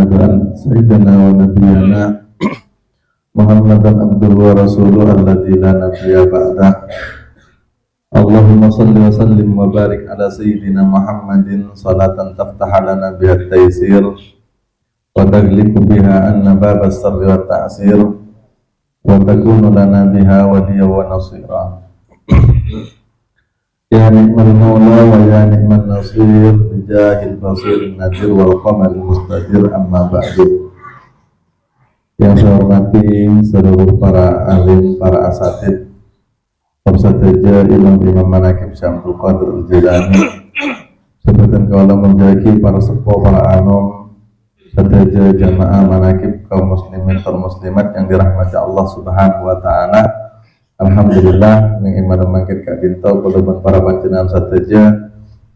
asyhadu anna sayyidana wa nabiyyana Muhammadan abduhu wa rasuluhu alladzi la nabiyya ba'da. Allahumma salli wa sallim wa barik ala sayyidina Muhammadin salatan taftaha lana biha at-taysir wa taghliqu biha anna bab as-sarri wa at-ta'sir wa takunu lana biha waliya wa nasira. Ya ni'mal maula wa ya ni'man nasir bijahil basirin nadir wal qamaril mustadir amma ba'du. Yang saya hormati seluruh para alim, para asatid, Persatuan Imam Manaqib Syekh Abdul Qadir Al-Jilani, sebutan kaulah menjagi para sepuh, para anom, serta jamaah manaqib kaum muslimin dan muslimat yang dirahmati Allah Subhanahu wa taala. Alhamdulillah ning iman mangkit Kak Dinto kula para panjenengan sateja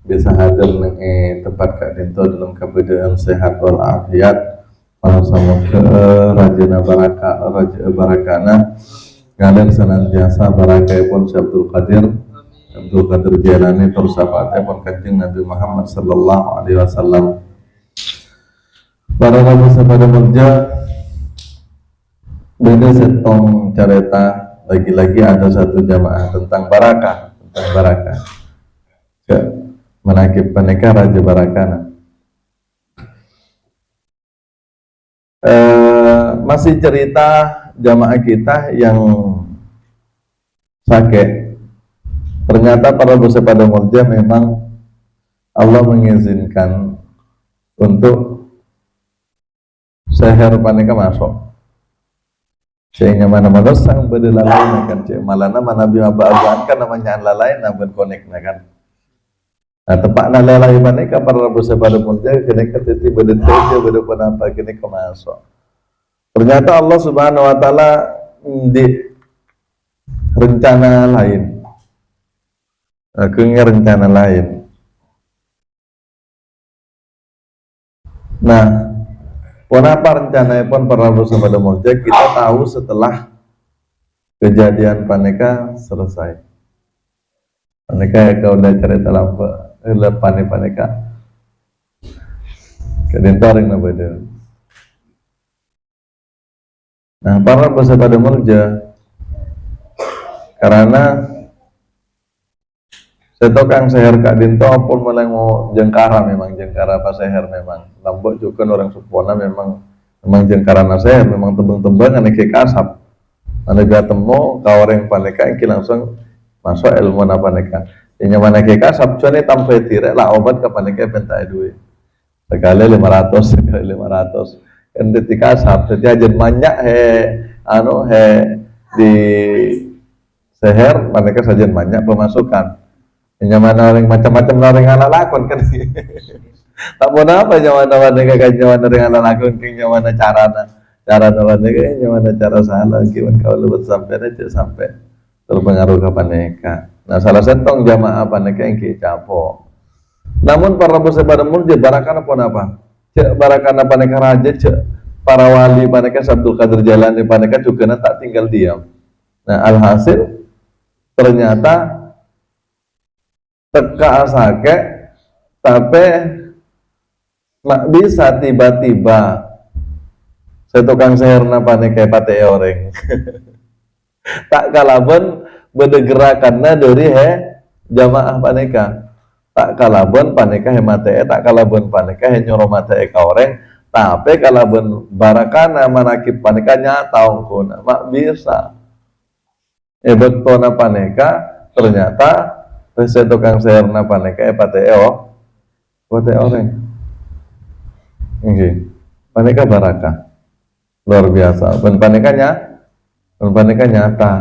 bisa hadir ning tempat Kak Dinto dalam keadaan sehat wal afiat. Semoga rajana barakana kalian senantiasa barakai pun Abdul Qadir Jailani terus sahabatnya pun Kanjeng Nabi Muhammad sallallahu alaihi wasallam. Para rabu sahabat merja beda setong cerita lagi-lagi ada satu jamaah tentang barakah ke Manaqib Paneka Raja Barakana. Masih cerita jamaah kita yang sakit. Ternyata para bose pada murja memang Allah mengizinkan untuk seher paneka masuk. Sehingga mana-mana sang berdelalai kan cek malana mana biar baagan kan namanya lalai namun konek kan. Nah tepat lalai paneka para bose pada murja kena ketiti berdeteja berdepan apa kena kemasuk. Ternyata Allah Subhanahu wa taala di rencana lain. Rencana lain. Nah, kenapa rencananya pun para bersama Demolja kita tahu setelah kejadian paneka selesai. Paneka ya kau udah cerita lampa, paneka. Kedentaring nabada. Nah, para peserta Demolja karena setokang seher Kak Dinto pun mulai mau jengkara memang jengkara pas seher memang lambok juga orang supona memang jengkara na seher memang tembang-tembang ane ke kasap ane gak temu kau orang paneka yang langsung masuk ilmu na paneka yang mana ke kasap cuman tampai tirek lah obat ke paneka pentai duit sekali 500 sekali 500 kan detika sahab jadi ajen banyak di seher mereka saja banyak pemasukan yang mana orang macam-macam orang ala lakon kan tak mau apa nyaman mereka kan nyaman orang ala lakon kan nyaman cara mereka nyaman cara salah gimana kalau lebih sampai aja sampai terpengaruh ke paneka. Nah salah satu jamaah paneka yang kecapo namun para bos pada murja barakan apa barakana paneka raja para wali paneka Abdul Qadir Jailani paneka juga tak tinggal diam. Nah alhasil ternyata teka asake tapi mak bisa tiba-tiba saya tukang seherna paneka pate orang tak kalaban berdegerakanna dari jamaah paneka tak kalabon paneka hemate tak kalabon paneka nyoromate ka orang tapi kalabon barakana manaqib paneka nyata ongkona mak bisa bektona paneka ternyata saya tukang seherna paneka pate orang nggih paneka barakah luar biasa ben paneka nyata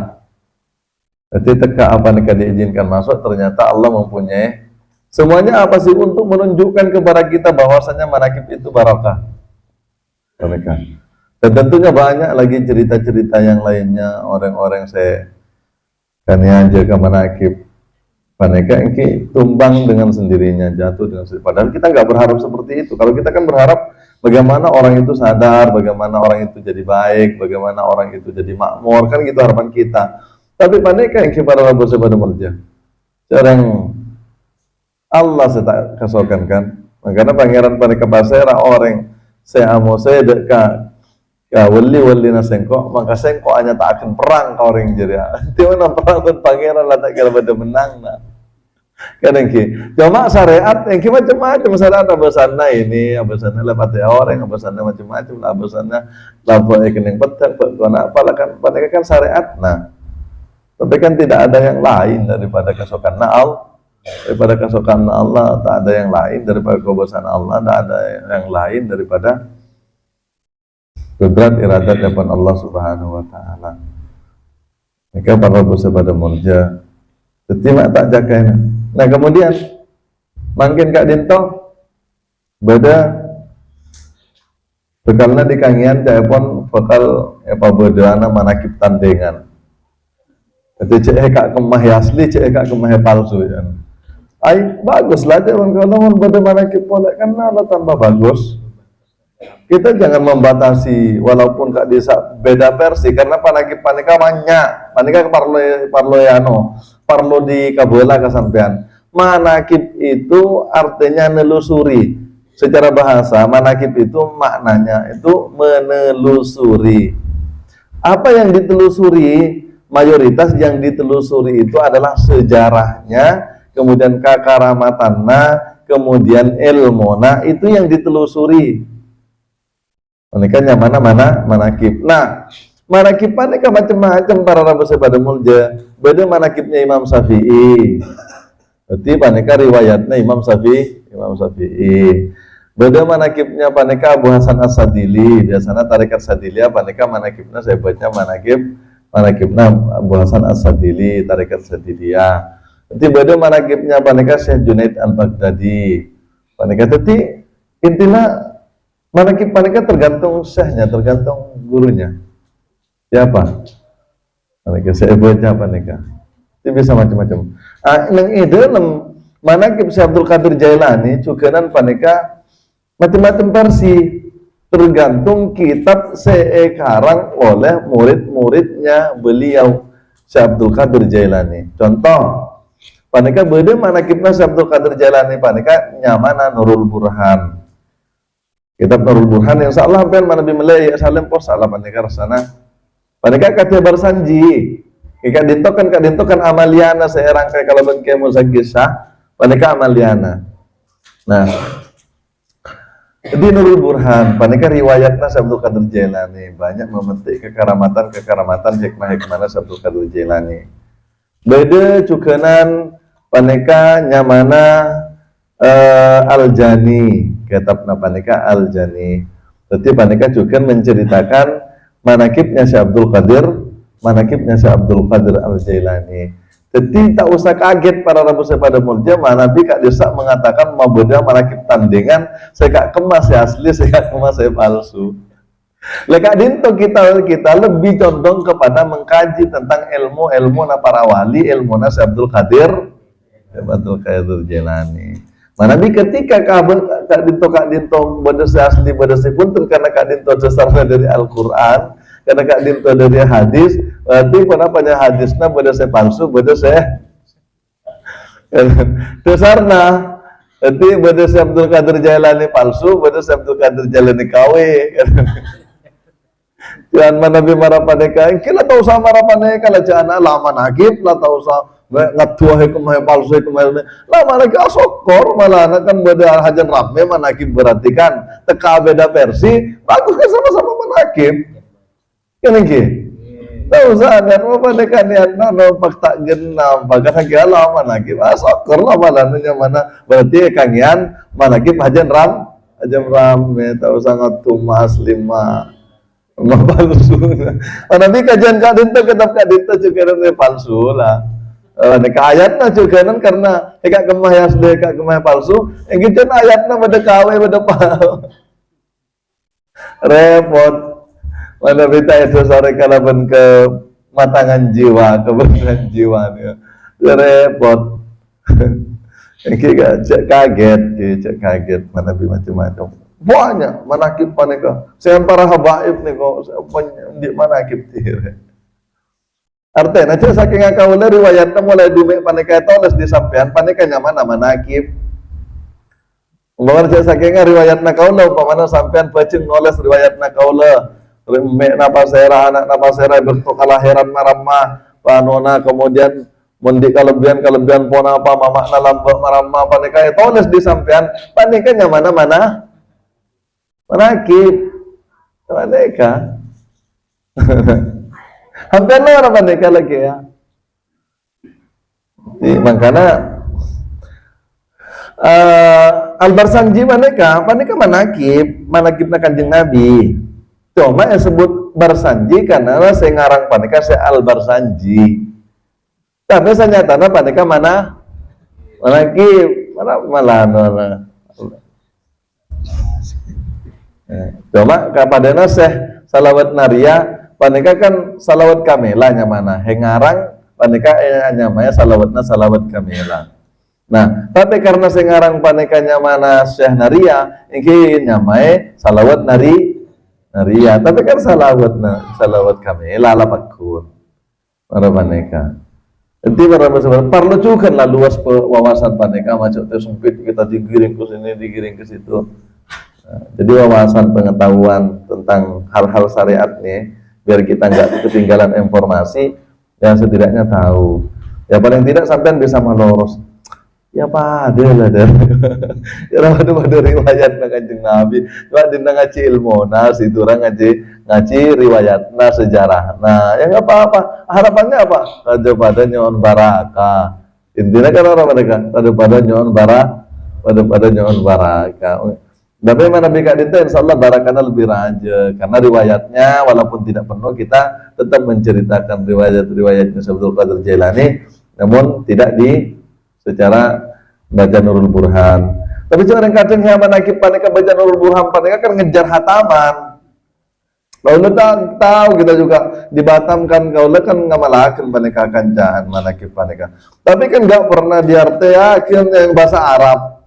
jadi teka apa paneka diizinkan masuk ternyata Allah mempunyai semuanya apa sih untuk menunjukkan kepada kita bahwasanya manaqib itu barakah mereka. Dan tentunya banyak lagi cerita-cerita yang lainnya orang-orang saya kan yang jaga manaqib paneka ini tumbang dengan sendirinya jatuh dengan sendirinya. Padahal kita nggak berharap seperti itu. Kalau kita kan berharap bagaimana orang itu sadar, bagaimana orang itu jadi baik, bagaimana orang itu jadi makmur kan gitu harapan kita. Tapi paneka yang kepada Allah Subhanahu wa taala seorang Allah saya tak kasokan kan. Karena pangeran paneka basera orang saya amo saya dek ka wali na sengkok, maka sengkok hanya tak akan perang kau orang jeria. Tiada mana perang pun pangeran lah tak kira pada menang na. Kadang ki, cuma syariat yang macam-macam syariat abasana ini, abasana lah pati orang, abasana macam-macam lah abasana lah yang petak, kena apalah kan, pada kan syariat. Nah, tapi kan tidak ada yang lain daripada kesokan naal, daripada kesokan Allah, tak ada yang lain daripada kebesaran Allah, tak ada yang lain daripada kudrat iradat daripada Allah Subhanahu Wa Taala. Maka para pada murja, setiap tak jaga. Nah kemudian makin Kak Dinto beda bekalnya di kangian telepon bekal apa bedana manakib tandengan. Itu cek Kak kemah asli, cek Kak kemah palsu ya. Ai bagus lah telepon kalau beda manakib boleh kan lah tambah bagus. Kita jangan membatasi walaupun Kak desa beda versi karena panakib panika banyak. Panika parlo di kabola kesampean. Manakib itu artinya nelusuri. Secara bahasa manakib itu maknanya itu menelusuri. Apa yang ditelusuri? Mayoritas yang ditelusuri itu adalah sejarahnya, kemudian kakaramatanna, kemudian ilmona, itu yang ditelusuri. Menikahnya mana manakib. Nah, manakib panika macam-macam para rabu pada mulja. Beda manakibnya Imam Syafi'i. Berarti panika riwayatnya Imam Syafi'i. Beda manakibnya panika Abu Hasan As-Sadili. Biasanya tarekat Sadiliyah panika manakibnya saya baca manakibnya Abu Hasan As-Sadili, tarekat Sadiliyah. Berarti beda manakibnya panika Syekh Junaid Al-Baghdadi. Panika tadi intinya manakib panika tergantung syekhnya, tergantung gurunya. Siapa? Panika saya baca panika. Itu bisa macam-macam. Nang ide manakib Syekh Abdul Qadir Jailani cukanan panika macam-macam versi, tergantung kitab sekarang oleh murid-muridnya beliau Syekh Abdul Qadir Jailani. Contoh, panika beda manakibna Syekh Abdul Qadir Jailani panika nyamana Nurul Burhan. Kitab Nurul Burhan yang salah hampir mana bimilai ya salam pos salah panika rasana. Panika kata bersanji. Kak Dinto kan amaliana seorang kayak kalau bengke muzagisah, panika amaliana. Nah, di Nurul Burhan, panika riwayatna Syekh Abdul Qadir Jailani banyak memetik kekaramatan hikmah-hikmahna Syekh Abdul Qadir Jailani. Beda cukenan panika nyamana Al-Jani, kitabna panika Al-Jani. Berarti panika juga menceritakan manakibnya Syekh Abdul Qadir, manakibnya Syekh Abdul Qadir Al-Jailani. Jadi tak usah kaget para rabu pada mulja, Nabi Kak Desa mengatakan mau beda manakib tandingan, saya kak kemas ya asli, saya kak kemas saya palsu. Lekak Dinto kita lebih condong kepada mengkaji tentang ilmu para wali, ilmu Syekh Abdul Qadir Jailani. Nabi ketika Kak Dinto badasi asli badasi pun karena Kak Dinto dasarnya dari Al-Quran, karena Kak Dinto dari hadis, berarti kenapa hadisnya badasi palsu, badasi dasarnya. Berarti badasi Abdul Qadir Jailani palsu, badasi Abdul Qadir Jailani kawe. Jangan Nabi marah paneka, kila tahu sama marah paneka lah jangan lama nakib lah tahu sama ngatua hikmah palsu hikmah lama lagi asokor malah kan beda hajan rame manakib berarti kan teka beda versi bagus kan sama-sama manakib kan ini tahu sana apa paneka niat no fakta genam bagas kira lama manakib asokor lah malah mana berarti kangian manakib hajan rame tahu sangat tumas lima palsu. Nabi kajian Kak Dinto kitab Kak Dinto juga nanti palsu lah. Ayatnya juga kan karena Kak kemah yang asli Kak kemah palsu. Yang gitu ayatnya pada kawe pada repot. Mana kita itu sore kalaban ke matangan jiwa, kebenaran jiwa nih. Repot. Cek kaget, mana bi macam-macam. Banyak manakib panika. Saya para habaib nih kok di manakib tire. Artinya aja saking akaula riwayatnya mulai dume panika itu les disampaian panika nyaman manakib. Umpamana cek sakingnya riwayatna kaula, umpamana sampean bacing nulis riwayatna kaula, mek napasera anak napasera bentuk kelahiran marama panona, kemudian mundi kalebihan pona apa mamakna lambak marama panika ya tulis di sampean panika nya mana manakib panika hampir orang panika lagi ya. Jadi, makanya Al-Barsanji panika manakibna Kanjeng Nabi. Cuma yang sebut Barsanji karena saya ngarang panika saya Al-Barsanji. Tapi nyatana panika manakib mana. Cuma kapadana Syekh Salawat Naria panika kan salawat kamelanya mana hengarang panika nyamanya salawat kamela. Nah, tapi karena sengarang panikanya mana Syekh Naria, ini nyamai salawat Naria. Tapi kan salawat kami lalapakun. Para panika. Jadi para sahabat perlu juga lah luas wawasan panika macam itu sempit kita digiring ke sini, digiring ke situ. Nah, jadi wawasan pengetahuan tentang hal-hal syariat nih, biar kita nggak ketinggalan informasi, yang setidaknya tahu. Ya paling tidak sampean bisa meloros. Ya pada lah dari ya pada riwayat Kanjeng Nabi cuma dina ngaji ilmu itu orang ngaji riwayat sejarah ya nggak apa-apa harapannya apa pada nyon baraka intinya kan orang mereka pada nyon baraka tapi mana bika dinta insyaallah barakanya lebih raja karena riwayatnya walaupun tidak penuh kita tetap menceritakan riwayatnya Abdul Qadir Jailani namun tidak secara baca Nurul Burhan. Tapi jangan kadang yang manakib panika baca Nurul Burhan panika kan ngejar hataman. Kalau tahu kita juga di Batam kan kaulah kan ngamalakan panika kancaan manakib panika. Tapi kan nggak pernah diartikan yang bahasa Arab.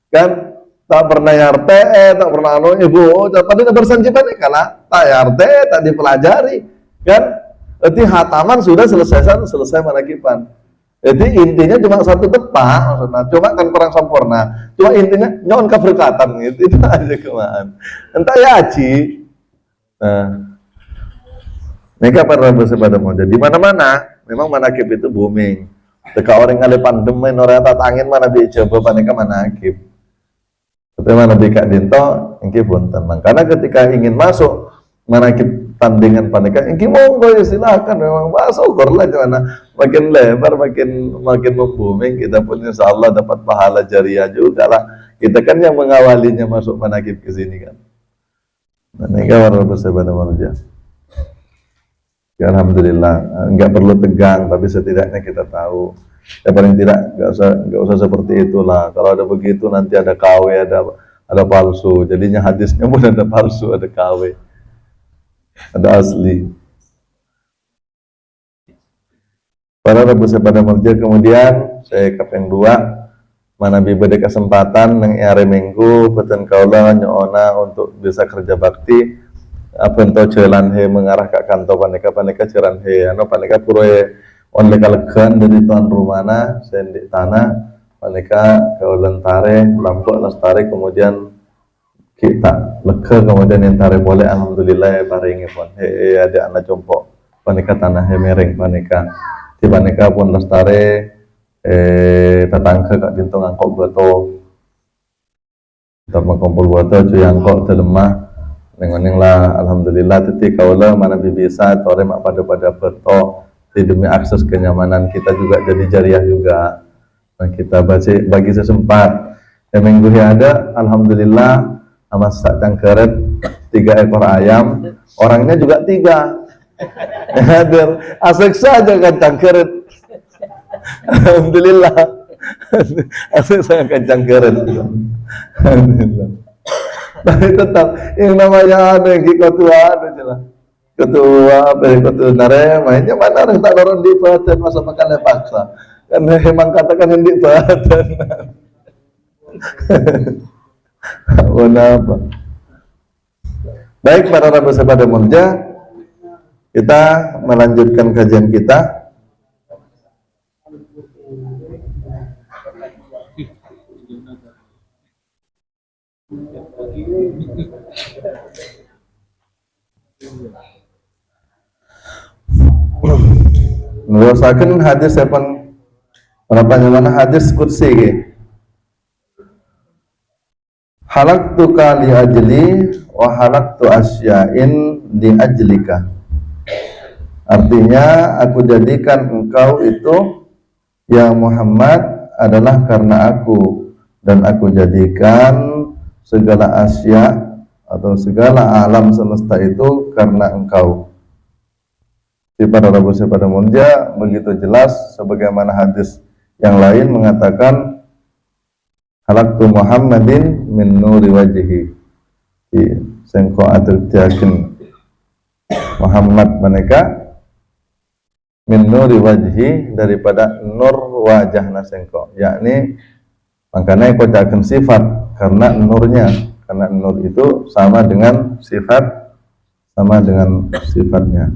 Kan tak pernah yarte, tak pernah ibu. Tadi bersanji panika lah, tak yarte, tak dipelajari. Kan? Berarti hataman sudah selesai manakiban. Jadi intinya cuma satu tepat maksudnya, cuma kan kurang sempurna. Cuma intinya nyon keberkatan gitu, itu aja kemahan. Entah ya Haji. Nah, mereka para bersepeda model di mana-mana, memang manakib itu booming. Teka orang ngale pandemi, orang tak angin mana coba panika manakib. Tapi mana bika dinto, ingki punten. Karena ketika ingin masuk manakib tandingan panika, ingki monggo ya silakan memang masuk lah gimana. Makin lebar, makin membuming, kita pun insya Allah dapat pahala jariah juga lah. Kita kan yang mengawalinya masuk manakib ke sini kan. Mereka warna bersebada marja. Ya, alhamdulillah, nggak perlu tegang, tapi setidaknya kita tahu. Ya paling tidak nggak usah seperti itulah. Kalau ada begitu nanti ada KW, ada palsu. Jadinya hadisnya pun ada palsu, ada KW, ada asli. Para Rabu pada merja kemudian saya kapeng 2 mana bibade kesempatan nang hari Minggu beten kaula nyoona untuk bisa kerja bakti apa ento jalan he mengarah ke kantor panika jalan he panika purwe on lekalegan dari tuan rumana sendik tanah panika kaula lentare lampok lestari kemudian kita lega kemudian entare boleh alhamdulillah paringi pun he ada anak jompo panika tanah he mereng panika di panika pun lestari tetangga kak dinto ngangkok goto kita mengkumpul goto cuy angkok telemah neng lah alhamdulillah teti kaula mana bisa tore mak pada beto demi akses kenyamanan kita juga jadi jariah juga nah, kita bagi sesempat minggu ada alhamdulillah masak cangkeret 3 ekor ayam orangnya juga 3 hadir asik saja kan cangkeret alhamdulillah asik saya kan cangkeret alhamdulillah tapi tetap yang namanya ada yang ketua ada jelas ketua nare mainnya mana orang tak dorong di badan masa makan paksa kan memang katakan yang di badan apa baik para rabu sahabat Murja kita melanjutkan kajian kita Ngurasakan hadis sepan berapa mana hadis qudsi ge. Halaktu li ajli wa halaktu asya'in li ajlika. Artinya aku jadikan engkau itu ya Muhammad adalah karena aku, dan aku jadikan segala asya atau segala alam semesta itu karena engkau. Di pada Rabu pada Munja begitu jelas, sebagaimana hadis yang lain mengatakan halaktu Muhammadin min nuri wajhi. Sengko atritiakin Muhammad mereka min nuri wajhi, daripada nur wajahna sengko, yakni makanya aku akan sifat karena nurnya, karena nur itu sama dengan sifat, sama dengan sifatnya.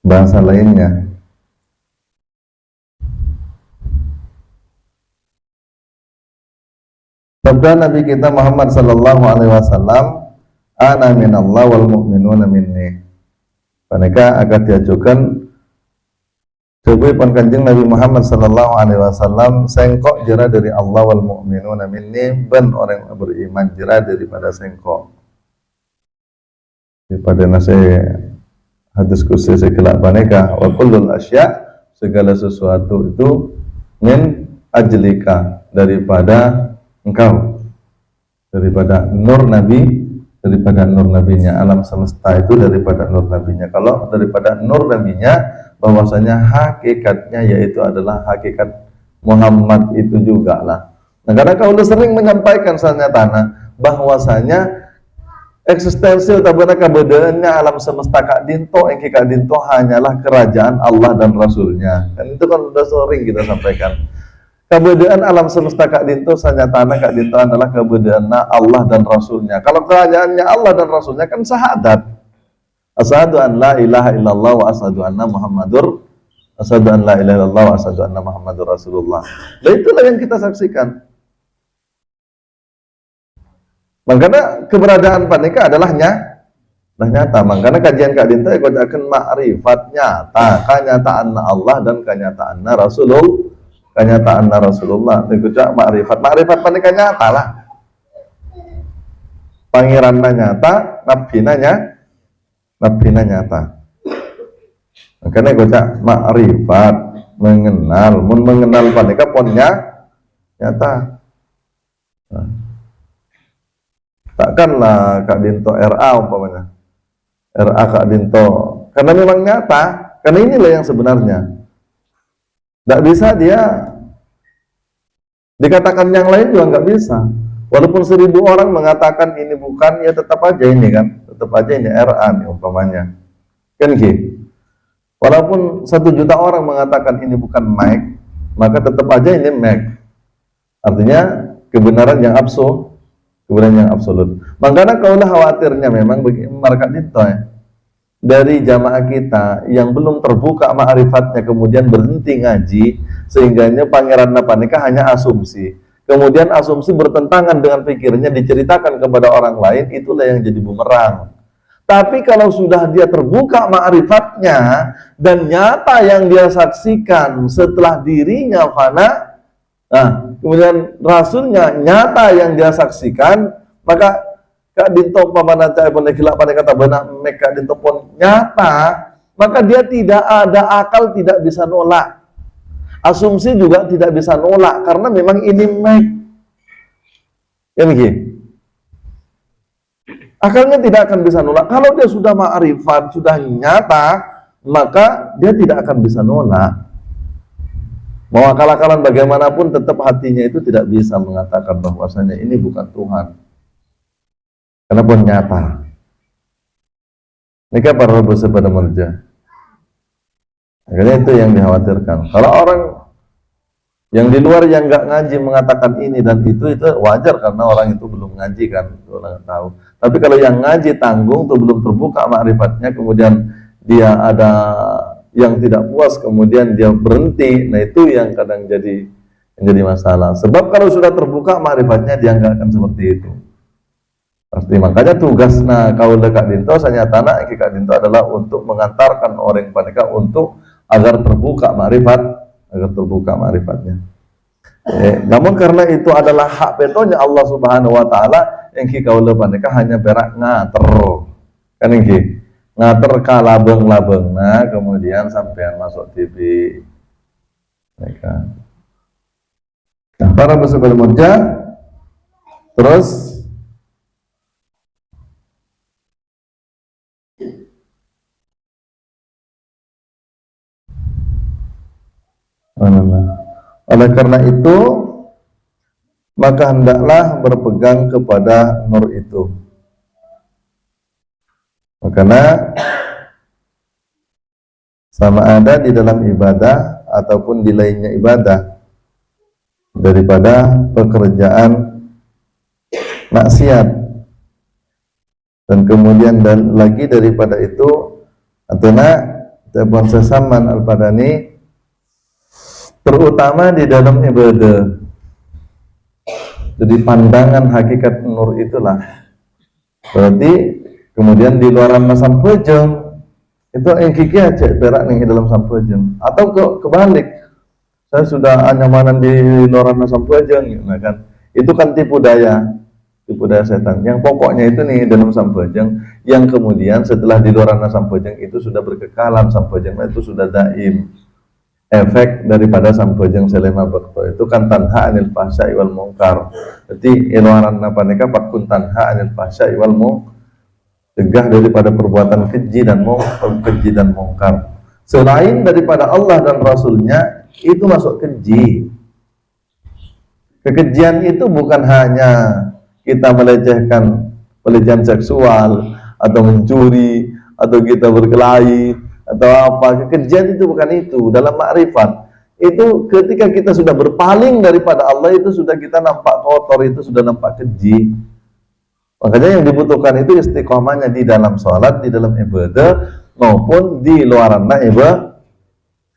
Bahasa lainnya, sabda Nabi kita Muhammad sallallahu alaihi wasallam, ana minallah wal mu'minuna minni. Mereka akan diajukan Dewi pun kanjeng Nabi Muhammad sallallahu alaihi wasallam, sengkok jera dari Allah wal mu'minuna minni, ben orang beriman jera daripada sengkok. Daripada nasi hadis kursi sekelak paneka wa kullul asya, segala sesuatu itu min ajlika, daripada engkau, daripada nur nabi, daripada nur nabinya, alam semesta itu daripada nur nabinya. Kalau daripada nur nabinya, bahwasanya hakikatnya yaitu adalah hakikat Muhammad itu juga lah. Nah, karena kau udah sering menyampaikan soalnya tanah bahwasanya eksistensi utabana keberadaannya alam semesta Kak Dinto, yang Kak Dinto hanyalah kerajaan Allah dan Rasulnya. Kan itu kan udah sering kita sampaikan. Keberadaan alam semesta Kak Dinto sanya tanah Kak Dinto adalah keberadaan Allah dan Rasulnya. Kalau kerajaannya Allah dan Rasulnya kan syahadat. Asyhadu an la ilaha illallah wa asyhadu anna Muhammadur, asyhadu an la ilaha illallah wa asyhadu anna Muhammadur Rasulullah. Nah, itulah yang kita saksikan. Makanya keberadaan panika adalah nyata. Makanya kajian Kak Dinto ikut akan ma'rifat nyata, kenyataan Allah dan kenyataan Rasulullah. Ikut ma'rifat panika nyata lah. Pangerannya nyata, nabina nyata. Makanya ikut ma'rifat, mengenal panika ponnya nyata. Nah. Takkanlah Kak Dinto RA umpamanya, RA Kak Dinto, karena memang nyata, karena inilah yang sebenarnya. Tidak bisa dia dikatakan yang lain juga nggak bisa. Walaupun 1000 orang mengatakan ini bukan, ya tetap aja ini kan, tetap aja ini RA nih umpamanya, kan gitu. Walaupun 1 juta orang mengatakan ini bukan Mike, maka tetap aja ini Mike. Artinya kebenaran yang absolut. Kebenaran yang absolut. Makanya kaulah khawatirnya memang bagi Kak Dinto ya, dari jamaah kita yang belum terbuka ma'rifatnya kemudian berhenti ngaji, sehingganya pangeran panika hanya asumsi. Kemudian asumsi bertentangan dengan pikirnya diceritakan kepada orang lain, itulah yang jadi bumerang. Tapi kalau sudah dia terbuka ma'rifatnya dan nyata yang dia saksikan setelah dirinya fana, nah, kemudian Rasulnya nyata yang dia saksikan, maka Kak Dinto pamana cai pun khilaf pada kata benar Kak Dinto pun nyata, maka dia tidak ada akal, tidak bisa nolak. Asumsi juga tidak bisa nolak karena memang ini mek. Ya begini. Akalnya tidak akan bisa nolak. Kalau dia sudah ma'rifat, sudah nyata, maka dia tidak akan bisa nolak. Mau akal-akalan bagaimanapun tetap hatinya itu tidak bisa mengatakan bahwasanya ini bukan Tuhan. Karena pun nyata. Ini kan para rasul pada merja. Akhirnya itu yang dikhawatirkan. Kalau orang yang di luar yang nggak ngaji mengatakan ini dan itu wajar karena orang itu belum ngaji kan, orang nggak tahu. Tapi kalau yang ngaji tanggung tuh belum terbuka ma'rifatnya, kemudian dia ada yang tidak puas, kemudian dia berhenti, nah itu yang kadang jadi yang jadi masalah. Sebab kalau sudah terbuka ma'rifatnya dia nggak akan seperti itu. Pasti makanya tugasnya kau dekat dinto sanya tanah kak dinto adalah untuk mengantarkan orang mereka untuk agar terbuka ma'rifatnya. Namun karena itu adalah hak petonya Allah Subhanahu wa taala yang kau mereka hanya berak ngater. Kan ini ngater kalabeng-labeng. Nah, kemudian sampean masuk TV mereka. Nah, para peserta murja terus oleh karena itu maka hendaklah berpegang kepada nur itu. Makanya sama ada di dalam ibadah ataupun di lainnya ibadah daripada pekerjaan maksiat, dan kemudian dan lagi daripada itu atena Tuan Sesaman Al-Padani terutama di dalam ibadah. Jadi pandangan hakikat nur itulah berarti kemudian di luaran sampejeng itu yang kiki aja berak nih dalam sampejeng, atau kebalik saya sudah nyamanan di luaran sampejeng, nah kan itu kan tipu daya setan. Yang pokoknya itu nih dalam sampejeng, yang kemudian setelah di luaran sampejeng itu sudah berkekalan sampejeng, itu sudah daim. Efek daripada sampejeng selema bakto itu kan tanha anil fahsya'i wal munkar. Jadi iluaran apa nika pakun tanha anil fahsya'i wal munkar, cegah daripada perbuatan keji dan mungkar. Selain daripada Allah dan Rasulnya itu masuk keji. Kekejian itu bukan hanya kita melecehkan pelecehan seksual atau mencuri atau kita berkelahi atau apa. Kekejian itu bukan itu. Dalam ma'rifat itu ketika kita sudah berpaling daripada Allah itu sudah kita nampak kotor, itu sudah nampak keji. Makanya yang dibutuhkan itu istiqomahnya di dalam sholat, di dalam ibadah maupun di luaran ibadah.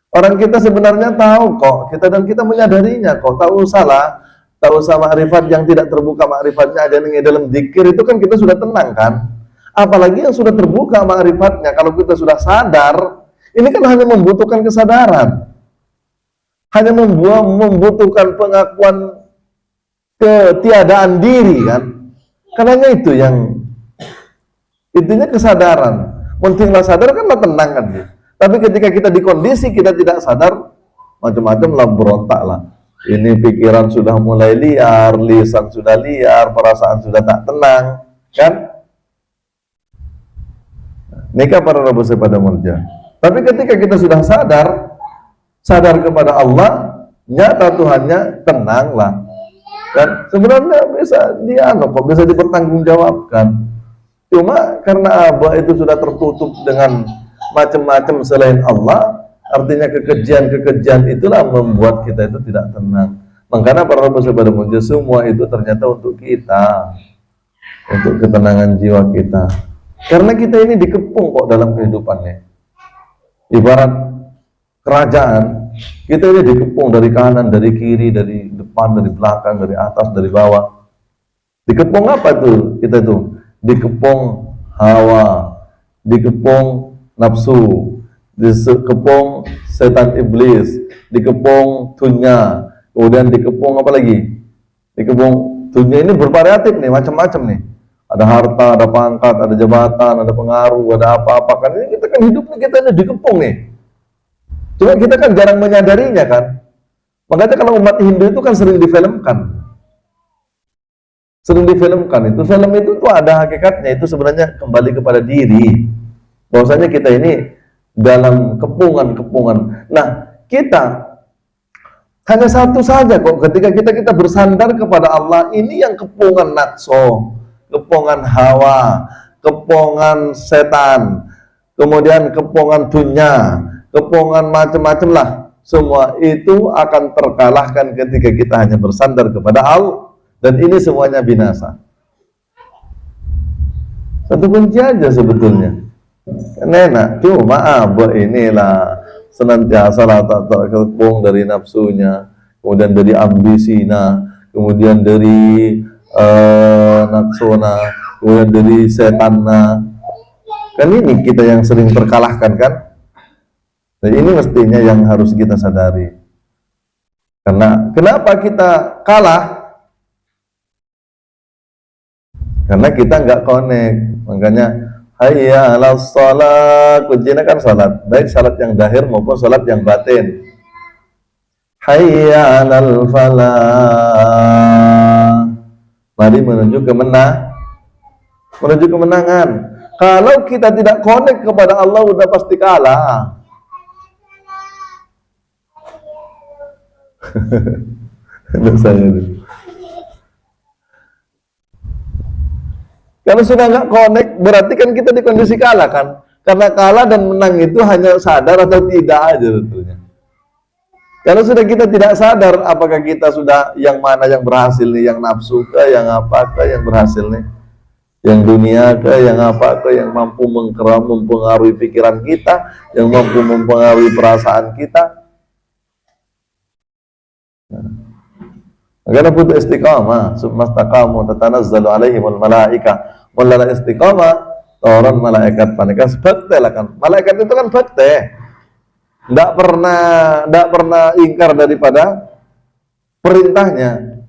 Orang kita sebenarnya tahu kok, kita menyadarinya kok, tahu salah, tahu sama ma'rifat yang tidak terbuka ma'rifatnya ada yang dalam zikir itu kan kita sudah tenang kan. Apalagi yang sudah terbuka ma'rifatnya, kalau kita sudah sadar, ini kan hanya membutuhkan kesadaran, hanya membutuhkan pengakuan ketiadaan diri kan. Karena itu yang intinya kesadaran. Pentinglah sadar kan lah tenang kan dia. Tapi ketika kita di kondisi kita tidak sadar, macam-macam lah berontak lah. Ini pikiran sudah mulai liar, lisan sudah liar, perasaan sudah tak tenang, kan? Nikah para rabbus pada murja. Tapi ketika kita sudah sadar kepada Allah, nyata Tuhannya, tenanglah. Dan sebenarnya bisa bisa dipertanggungjawabkan. Cuma karena abah itu sudah tertutup dengan macam-macam selain Allah, artinya kekejian itulah membuat kita itu tidak tenang. Makanya para rabbus pada murja semua itu ternyata untuk kita, untuk ketenangan jiwa kita. Karena kita ini dikepung kok dalam kehidupannya. Ibarat kerajaan, kita ini dikepung dari kanan, dari kiri, dari depan, dari belakang, dari atas, dari bawah. Dikepung apa tuh kita itu? Dikepung hawa, dikepung nafsu, dikepung setan iblis, dikepung dunya, kemudian dikepung apa lagi? Dikepung dunya ini bervariatif nih, macam-macam nih. Ada harta, ada pangkat, ada jabatan, ada pengaruh, ada apa-apa. Kan ini kita kan hidupnya kita ini dikepung nih. Cuma kita kan jarang menyadarinya kan. Makanya kalau umat Hindu itu kan sering difilmkan. Sering difilmkan itu. Film itu tuh ada hakikatnya. Itu sebenarnya kembali kepada diri. Bahwasanya kita ini dalam kepungan-kepungan. Nah, kita hanya satu saja kok. Ketika kita bersandar kepada Allah, ini yang kepungan nakso, kepungan hawa, kepungan setan, kemudian kepungan dunya, kepungan macam-macam lah. Semua itu akan terkalahkan ketika kita hanya bersandar kepada Allah, dan ini semuanya binasa. Satu kunci aja sebetulnya. Enak, cuma abah inilah senantiasa lah tak terkepung dari nafsunya. kemudian dari ambisina, kemudian dari naksona, kemudian dari setanna. Kan ini kita yang sering terkalahkan kan? Nah, ini mestinya yang harus kita sadari. Karena kenapa kita kalah? Karena kita nggak connect. Makanya hayya 'alas shalah, kuncinya kan salat, baik salat yang zahir maupun salat yang batin. Hayya 'alal falah, mari menuju kemenangan. Kalau kita tidak connect kepada Allah, udah pasti kalah. Kalau sudah nggak connect, berarti kan kita di kondisi kalah kan? Karena kalah dan menang itu hanya sadar atau tidak aja sebetulnya. Kalau sudah kita tidak sadar, apakah kita sudah yang mana yang berhasil nih, yang nafsu ke, yang apa ke, yang berhasil nih, yang dunia ke, yang apa ke, yang mampu mempengaruhi pikiran kita, yang mampu mempengaruhi perasaan kita. Karena butuh istiqamah, sumastaqamu tatanazzalu alaihimul malaika. Mulai istiqamah, turun malaikat panika fakte lah kan. Malaikat itu kan fakte. Tidak pernah ingkar daripada perintahnya.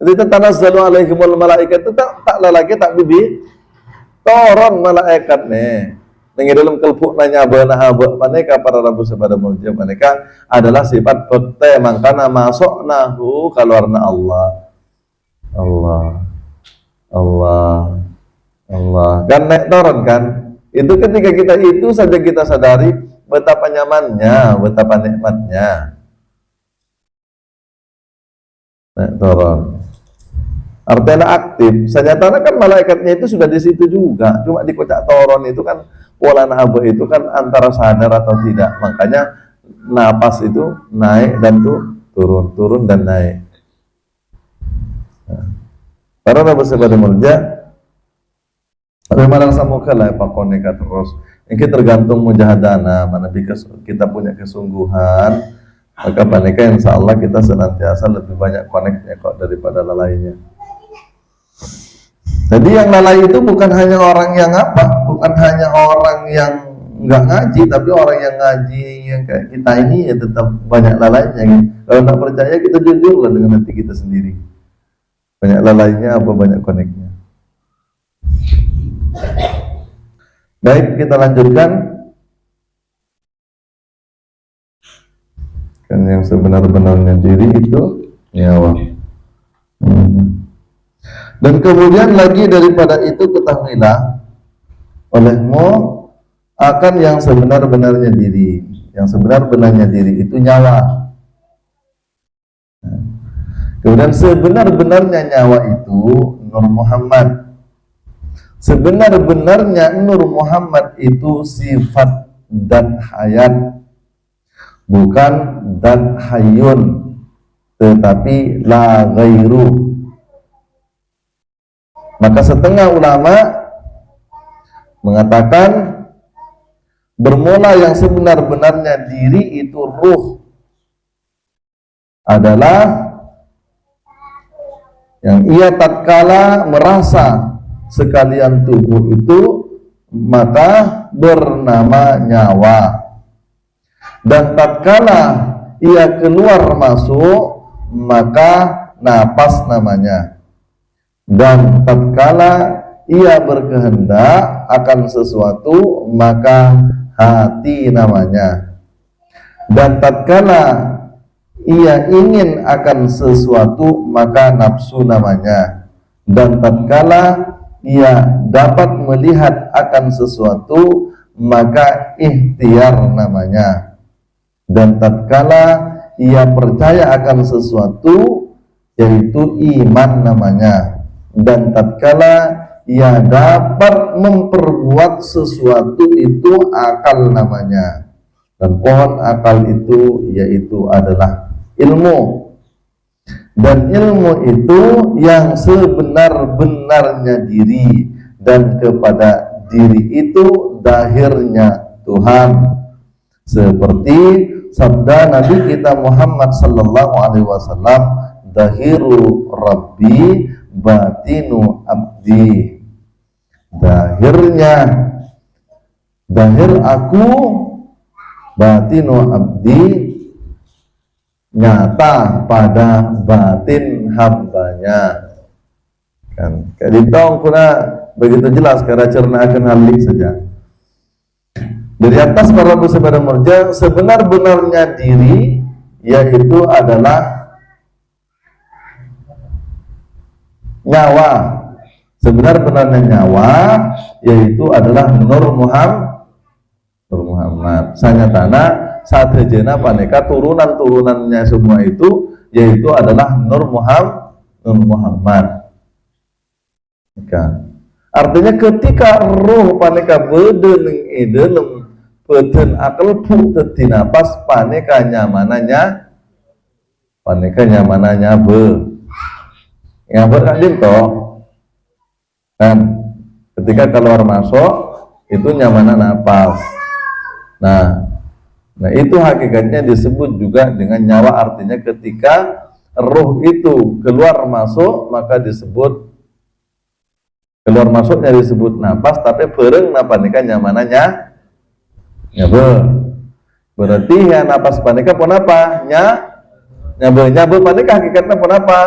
Jadi tatanazzalu alaihimul malaika itu tak lagi tak bibi. Turun malaikat nih. Dengan dalam kelpuk nanya benahabak panika para rabu sepada muljam panika adalah sifat fakte, makana masuk nahu keluarna Allah kan naik turun kan. Itu ketika kita itu saja kita sadari betapa nyamannya, betapa nikmatnya naik turun. Artinya aktif. Senyatanya kan malaikatnya itu sudah di situ juga, cuma di kocak turun itu kan pola nahaba itu kan antara sadar atau tidak. Makanya napas itu naik dan turun dan naik. Para nabi sebagai mulja bagaimana samuka lah pakoneka terus. Ini tergantung mujahadana, mana kita punya kesungguhan, maka panika insya Allah kita senantiasa lebih banyak connectnya kok daripada lalainya. Jadi yang lalai itu bukan hanya orang yang bukan hanya orang yang nggak ngaji, tapi orang yang ngaji yang kayak kita ini ya tetap banyak lalainya. Gitu. Kalau nggak percaya kita jujurlah dengan hati kita sendiri. Banyak lalainya apa banyak connectnya. Baik, kita lanjutkan. Kan yang sebenar-benarnya diri itu nyawa. Dan kemudian lagi daripada itu ketahuilah olehmu akan yang sebenar-benarnya diri. Yang sebenar-benarnya diri itu nyawa. Kemudian sebenar-benarnya nyawa itu Nur Muhammad. Sebenar-benarnya Nur Muhammad itu sifat dan hayat, bukan dan hayun, tetapi la ghairu. Maka setengah ulama mengatakan bermula yang sebenar-benarnya diri itu ruh adalah yang ia tatkala merasa sekalian tubuh itu maka bernama nyawa, dan tatkala ia keluar masuk maka napas namanya, dan tatkala ia berkehendak akan sesuatu maka hati namanya, dan tatkala ia ingin akan sesuatu maka nafsu namanya, dan tatkala ia dapat melihat akan sesuatu maka ikhtiar namanya, dan tatkala ia percaya akan sesuatu yaitu iman namanya, dan tatkala ia dapat memperbuat sesuatu itu akal namanya, dan pohon akal itu yaitu adalah ilmu. Dan ilmu itu yang sebenar-benarnya diri, dan kepada diri itu dahirnya Tuhan. seperti sabda Nabi kita Muhammad sallallahu alaihi wasallam, dahiru rabbi batinu abdi. Dahir aku, batinu abdi, nyata pada batin hambanya. Kan kayak ditong kuna begitu jelas karena cerna akan halik saja. Dari atas para bersabda murja, sebenar-benarnya diri yaitu adalah nyawa. Sebenar-benarnya nyawa yaitu adalah Nur Muhammad. Sanyatana saat hejena paneka turunan-turunannya semua itu yaitu adalah Nur Muhammad. Artinya ketika roh paneka bedeleng edelem peten akal putih tinapas paneka nyamananya be yang berkadin toh kan ketika keluar masuk itu nyamanan napas. Nah itu hakikatnya disebut juga dengan nyawa, artinya ketika roh itu keluar masuk maka disebut keluar masuknya disebut napas, tapi pereng napanika nyamananya nyabe. Berarti ya napas panika pun apa? Nyabe panika hakikatnya pun apa?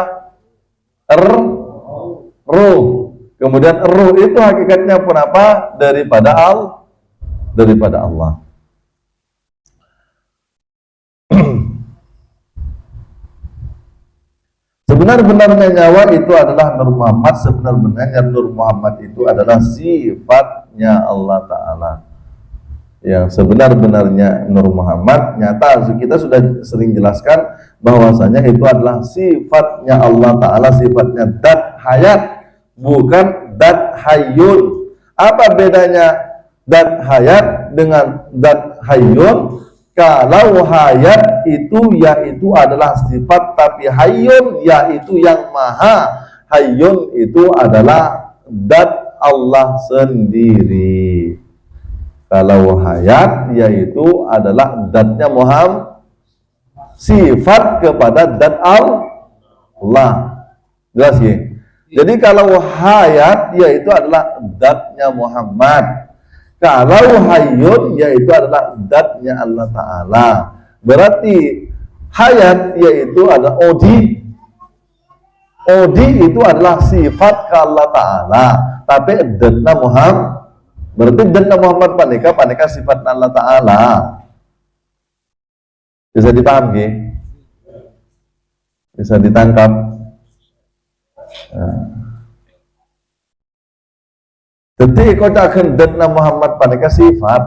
Ruh. Kemudian ruh itu hakikatnya pun apa? Daripada Allah. Sebenar-benarnya nyawa itu adalah Nur Muhammad. Sebenar-benarnya Nur Muhammad itu adalah sifatnya Allah Ta'ala. Yang sebenar-benarnya Nur Muhammad nyata, kita sudah sering jelaskan bahwasanya itu adalah sifatnya Allah Ta'ala, sifatnya dat hayat, bukan dat hayyun. Apa bedanya dat hayat dengan dat hayyun? Kalau hayat itu yaitu adalah sifat, tapi hayyun yaitu yang maha. Hayyun itu adalah dat Allah sendiri. Kalau hayat yaitu adalah datnya Muhammad, sifat kepada dat Allah. Jelas ya? Jadi kalau hayat yaitu adalah datnya Muhammad. Kalau hayyun yaitu adalah datnya Allah Ta'ala. Berarti hayat yaitu adalah odi. Odi itu adalah sifat ke Allah Ta'ala, tapi datnya Muhammad. Berarti datnya Muhammad panika sifat Allah Ta'ala. Bisa dipahami? Bisa ditangkap? Jadi kau akan datna Muhammad panika sifat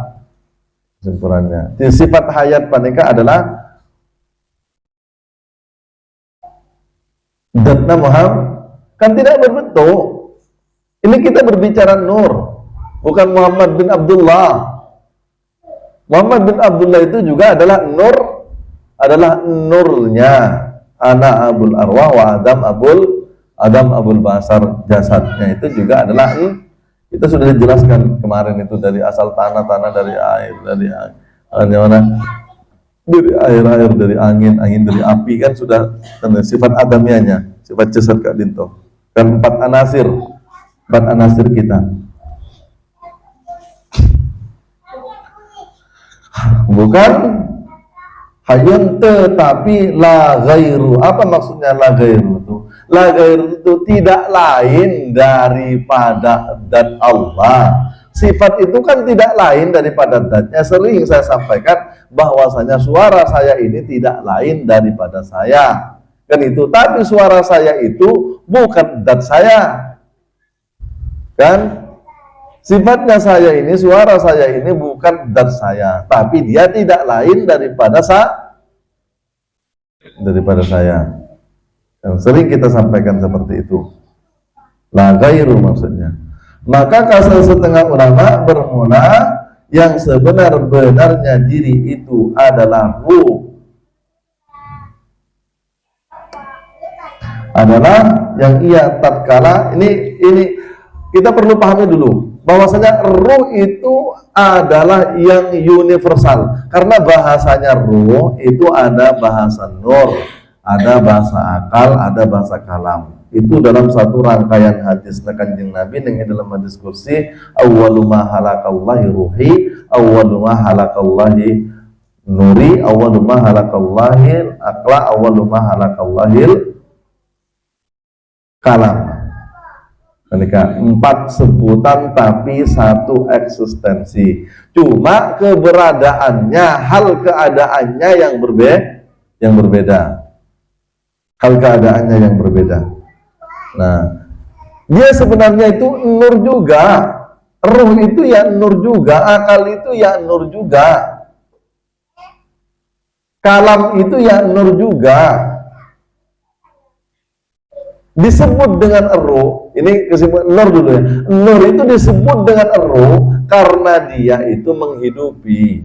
kesimpulannya. Sifat hayat panika adalah datna Muhammad, kan tidak berbentuk. Ini kita berbicara nur, bukan Muhammad bin Abdullah. Muhammad bin Abdullah itu juga adalah nur, adalah nurnya. Ana abul arwah wa Adam abul basar, jasadnya itu juga adalah kita sudah dijelaskan kemarin itu dari asal tanah, dari air, dari air, dari angin dari api, kan sudah sifat adamianya, sifat jasad Kak Dinto. Kan empat anasir kita. Bukan hayyun tetapi la ghairu. Apa maksudnya la ghairu itu? La ghairu itu tidak lain daripada zat Allah. Sifat itu kan tidak lain daripada zatnya. Sering saya sampaikan bahwasanya suara saya ini tidak lain daripada saya. Kan itu, tapi suara saya itu bukan zat saya. Kan? Sifatnya saya ini, suara saya ini bukan zat saya, tapi dia tidak lain daripada saya. Yang sering kita sampaikan seperti itu. La ghairu maksudnya. Maka kata setengah ulama bermula yang sebenar-benarnya diri itu adalah ruh. Adalah yang ia tatkala ini kita perlu pahami dulu. bahwasanya ruh itu adalah yang universal. Karena bahasanya ruh itu ada bahasa nur, ada bahasa akal, ada bahasa kalam. Itu dalam satu rangkaian hadis Kanjeng Nabi yang dalam hadis kursi, awwalu ma halakallahi ruhi, awwalu ma halakallahi nuri, awwalu ma halakallahi akla, awwalu ma halakallahil kalam. Ketika 4 sebutan tapi 1 eksistensi. Cuma keberadaannya, hal keadaannya yang berbeda. Hal keadaannya yang berbeda. Nah, dia sebenarnya itu nur juga, ruh itu ya nur juga, akal itu ya nur juga, kalam itu ya nur juga. Disebut dengan ruh, ini kesimpulan nur dulu ya. Nur itu disebut dengan ruh karena dia itu menghidupi,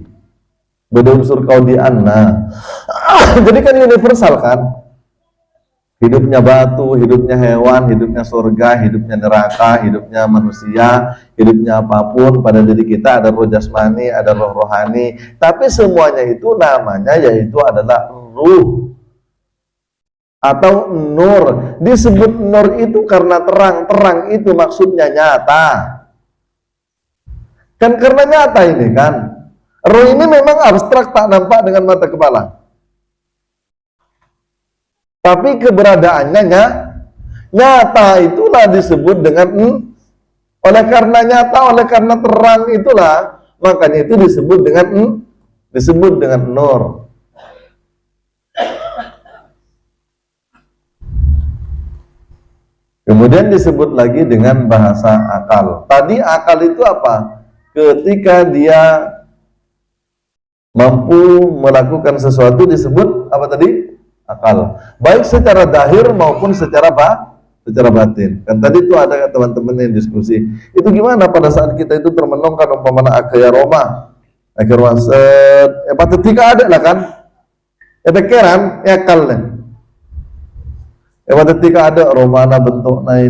berunsur kaudianna. Jadi kan universal kan. Hidupnya batu, hidupnya hewan, hidupnya surga, hidupnya neraka, hidupnya manusia, hidupnya apapun. Pada diri kita ada roh jasmani, ada roh rohani. Tapi semuanya itu namanya yaitu adalah ruh atau nur. Disebut nur itu karena terang. Terang itu maksudnya nyata. Kan karena nyata ini kan. Ruh ini memang abstrak, tak nampak dengan mata kepala. Tapi keberadaannya nyata, itulah disebut dengan oleh karena nyata, oleh karena terang itulah makanya itu disebut dengan nur. Kemudian disebut lagi dengan bahasa akal. Tadi akal itu apa? Ketika dia mampu melakukan sesuatu disebut apa tadi? Akal, baik secara zahir maupun secara batin. Kan tadi itu ada teman-teman yang diskusi, itu gimana pada saat kita itu termenungkan umpamana akaya Roma, akhir waset, patetika ada lah kan, pikiran, akalnya. Patetika ada Romana bentuknya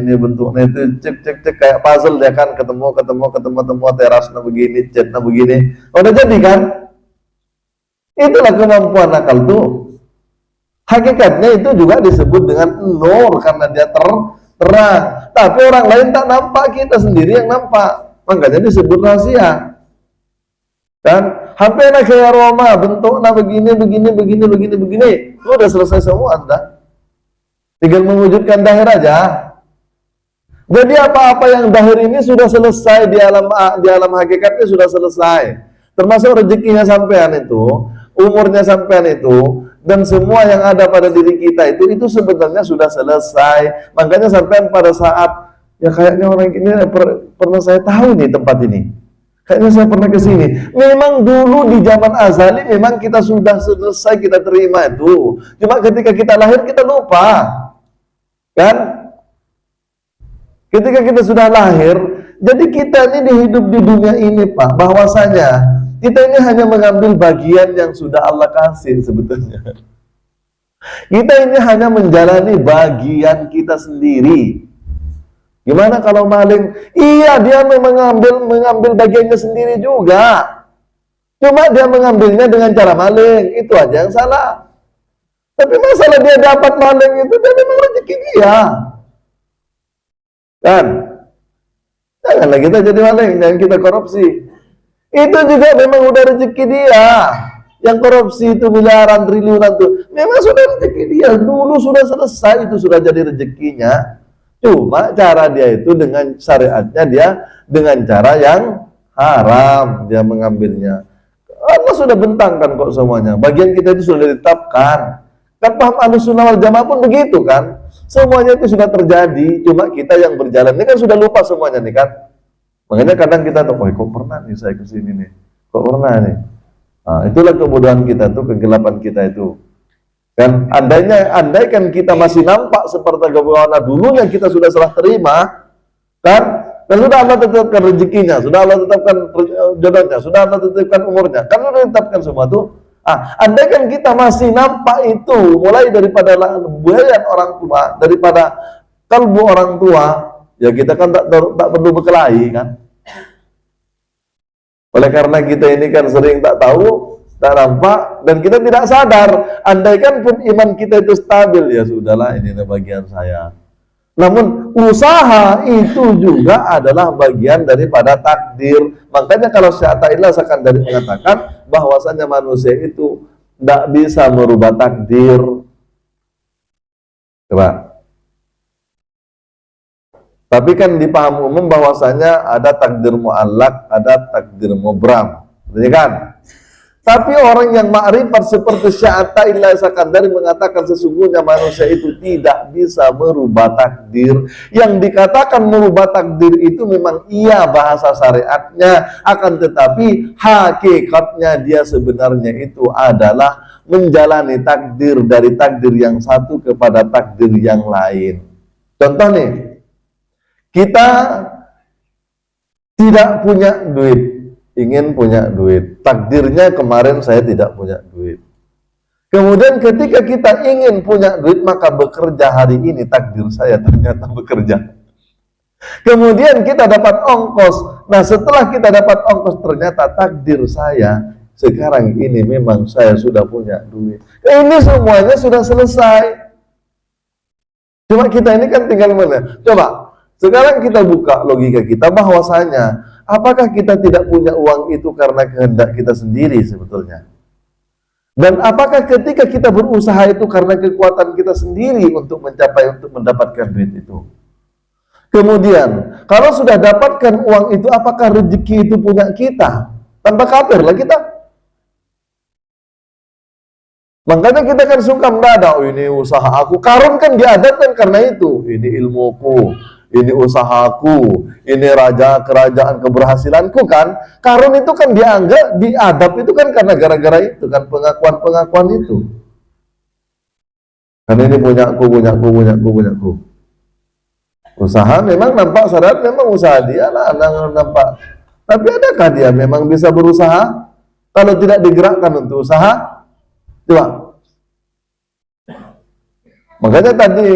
itu cek kayak puzzle ya kan, ketemu terasnya begini, catnya begini, udah jadi kan? Itulah kemampuan akal tuh. Hakikatnya itu juga disebut dengan nur karena dia terang. Tapi orang lain tak nampak, kita sendiri yang nampak. Makanya disebut rahasia. Kan? HP kayak Roma, bentuknya begini. Lu udah selesai semua Anda. Tinggal mewujudkan dahir aja. Jadi apa-apa yang dahir ini sudah selesai di alam hakikatnya sudah selesai. Termasuk rezekinya sampean itu, umurnya sampean itu, dan semua yang ada pada diri kita itu sebenarnya sudah selesai. Makanya sampai pada saat ya kayaknya orang ini pernah saya tahu nih tempat ini, kayaknya saya pernah ke sini. Memang dulu di zaman azali memang kita sudah selesai, kita terima itu. Cuma ketika kita lahir kita lupa, kan? Ketika kita sudah lahir, jadi kita ini hidup di dunia ini Pak, bahwasanya kita ini hanya mengambil bagian yang sudah Allah kasih sebetulnya. Kita ini hanya menjalani bagian kita sendiri. Gimana kalau maling? Iya, dia mengambil bagiannya sendiri juga. Cuma dia mengambilnya dengan cara maling. Itu aja yang salah. Tapi masalah dia dapat maling itu, dia memang rezeki dia. Kan? Janganlah kita jadi maling, jangan kita korupsi. Itu juga memang udah rezeki dia. Yang korupsi itu miliaran, triliunan tuh memang sudah rezeki dia. Dulu sudah selesai, itu sudah jadi rezekinya. Cuma cara dia itu dengan syariatnya dia dengan cara yang haram dia mengambilnya. Allah sudah bentangkan kok semuanya. Bagian kita itu sudah ditetapkan. Kan paham Ahlussunnah wal Jamaah pun begitu kan. Semuanya itu sudah terjadi. Cuma kita yang berjalan ini kan sudah lupa semuanya nih kan. Makanya kadang kita tuh, kok pernah nih saya kesini nih, kok pernah nih. Nah, itulah kebodohan kita tuh, kegelapan kita itu. Kan andaikan kita masih nampak seperti bagaimana dulunya kita sudah salah terima, kan? Dan sudah Allah tetapkan rezekinya, sudah Allah tetapkan jodohnya, sudah Allah tetapkan umurnya, kan sudah tetapkan semua tuh. Andaikan kita masih nampak itu, mulai daripada buayan orang tua, daripada kalbu orang tua, ya kita kan tak perlu berkelahi kan. Oleh karena kita ini kan sering tak tahu, tak nampak, dan kita tidak sadar. Andaikan pun iman kita itu stabil, ya sudahlah, ini bagian saya. Namun usaha itu juga adalah bagian daripada takdir. Makanya kalau Syaikhullah Sakandari mengatakan bahwasanya manusia itu tidak bisa merubah takdir. Coba. Tapi kan dipaham umum bahwasanya ada takdir mu'allaq, ada takdir mubram. Betul kan? Tapi orang yang ma'rifat seperti Syaikhullah Sakandari mengatakan sesungguhnya manusia itu tidak bisa merubah takdir. Yang dikatakan merubah takdir itu memang iya bahasa syariatnya, akan tetapi hakikatnya dia sebenarnya itu adalah menjalani takdir dari takdir yang satu kepada takdir yang lain. Contoh nih, kita tidak punya duit, ingin punya duit. Takdirnya kemarin saya tidak punya duit. Kemudian ketika kita ingin punya duit, maka bekerja hari ini, takdir saya ternyata bekerja. Kemudian kita dapat ongkos. Nah, setelah kita dapat ongkos, ternyata takdir saya sekarang ini memang saya sudah punya duit. Ini semuanya sudah selesai. Cuma kita ini kan tinggal mana? Coba sekarang kita buka logika kita bahwasanya apakah kita tidak punya uang itu karena kehendak kita sendiri sebetulnya? Dan apakah ketika kita berusaha itu karena kekuatan kita sendiri untuk mendapatkan duit itu? Kemudian, kalau sudah dapatkan uang itu, apakah rezeki itu punya kita? Tanpa kafir lah kita. Makanya kita kan sungkan mendadak, oh ini usaha aku. Karun kan diadabkan karena itu. Ini ilmuku, ini usahaku, ini raja kerajaan keberhasilanku kan. Karun itu kan dianggap, diadab itu kan karena gara-gara itu kan, pengakuan-pengakuan itu. Karena ini punyaku. Usaha memang nampak syariat, memang usaha dia lah nampak. Tapi adakah dia memang bisa berusaha kalau tidak digerakkan untuk usaha? Coba. Makanya tadi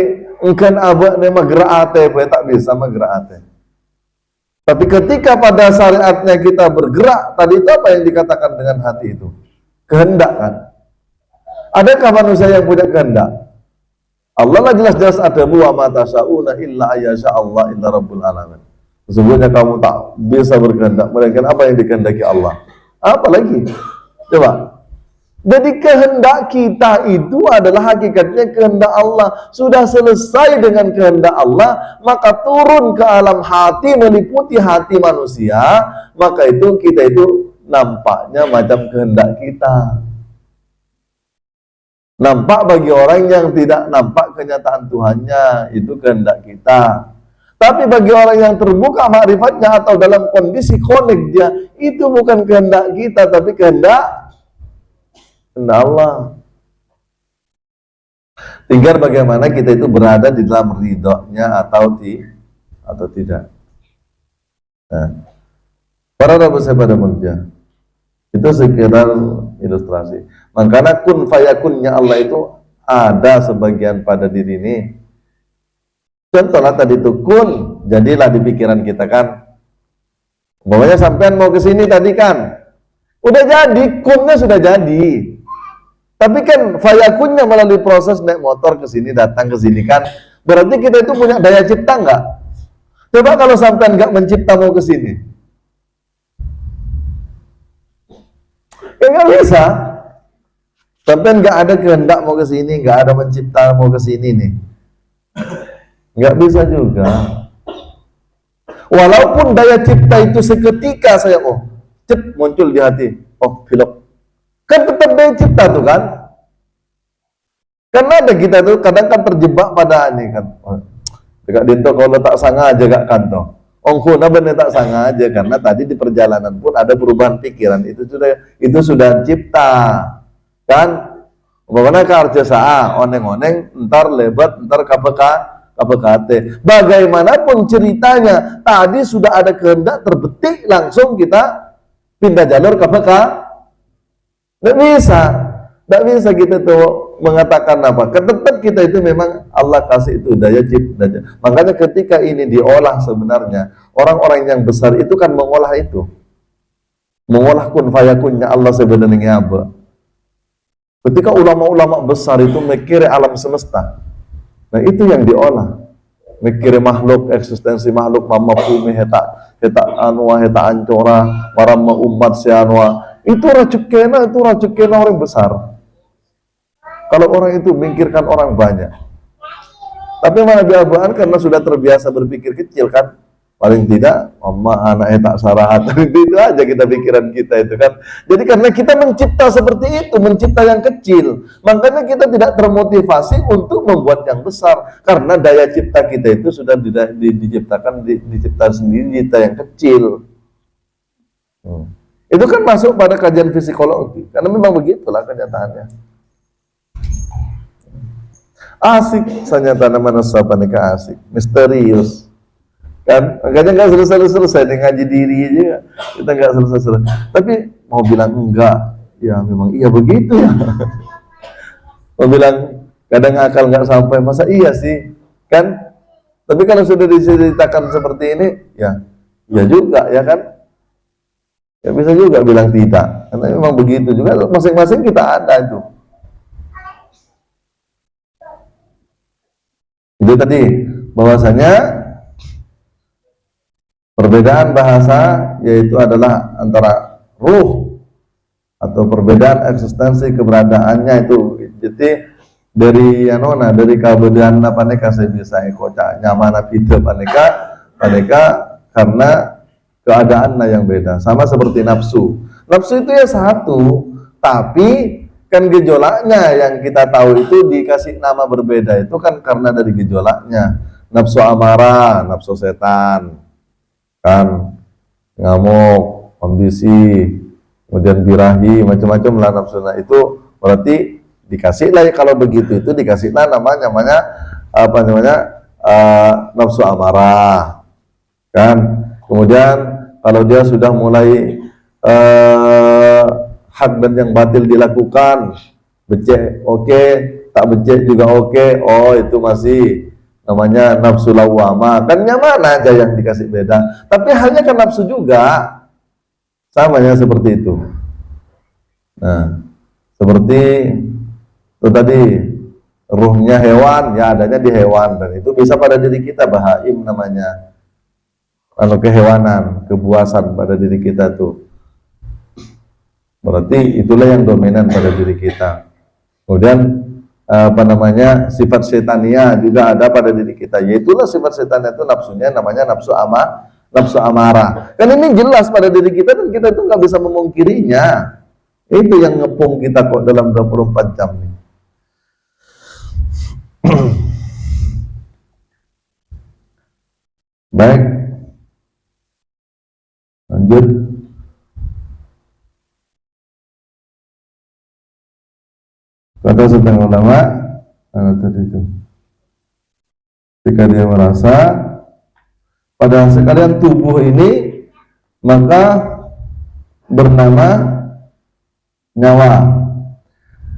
engkan abak memang gerak ate, tak bisa menggerak ate. Tapi ketika pada syariatnya kita bergerak, tadi itu apa yang dikatakan dengan hati itu? Kehendak kan? Adakah manusia yang punya kehendak? Allah lah jelas-jelas ada wa ma tasyauna illa ayyasha Allah illa rabbul alamin. Sesungguhnya kamu tak bisa berkehendak melainkan apa yang dikehendaki Allah. Apa lagi? Coba. Jadi kehendak kita itu adalah hakikatnya kehendak Allah. Sudah selesai dengan kehendak Allah, maka turun ke alam hati, meliputi hati manusia, maka itu kita itu nampaknya macam kehendak kita. Nampak bagi orang yang tidak nampak kenyataan Tuhannya, itu kehendak kita. Tapi bagi orang yang terbuka makrifatnya atau dalam kondisi connect dia, itu bukan kehendak kita, tapi kehendak Allah. Tinggal bagaimana kita itu berada di dalam ridhonya atau tidak. Nah, para rabu saya pada mulia, itu sekedar ilustrasi. Makanya kun fayakunnya Allah itu ada sebagian pada diri ini. Contohnya tadi itu kun, jadilah di pikiran kita kan. Pokoknya sampean mau ke sini tadi kan, udah jadi, kunnya sudah jadi. Tapi kan fayakunnya melalui proses naik motor ke sini, datang ke sini kan. Berarti kita itu punya daya cipta enggak? Coba kalau sampean enggak mencipta mau ke sini. Ya enggak bisa. Sampean enggak ada kehendak mau ke sini, enggak ada mencipta mau ke sini nih. Enggak bisa juga. Walaupun daya cipta itu seketika saya muncul di hati. Film. Kan tetap daya cipta tuh kan. Karena ada kita tuh kadang kan terjebak pada ini kan. Dekat dinto kalau tak sengaja gak kanto. Ongkuna bener tak sengaja karena tadi di perjalanan pun ada perubahan pikiran, itu sudah cipta. Kan? Bagaimana kerja oneng-oneng entar lebat entar KPKT. Bagaimanapun ceritanya tadi sudah ada kehendak terbetik, langsung kita pindah jalur KPK. Tidak bisa kita tuh mengatakan apa. Tetap kita itu memang Allah kasih itu daya cipta. Makanya ketika ini diolah sebenarnya orang-orang yang besar itu kan mengolah itu. mengolah kun fayakunnya Allah sebenarnya apa. Ketika ulama-ulama besar itu mikir alam semesta, nah itu yang diolah, mikir makhluk, eksistensi makhluk, mamapumi heta anwa heta ancora marama umat si anwa, itu racukena orang besar. Kalau orang itu mikirkan orang banyak, tapi malah biabaan karena sudah terbiasa berpikir kecil kan. Paling tidak, mama anak tak sarahat. Itu aja kita pikiran kita itu kan. Jadi karena kita mencipta seperti itu, mencipta yang kecil, makanya kita tidak termotivasi untuk membuat yang besar. Karena daya cipta kita itu sudah diciptakan sendiri kita yang kecil. Itu kan masuk pada kajian psikologi. Karena memang begitulah kenyataannya. Asik, sanyata manusia panika asik, misterius. Kan makanya nggak selesai ngaji diri aja kita nggak selesai. Tapi mau bilang enggak, ya memang iya begitu ya. Mau bilang kadang akal nggak sampai, masa iya sih kan. Tapi kalau sudah diceritakan seperti ini, ya juga ya kan, ya bisa juga bilang tidak, karena memang begitu juga, masing-masing kita ada itu. Itu tadi bahwasanya perbedaan bahasa yaitu adalah antara ruh atau perbedaan eksistensi keberadaannya itu. Jadi dari dari keberadaan paneka saya bisa kocak nyaman kita paneka karena keadaannya yang beda. Sama seperti nafsu. Nafsu itu ya satu, tapi kan gejolaknya yang kita tahu itu dikasih nama berbeda itu kan karena dari gejolaknya. Nafsu amarah, nafsu setan. Kan ngamuk, ambisi, kemudian birahi, macam-macam lah nafsu. Nah itu berarti dikasih lah kalau begitu itu dikasih lah namanya nafsu amarah. Kan kemudian kalau dia sudah mulai hak dan yang batil dilakukan, becek oke, tak becek juga oke, oh itu masih namanya nafsu lawwamah. Kan nyaman aja yang dikasih beda, tapi halnya kan nafsu juga samanya seperti itu. Nah seperti itu tadi, ruhnya hewan ya adanya di hewan, dan itu bisa pada diri kita, bahaim namanya, kehewanan, kebuasan pada diri kita tuh, berarti itulah yang dominan pada diri kita. Kemudian sifat setania juga ada pada diri kita, yaitulah sifat setania itu nafsunya namanya nafsu amarah. Kan ini jelas pada diri kita dan kita itu nggak bisa memungkirinya. Itu yang ngepung kita kok dalam 24 jam ini. Baik, lanjut. Kata setengah ulama, tadi itu, ketika dia merasa pada sekalian tubuh ini maka bernama nyawa,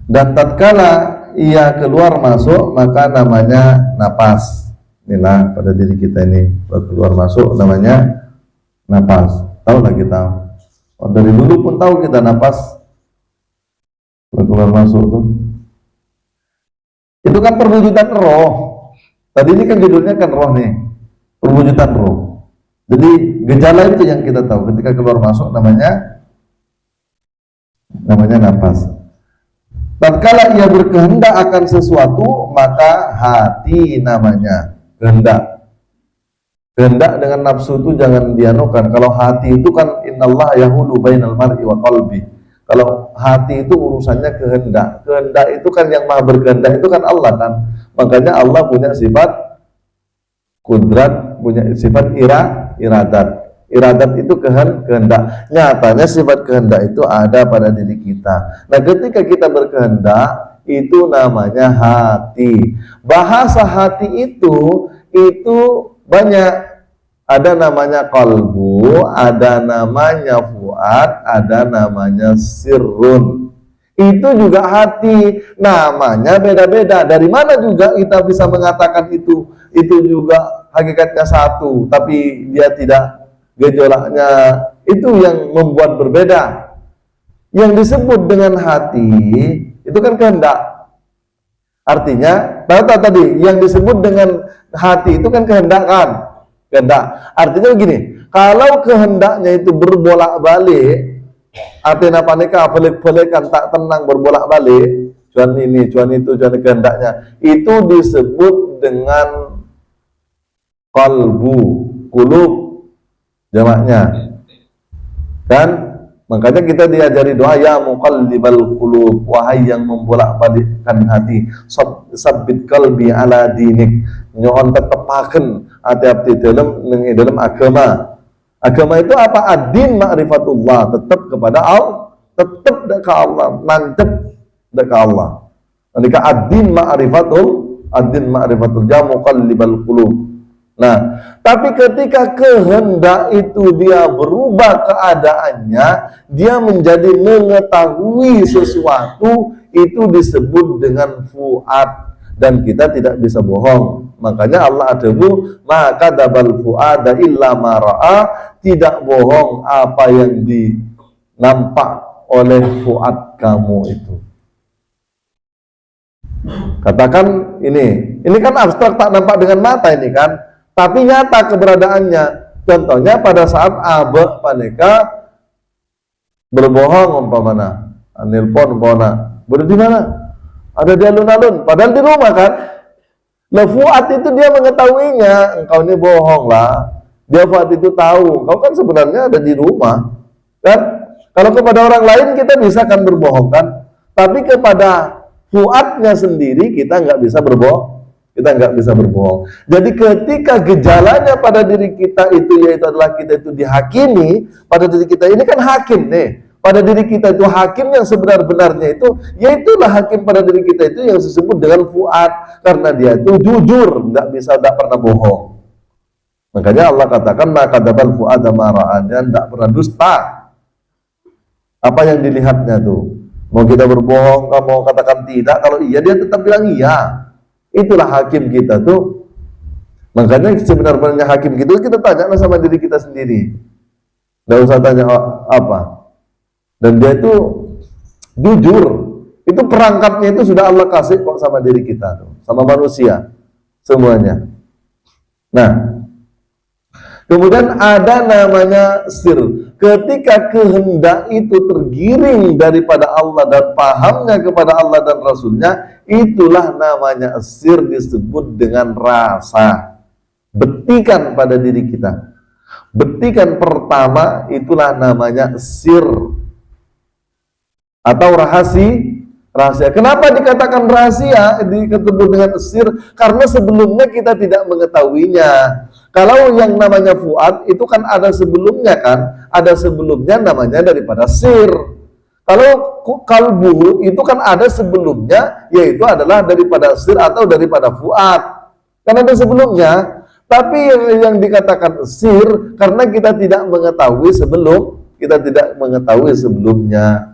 dan tatkala ia keluar masuk maka namanya napas. Inilah pada diri kita ini keluar masuk namanya napas. Tahu lah kita, dari dulu pun tahu kita napas keluar masuk tuh. Itu kan perwujudan roh. Tadi ini kan judulnya kan roh nih, perwujudan roh. Jadi gejala itu yang kita tahu ketika keluar masuk namanya napas. Tatkala ia berkehendak akan sesuatu maka hati namanya kehendak. Kehendak dengan nafsu itu jangan dianukan. Kalau hati itu kan innallaha yahulu bainal mar'i wa qalbi. Kalau hati itu urusannya kehendak. Kehendak itu kan yang maha berkehendak itu kan Allah kan. Makanya Allah punya sifat kudrat, punya sifat iradat. Iradat itu kehendak. Nyatanya sifat kehendak itu ada pada diri kita. Nah ketika kita berkehendak, itu namanya hati. Bahasa hati itu banyak. Ada namanya qalbu, ada namanya fuad, ada namanya sirrun. Itu juga hati, namanya beda-beda. Dari mana juga kita bisa mengatakan itu juga hakikatnya satu, tapi dia tidak, gejolaknya Itu yang membuat berbeda. Yang disebut dengan hati itu kan kehendak. Artinya, tadi yang disebut dengan hati itu kan kehendak kan? Kehendak. Artinya begini, kalau kehendaknya itu berbolak-balik, artinya panika pelik-pelikan tak tenang berbolak-balik, cuan ini, cuan itu, cuan kehendaknya, itu disebut dengan qalbu, kulub jamaknya. Dan makanya kita diajari doa, ya muqallibal qulub, wahai yang membolak-balikkan hati, sabbit qalbi ala dinik, nyon tetepaken hati-hati dalam agama. Agama itu apa? Ad-din ma'rifatullah, tetap kepada Allah, tetap dekat Allah, mantep dekat Allah. Ketika ad-din ma'rifatul, ya muqallibal qulub. Nah, tapi ketika kehendak itu dia berubah keadaannya, dia menjadi mengetahui sesuatu, itu disebut dengan fuad, dan kita tidak bisa bohong. Makanya Allah adabu maka dabal fuada illa ma ra'a, tidak bohong apa yang dinampak oleh fuad kamu itu. Katakan ini kan abstrak, tak nampak dengan mata ini kan, tapi nyata keberadaannya. Contohnya pada saat abe paneka berbohong umpamana, nelpon umpamana, berada di mana? Ada di alun-alun, padahal di rumah kan. Fuad itu dia mengetahuinya, engkau ini bohong lah. Dia Fuad itu tahu, engkau kan sebenarnya ada di rumah kan. Kalau kepada orang lain kita bisa kan berbohong kan, tapi kepada Fuadnya sendiri kita nggak bisa berbohong. Kita nggak bisa berbohong. Jadi ketika gejalanya pada diri kita itu yaitu adalah kita itu dihakimi, pada diri kita ini kan hakim nih. Pada diri kita itu hakim yang sebenar-benarnya itu, yaitulah hakim pada diri kita itu yang disebut dengan fuad, karena dia itu jujur, tidak pernah bohong. Makanya Allah katakan maka dabal fuada mara'anya, tidak pernah dusta. Apa yang dilihatnya tuh? Mau kita berbohong, kamu mau katakan tidak, kalau iya dia tetap bilang iya. Itulah hakim kita tuh. Makanya sebenarnya hakim gitu kita tanya sama diri kita sendiri. Nggak usah tanya apa. Dan dia itu jujur. Itu perangkatnya itu sudah Allah kasih kok sama diri kita tuh, sama manusia semuanya. Nah, kemudian ada namanya sir. Ketika kehendak itu tergiring daripada Allah dan pahamnya kepada Allah dan Rasulnya, itulah namanya sir, disebut dengan rasa. Betikan pada diri kita. Betikan pertama itulah namanya sir atau rahasia. Kenapa dikatakan rahasia, disebut dengan sir? Karena sebelumnya kita tidak mengetahuinya. Kalau yang namanya fuad itu kan ada sebelumnya kan, ada sebelumnya namanya daripada sir. Kalau kalbu itu kan ada sebelumnya, yaitu adalah daripada sir atau daripada fuad. Kan ada sebelumnya. Tapi yang dikatakan sir karena kita tidak mengetahui sebelumnya.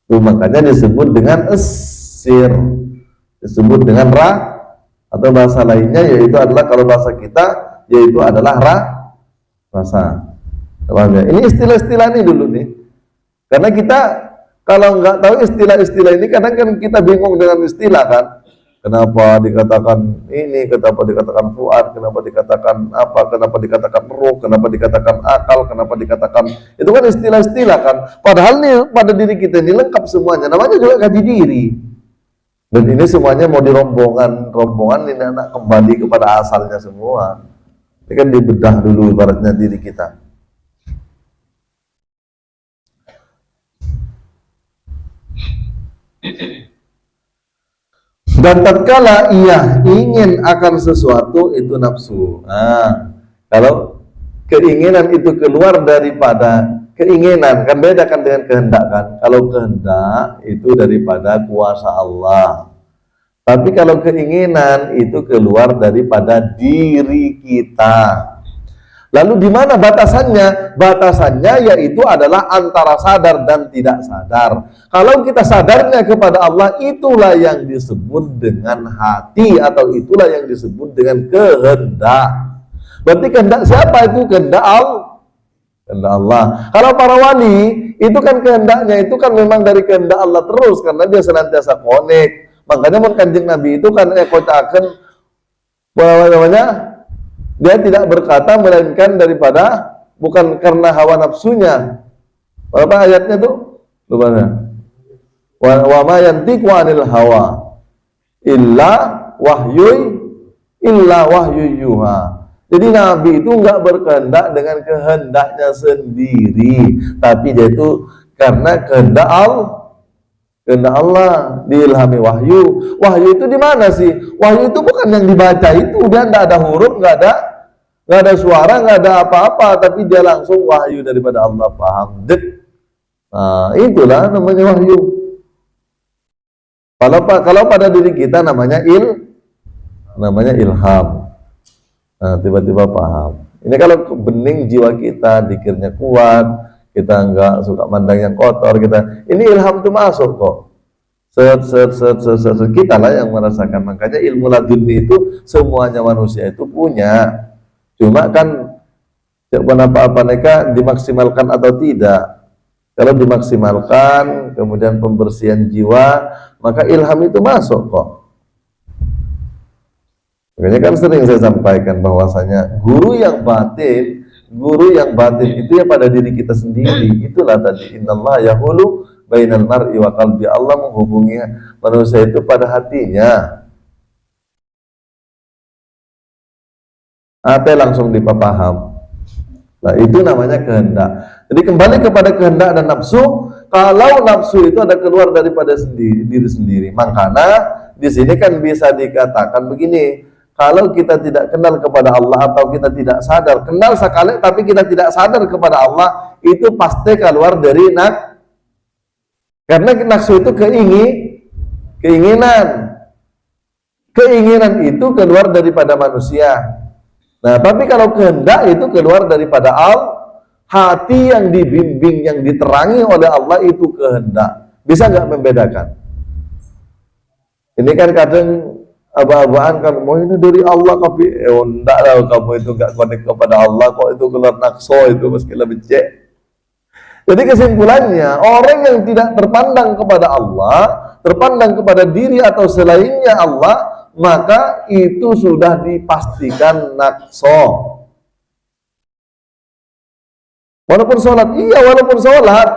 Itu makanya disebut dengan sir, disebut dengan atau bahasa lainnya yaitu adalah kalau bahasa kita yaitu adalah rasa. Ini istilah-istilah ini dulu nih, karena kita kalau nggak tahu istilah-istilah ini kadang kan kita bingung dengan istilah kan. Kenapa dikatakan ini, kenapa dikatakan fuad, kenapa dikatakan apa, kenapa dikatakan ruh, kenapa dikatakan akal, kenapa dikatakan, itu kan istilah-istilah kan. Padahal nih pada diri kita ini lengkap semuanya, namanya juga kaji diri. Dan ini semuanya mau rombongan ini anak kembali kepada asalnya semua. Ini kan dibedah dulu ibaratnya diri kita. Dan tatkala ia ingin akan sesuatu itu nafsu. Nah, kalau keinginan itu keluar daripada keinginan, kan beda kan dengan kehendak kan. Kalau kehendak itu daripada kuasa Allah. Tapi kalau keinginan itu keluar daripada diri kita. Lalu di mana batasannya? Batasannya yaitu adalah antara sadar dan tidak sadar. Kalau kita sadarnya kepada Allah, itulah yang disebut dengan hati atau itulah yang disebut dengan kehendak. Berarti kehendak siapa itu? Kehendak Allah. Kehendak Allah. Kalau para wali itu kan kehendaknya itu kan memang dari kehendak Allah terus karena dia senantiasa connect. Makanya mun Kanjeng Nabi itu kan kotaken bahwa namanya dia tidak berkata melainkan daripada bukan karena hawa nafsunya. Apa ayatnya tuh? Lupa ya. Wa ma yantiqu 'anil hawa illa wahyu yuha. Jadi Nabi itu enggak berkehendak dengan kehendaknya sendiri, tapi dia itu karena kehendak Allah diilhami wahyu. Wahyu itu di mana sih? Wahyu itu bukan yang dibaca itu, dia enggak ada huruf, enggak ada suara, enggak ada apa-apa, tapi dia langsung wahyu daripada Allah, paham? Nah, itulah namanya wahyu. Kalau pada diri kita namanya ilham. Nah, tiba-tiba paham. Ini kalau bening jiwa kita, dikirnya kuat, kita enggak suka mandang yang kotor, ini ilham itu masuk kok. Kita lah yang merasakan. Makanya ilmu laduni itu semuanya manusia itu punya. Cuma kan apa mereka dimaksimalkan atau tidak. Kalau dimaksimalkan, kemudian pembersihan jiwa, maka ilham itu masuk kok. Makanya kan sering saya sampaikan bahwasanya guru yang batin itu ya pada diri kita sendiri. Itulah tadi innallaha yahulu bainal mar'i wa qalbi. Allah menghubungi manusia itu pada hatinya. Hati langsung dipaham. Nah, itu namanya kehendak. Jadi kembali kepada kehendak dan nafsu. Kalau nafsu itu ada keluar daripada diri sendiri. Makanya di sini kan bisa dikatakan begini. Kalau kita tidak kenal kepada Allah atau kita tidak sadar, kenal sekali tapi kita tidak sadar kepada Allah, itu pasti keluar dari karena nafsu itu keinginan. Keinginan itu keluar daripada manusia. Nah, tapi kalau kehendak itu keluar daripada hati yang dibimbing, yang diterangi oleh Allah itu kehendak. Bisa nggak membedakan? Ini kan kadang abah-abahan kan, mau ini dari Allah tapi enggak lah, kamu itu nggak connect kepada Allah kok, itu keluar nakso itu meski lebih cek. Jadi kesimpulannya, orang yang tidak terpandang kepada Allah, terpandang kepada diri atau selainnya Allah, maka itu sudah dipastikan nakso. Walaupun sholat, iya walaupun sholat.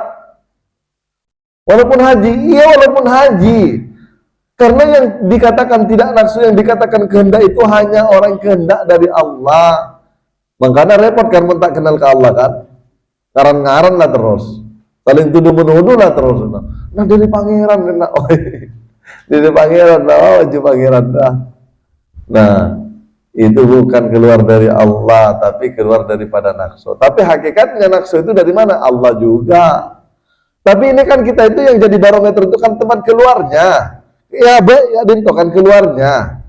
Walaupun haji, iya walaupun haji. Karena yang dikatakan tidak naksu, yang dikatakan kehendak itu hanya orang kehendak dari Allah. Makanya repot kan tak kenal ke Allah kan. Ngaran-ngaran lah terus. Saling tuduh-menuduh lah terus. Nah dari pangeran kena. Dari pangeran lah, pangeran dah. Nah, itu bukan keluar dari Allah, tapi keluar daripada naksu. Tapi hakikatnya naksu itu dari mana? Allah juga. Tapi ini kan kita itu yang jadi barometer itu kan tempat keluarnya. Ya itu kan keluarnya.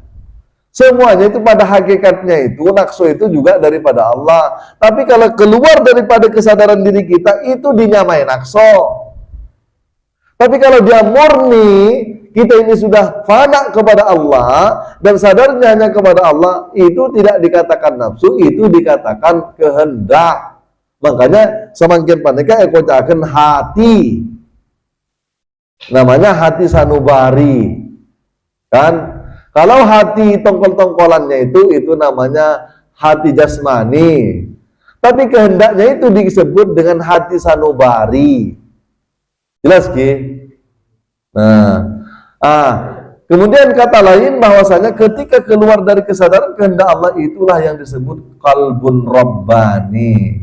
Semuanya itu pada hakikatnya itu naksu itu juga daripada Allah. Tapi kalau keluar daripada kesadaran diri kita itu dinyamai naksu. Tapi kalau dia murni, kita ini sudah fana kepada Allah dan sadarnya hanya kepada Allah, itu tidak dikatakan nafsu, itu dikatakan kehendak. Makanya semakin paneka ekocaken hati. Namanya hati sanubari. Kan? Kalau hati tongkol-tongkolannya itu namanya hati jasmani. Tapi kehendaknya itu disebut dengan hati sanubari. Jelas Ki? Kemudian kata lain bahwasanya ketika keluar dari kesadaran kehendak Allah itulah yang disebut qalbun rabbani.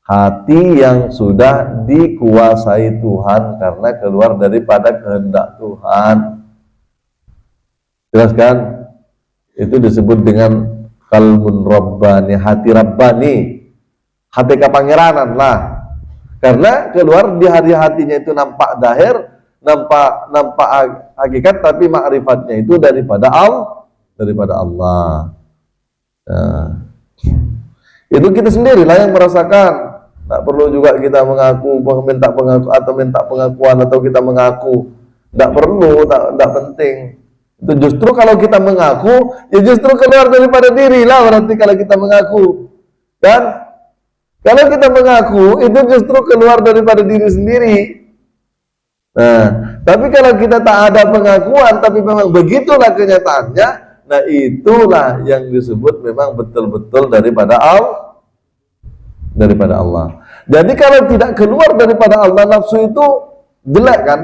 Hati yang sudah dikuasai Tuhan karena keluar daripada kehendak Tuhan. Jelas kan? Itu disebut dengan qalbun rabbani, hati rabbani. Hati kepangeranan lah. Karena keluar di hatinya itu nampak zahir, nampak hakikat, tapi ma'rifatnya itu daripada Allah. Nah, itu kita sendirilah yang merasakan. Tak perlu juga kita minta pengakuan atau kita mengaku. Tak perlu, tak penting. Itu justru kalau kita mengaku, ya justru keluar daripada diri lah berarti kalau kita mengaku. Dan Kalau kita mengaku, itu justru keluar daripada diri sendiri. Nah, tapi kalau kita tak ada pengakuan, tapi memang begitulah kenyataannya, nah itulah yang disebut memang betul-betul daripada Allah. Jadi kalau tidak keluar daripada Allah, nafsu itu jelek kan?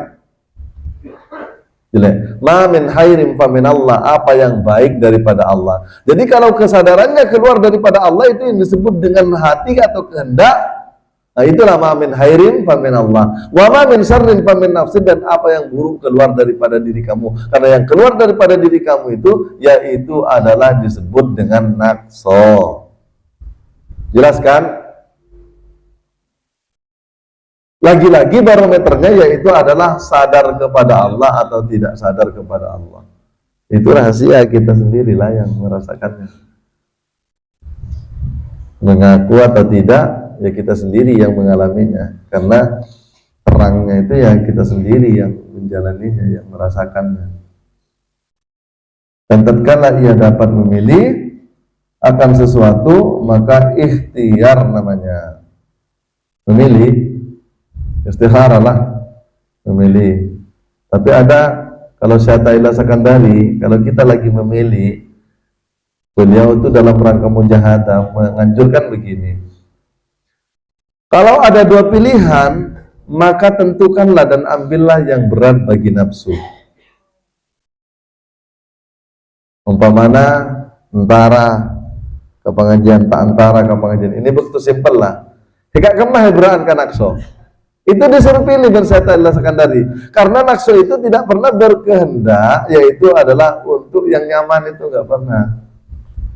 Jelek. Ma min khairin fa min Allah, apa yang baik daripada Allah. Jadi kalau kesadarannya keluar daripada Allah, itu yang disebut dengan hati atau kehendak. Nah itulah ma min khairin fa min Allah. Wa ma min syarrin fa min nafsi, dan apa yang buruk keluar daripada diri kamu. Karena yang keluar daripada diri kamu itu yaitu adalah disebut dengan nafsu. Jelas kan? Lagi-lagi barometernya yaitu adalah sadar kepada Allah atau tidak sadar kepada Allah. Itu rahasia kita sendirilah yang merasakannya. Mengaku atau tidak, ya kita sendiri yang mengalaminya. Karena terangnya itu ya kita sendiri yang menjalaninya, yang merasakannya. Dan tatkala ia dapat memilih akan sesuatu, maka ikhtiar namanya. Memilih. Istikharah lah, memilih. Tapi ada, kalau Syata'illah Sakandari, kalau kita lagi memilih, beliau itu dalam rangka mujahadah menganjurkan begini. Kalau ada dua pilihan, maka tentukanlah dan ambillah yang berat bagi nafsu. Umpamana antara ke pengajian, tak antara ke pengajian. Ini begitu simpel lah. Hikak kemah beraan kan nakso. Itu disuruh pilih Syata'illah Sakandari. Karena naksu itu tidak pernah berkehendak, yaitu adalah untuk yang nyaman, itu nggak pernah.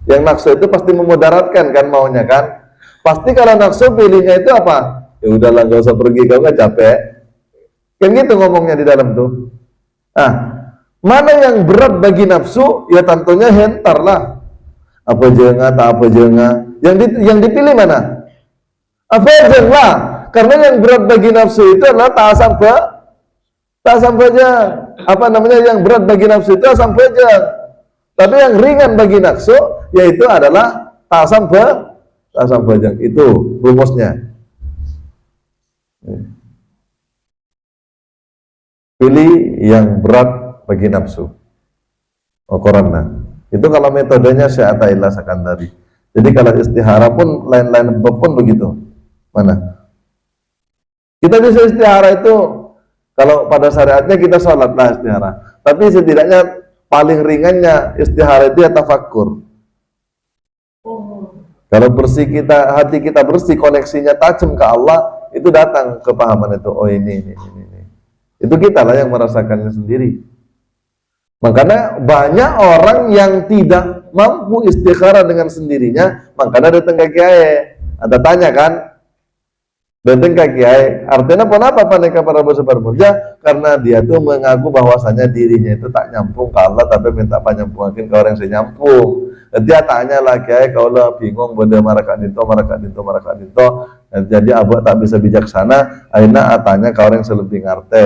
Yang naksu itu pasti memudaratkan kan maunya kan. Pasti kalau naksu pilihnya itu apa? Ya udahlah nggak usah pergi, kamu nggak capek. Kan gitu ngomongnya di dalam tuh. Nah, mana yang berat bagi nafsu? Ya tentunya hentar lah. Apa jenga, tak apa jenga. Yang dipilih mana? Apa jenga? Karena yang berat bagi nafsu itu adalah tak sampai aja. Apa namanya, yang berat bagi nafsu itu sampai aja. Tapi yang ringan bagi nafsu yaitu adalah tak sampai aja. Itu rumusnya. Pilih yang berat bagi nafsu. Qarana. Itu kalau metodenya Syata'illah Sakandari. Jadi kalau istihara pun lain-lain pun begitu. Mana? Kita bisa istihara itu, kalau pada syariatnya kita sholat lah istihara. Tapi setidaknya paling ringannya istihara itu ya tafakkur. Kalau bersih hati kita bersih, koneksinya tajam ke Allah, itu datang kepahaman itu. Oh ini. Itu kita lah yang merasakannya sendiri. Makanya banyak orang yang tidak mampu istikharah dengan sendirinya, makanya datang ke kiai. Ada tanya kan? Datang ke kiai, artinya kenapa paneka para bersebar murja? Karena dia tuh mengaku bahwasanya dirinya itu tak nyampung ke Allah, tapi minta penyampungan ke orang yang senyambung. Dia tanya lah kiai, kalau bingung benda marakat dinto. Jadi abah tak bisa bijaksana, akhirnya tanya ke orang yang selebih ngarte.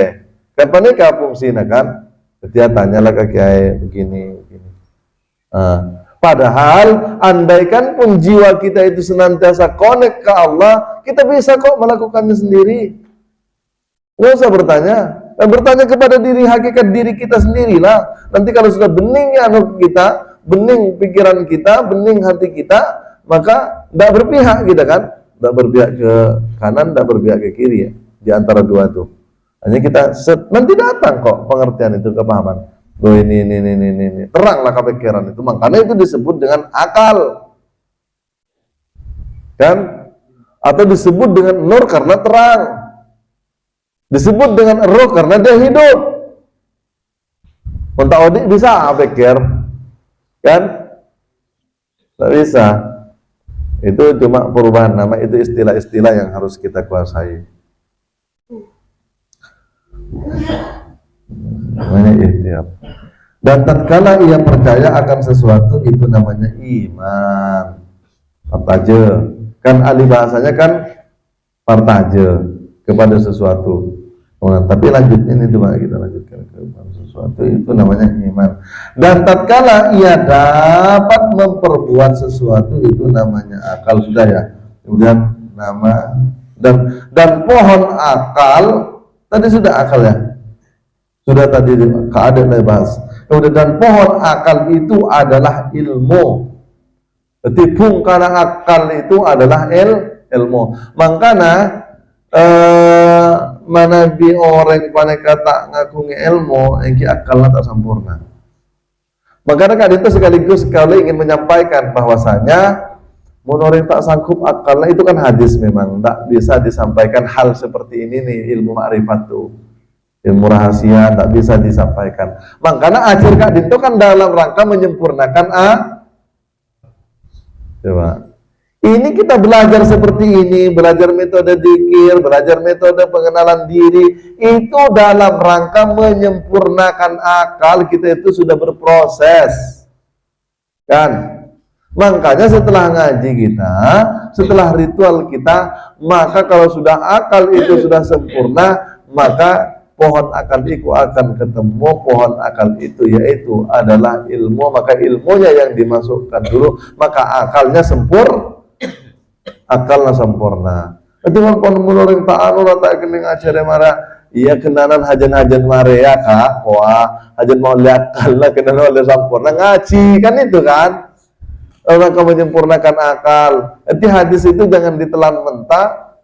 Kan paneka fungsinya kan? Dia tanya lah ke kiai begini. Padahal andaikan pun jiwa kita itu senantiasa connect ke Allah, kita bisa kok melakukannya sendiri. Nggak usah bertanya. Dan bertanya kepada hakikat diri kita sendirilah. Nanti kalau sudah beningnya kita, bening pikiran kita, bening hati kita, maka tidak berpihak kita kan. Tidak berpihak ke kanan, tidak berpihak ke kiri ya. Di antara dua itu. Hanya kita nanti datang kok pengertian itu, kepahaman. Oh ini. Teranglah kepikiran itu. Makanya itu disebut dengan akal. Kan? Atau disebut dengan nur karena terang. Disebut dengan roh karena dia hidup. Untuk audit bisa pikir. Kan? Tak bisa. Itu cuma perubahan nama, itu istilah-istilah yang harus kita kuasai. Namanya ikhtiar. Dan tatkala ia percaya akan sesuatu, itu namanya iman. Partaje. Kan ahli bahasanya kan partaje kepada sesuatu. Tapi lanjutnya ini coba kita lanjutkan kepada sesuatu, itu namanya iman. Dan tatkala ia dapat memperbuat sesuatu, itu namanya akal. Sudah ya. Kemudian nama dan pohon akal tadi sudah akal ya, sudah tadi keadaan bahas. Kemudian dan pohon akal itu adalah ilmu. Berarti karena akal itu adalah ilmu. Makanya mana bi orang pada kata ngakungi ilmu yang akalnya tak sempurna. Makanya kan itu sekaligus sekali ingin menyampaikan bahwasanya orang tak sanggup akalnya itu kan hadis, memang tak bisa disampaikan hal seperti ini nih, ilmu ma'rifat tuh, ilmu rahasia tak bisa disampaikan. Makanya ajar kak itu kan dalam rangka menyempurnakan coba. Ini kita belajar seperti ini, belajar metode dzikir, belajar metode pengenalan diri, itu dalam rangka menyempurnakan akal kita itu sudah berproses. Kan? Makanya setelah ngaji kita, setelah ritual kita, maka kalau sudah akal itu sudah sempurna, maka pohon akal itu akan ketemu pohon akal itu, yaitu adalah ilmu. Maka ilmunya yang dimasukkan dulu, maka akalnya akalnya sempurna. Itu pun menurut ta'anu tak kena ngajari marah. Iya kenanan hajan-hajan mare ya kak. Wah hajan mau lihat Allah kenanan oleh sempurna ngaji kan itu kan. Orang kamu menyempurnakan akal. Jadi hadis itu jangan ditelan mentah.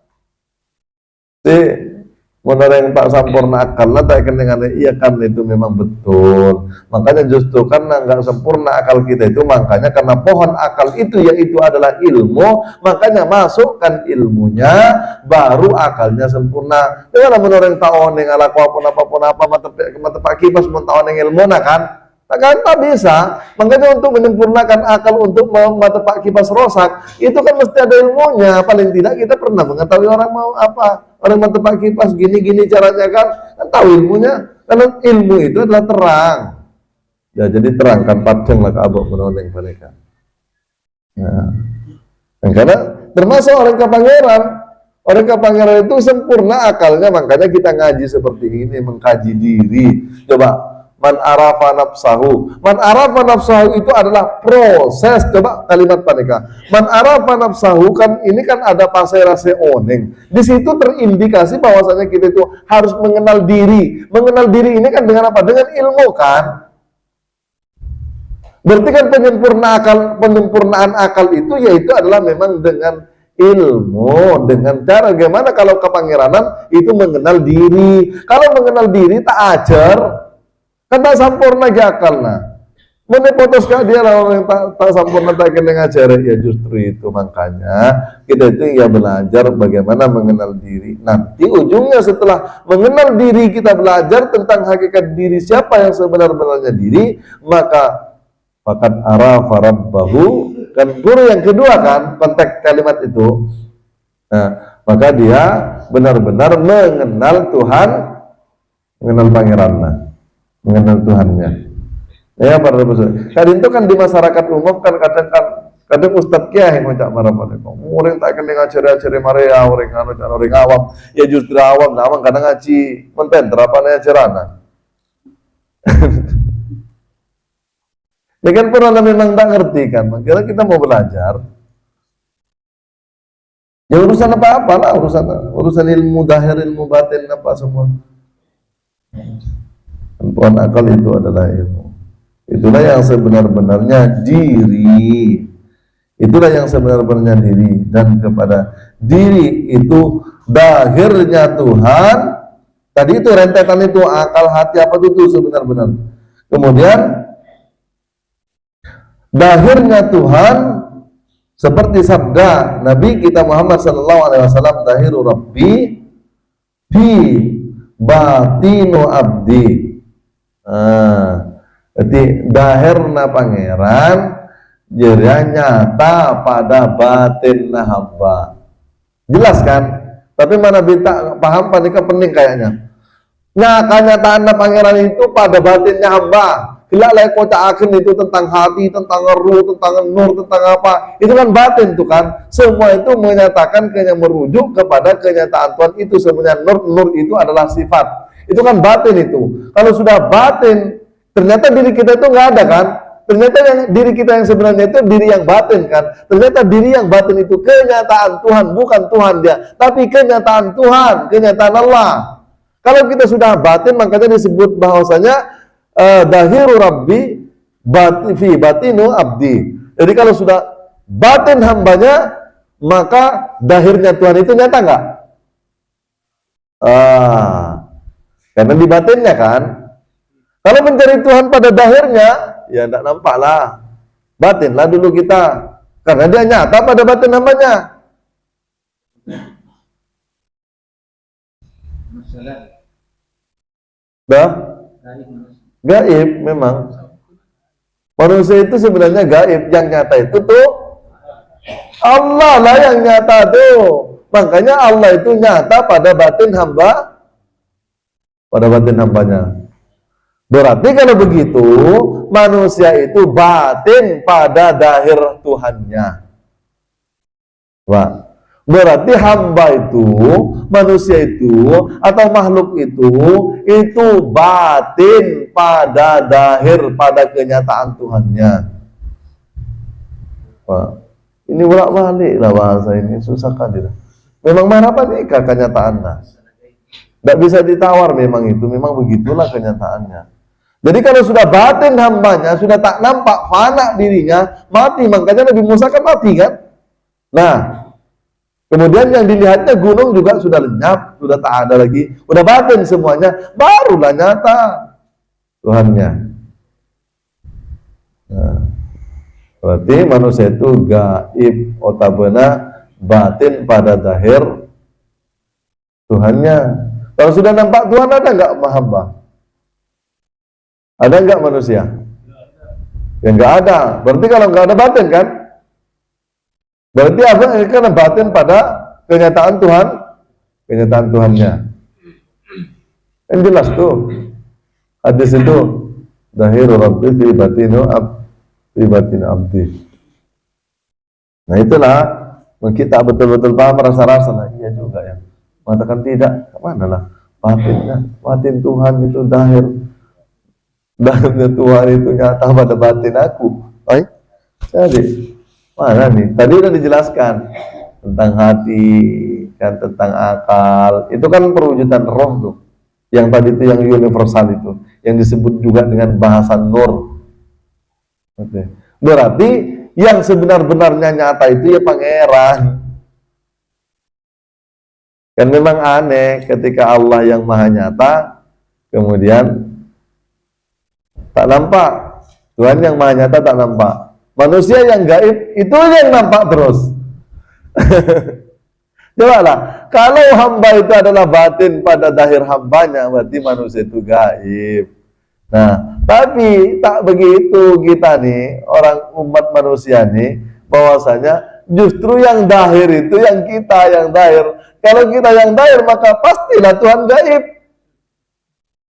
Menurut yang tak sempurna akal lah tak dengan iya kan itu memang betul. Makanya justru karena nggak sempurna akal kita itu, makanya karena pohon akal itu yaitu adalah ilmu, makanya masukkan ilmunya baru akalnya sempurna. Dengan menurut yang tak oneng ala apapun mata pak kipas mentaoneng ilmu nah kan. Kan tak bisa. Makanya untuk menyempurnakan akal untuk mata pak kipas rosak itu kan mesti ada ilmunya. Paling tidak kita pernah mengetahui orang mau apa, orang mata pak kipas gini caranya kan tahu ilmunya. Karena ilmu itu adalah terang ya, jadi terang kan padang lah keabok menoneng mereka. Nah, karena termasuk orang ke pangeran itu sempurna akalnya. Makanya kita ngaji seperti ini, mengkaji diri. Coba man arafa nafsahu itu adalah proses. Coba kalimat paneka man arafa nafsahu kan ini kan ada pasai-rase oneng. Di situ terindikasi bahwasanya kita itu harus mengenal diri. Mengenal diri ini kan dengan apa? Dengan ilmu kan. Berarti kan penyempurnaan akal itu yaitu adalah memang dengan ilmu, dengan cara bagaimana kalau kepangeranan itu mengenal diri. Kalau mengenal diri tak ajar kan tak sempurna akalnya. Menepotos kak dia lah orang yang tak sempurna tak kena ngajar ya, justru itu makanya kita itu ya belajar bagaimana mengenal diri. Nanti ujungnya setelah mengenal diri kita belajar tentang hakikat diri siapa yang sebenar-benarnya diri, maka faqad arafa rabbahu kan guru yang kedua kan konteks kalimat itu. Nah, maka dia benar-benar mengenal Tuhan, mengenal pangerannya, mengenal Tuhannya. Ya para Rasul. Kadang itu kan di masyarakat umum kan kadang Ustadz Kiai ngajak marah-marah. Orang tak kena ngajari Maria, orang awam. Ya justru awam, awam kadang ngaji menten terapannya cerana. Ya kan pernah memang tak ngerti kan. Makanya kita mau belajar. Ya urusan apa-apa lah, urusan ilmu dahir, ilmu batin apa semua. Pohon akal itu adalah ilmu. Itulah yang sebenar-benarnya diri. Itulah yang sebenar-benarnya diri. Dan kepada diri itu dahirnya Tuhan. Tadi itu rentetan itu akal, hati, apa itu sebenar-benar. Kemudian dahirnya Tuhan seperti sabda Nabi kita Muhammad SAW, dahiru Rabbi fi batinu abdi. Jadi dahirna pangeran jadi nyata pada batinna hamba. Jelas kan? Tapi mana bisa paham panika pening kayaknya. Nyataan pangeran itu pada batinnya hamba. Gila lah kocak agen itu tentang hati, tentang ruh, tentang nur, tentang apa. Itu kan batin tuh kan. Semua itu menyatakan merujuk kepada kenyataan Tuhan itu. Sebenarnya nur itu adalah sifat. Itu kan batin itu. Kalau sudah batin, ternyata diri kita itu nggak ada kan. ternyata yang diri kita yang sebenarnya itu diri yang batin kan. Ternyata diri yang batin itu kenyataan Tuhan, bukan Tuhan dia, tapi kenyataan Tuhan, kenyataan Allah. Kalau kita sudah batin, makanya disebut bahwasanya dahiru rabbi fi batinu abdi. Jadi kalau sudah batin hambanya, maka dahirnya Tuhan itu nyata nggak? Karena di batinnya kan. Kalau mencari Tuhan pada dahirnya, ya tidak nampak lah. Batinlah dulu kita. Karena dia nyata pada batin hambanya. Dah? Gaib memang. Manusia itu sebenarnya gaib. Yang nyata itu tuh Allah lah yang nyata tuh. Makanya Allah itu nyata pada batin hamba. Pada batin hambanya. Berarti kalau begitu, manusia itu batin pada dahir Tuhannya. Wah, berarti hamba itu, manusia itu, atau makhluk itu batin pada dahir, pada kenyataan Tuhannya. Wah, ini bolak-balik lah bahasa ini, susah kan tidak? Memang mana apa nih kenyataannya? Tidak bisa ditawar memang itu, memang begitulah kenyataannya. Jadi kalau sudah batin hambanya, sudah tak nampak fana dirinya, mati. Makanya Nabi Musa kan mati kan? Nah, kemudian yang dilihatnya gunung juga sudah lenyap, sudah tak ada lagi, udah batin semuanya, barulah nyata Tuhannya. Nah, berarti manusia itu gaib, otabena batin pada dahir Tuhannya. Kalau sudah nampak Tuhan, ada nggak hamba? Ada nggak manusia? Ya nggak ada. Berarti kalau nggak ada batin kan? Berarti apa? Karena batin pada kenyataan Tuhan, kenyataan Tuhannya. Yang jelas tuh hadis itu dahiru rabbi fi batinu abdi. Nah itulah kita betul-betul paham rasa-rasa. Nah, iya juga ya. Mengatakan tidak, kemana lah batinnya? Batin Tuhan itu dahir. Dahirnya Tuhan itu nyata pada batin aku. Jadi mana nih? Tadi udah dijelaskan tentang hati, kan, tentang akal. Itu kan perwujudan roh tuh. Yang tadi itu yang universal itu, yang disebut juga dengan bahasa nur. Oke. Berarti yang sebenar-benarnya nyata itu ya pangeran. Kan memang aneh ketika Allah yang maha nyata, kemudian tak nampak. Tuhan yang maha nyata tak nampak. Manusia yang gaib itu yang nampak terus. Coba lah, kalau hamba itu adalah batin pada dahir hambanya, berarti manusia itu gaib. Nah, tapi tak begitu kita nih, orang umat manusia nih, bahwasanya justru yang dahir itu yang kita yang dahir. Kalau kita yang dahir, maka pastilah Tuhan gaib.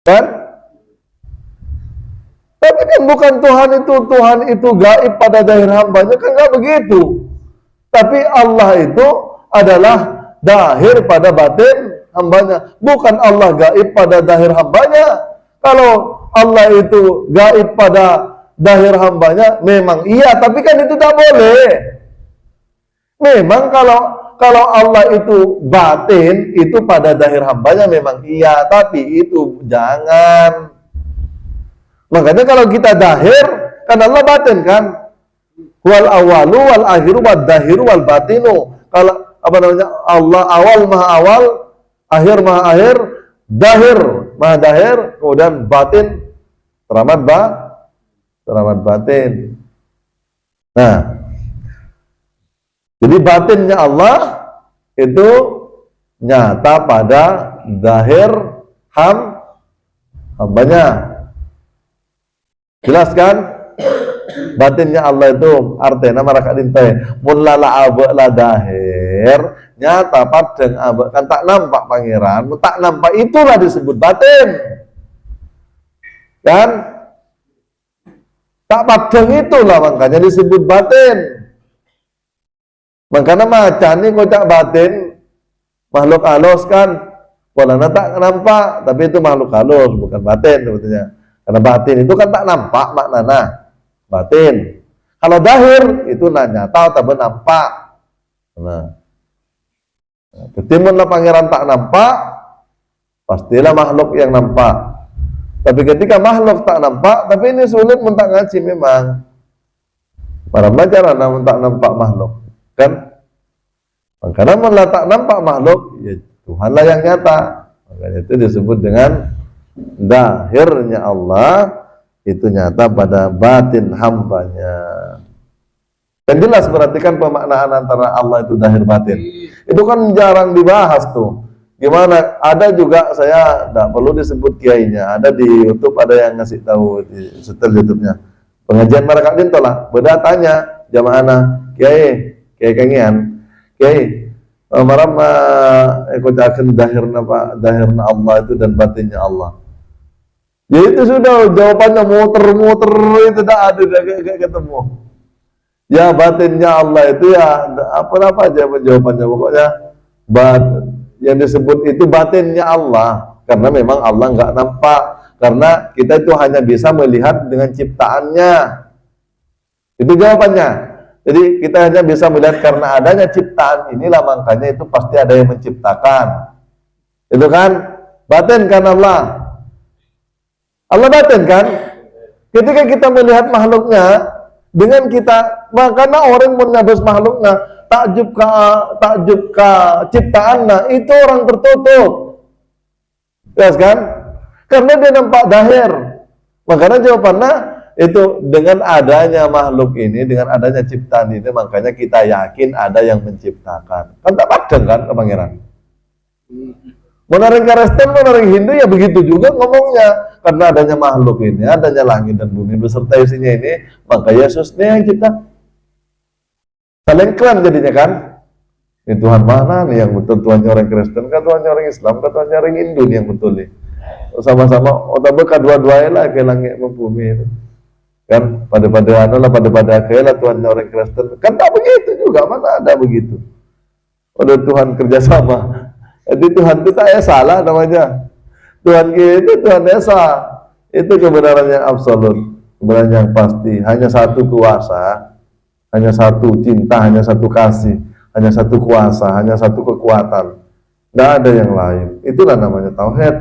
Kan? Tapi kan bukan Tuhan itu gaib pada dahir hambanya, kan nggak begitu. Tapi Allah itu adalah dahir pada batin hambanya, bukan Allah gaib pada dahir hambanya. Kalau Allah itu gaib pada dahir hambanya, memang iya, tapi kan itu tak boleh. Memang kalau Allah itu batin, itu pada dahir hambanya memang iya, tapi itu jangan. Makanya kalau kita dahir, kan Allah batin kan? Wal awalu wal akhiru wal dahiru wal batinu. Kalau apa namanya? Allah awal maha awal, akhir maha akhir, dahir maha dahir, kemudian batin teramat batin. Nah, jadi batinnya Allah itu nyata pada dahir hambanya. Jelas kan? Batinnya Allah itu artinya maraka dintai mun lala abe la dahir nyata padang abe kan tak nampak pangeran, tak nampak itulah disebut batin. Kan? Tak padang itulah makanya disebut batin. Makanya macan ini kocak batin makhluk halus kan, walana tak nampak, tapi itu makhluk halus bukan batin sebetulnya. Karena batin itu kan tak nampak maknanya. batin. Kalau dahir itu nyata atau nampak. Nah, ketimunlah pangeran tak nampak, pastilah makhluk yang nampak. Tapi ketika makhluk tak nampak, tapi ini sulit mentak ngaji memang. Para belajar namun tak nampak makhluk, kan? Karena malah tak nampak makhluk, ya Tuhanlah yang nyata. Makanya itu disebut dengan dahirnya Allah, itu nyata pada batin hambanya. Dan jelas berarti kan pemaknaan antara Allah itu dahir batin. Itu kan jarang dibahas tuh. Gimana? Ada juga, saya tidak perlu disebut kiainya. Ada di YouTube, ada yang ngasih tahu di setel YouTube-nya. Pengajian Marakatin lah. Beda tanya jamaahna, kiai kangian, kiai maram ekocakeun dahirna Allah itu dan batinnya Allah. Ya itu sudah jawabannya muter-muter itu tidak ada gak ketemu. Ya batinnya Allah itu ya apa aja jawabannya, pokoknya yang disebut itu batinnya Allah, karena memang Allah nggak nampak, karena kita itu hanya bisa melihat dengan ciptaannya. Itu jawabannya. Jadi kita hanya bisa melihat karena adanya ciptaan inilah, makanya itu pasti ada yang menciptakan. Itu kan batin kan Allah. Allah batin kan? Ketika kita melihat makhluknya dengan kita, makanya orang menabas makhluknya takjub ka ciptaanna, itu orang tertutup. Jelas kan? Karena dia nampak dahir. Makanya jawabannya itu dengan adanya makhluk ini, dengan adanya ciptaan ini, makanya kita yakin ada yang menciptakan. Kan tak padang kan ke pangeran. Menaring Kristen, menaring Hindu ya begitu juga ngomongnya. Karena adanya makhluk ini, adanya langit dan bumi beserta isinya ini, maka Yesusnya yang cipta. Saling klan jadinya kan. Ini Tuhan mana nih yang betul? Tuhannya orang Kristen, kan Tuhannya orang Islam, kan Tuhannya orang Hindu nih yang betul nih. Sama-sama otak kedua-duanya lah ke langit dan bumi itu. Kan pada akhirnya Tuhannya orang Kristen. Kan tak begitu juga, mana ada begitu. Pada Tuhan kerjasama. Jadi Tuhan itu tak salah namanya. Tuhan itu Tuhan Esa. Itu kebenaran yang absolut, kebenaran yang pasti. Hanya satu kuasa, hanya satu cinta, hanya satu kasih, hanya satu kuasa, hanya satu kekuatan. Tidak ada yang lain. Itulah namanya tauhid.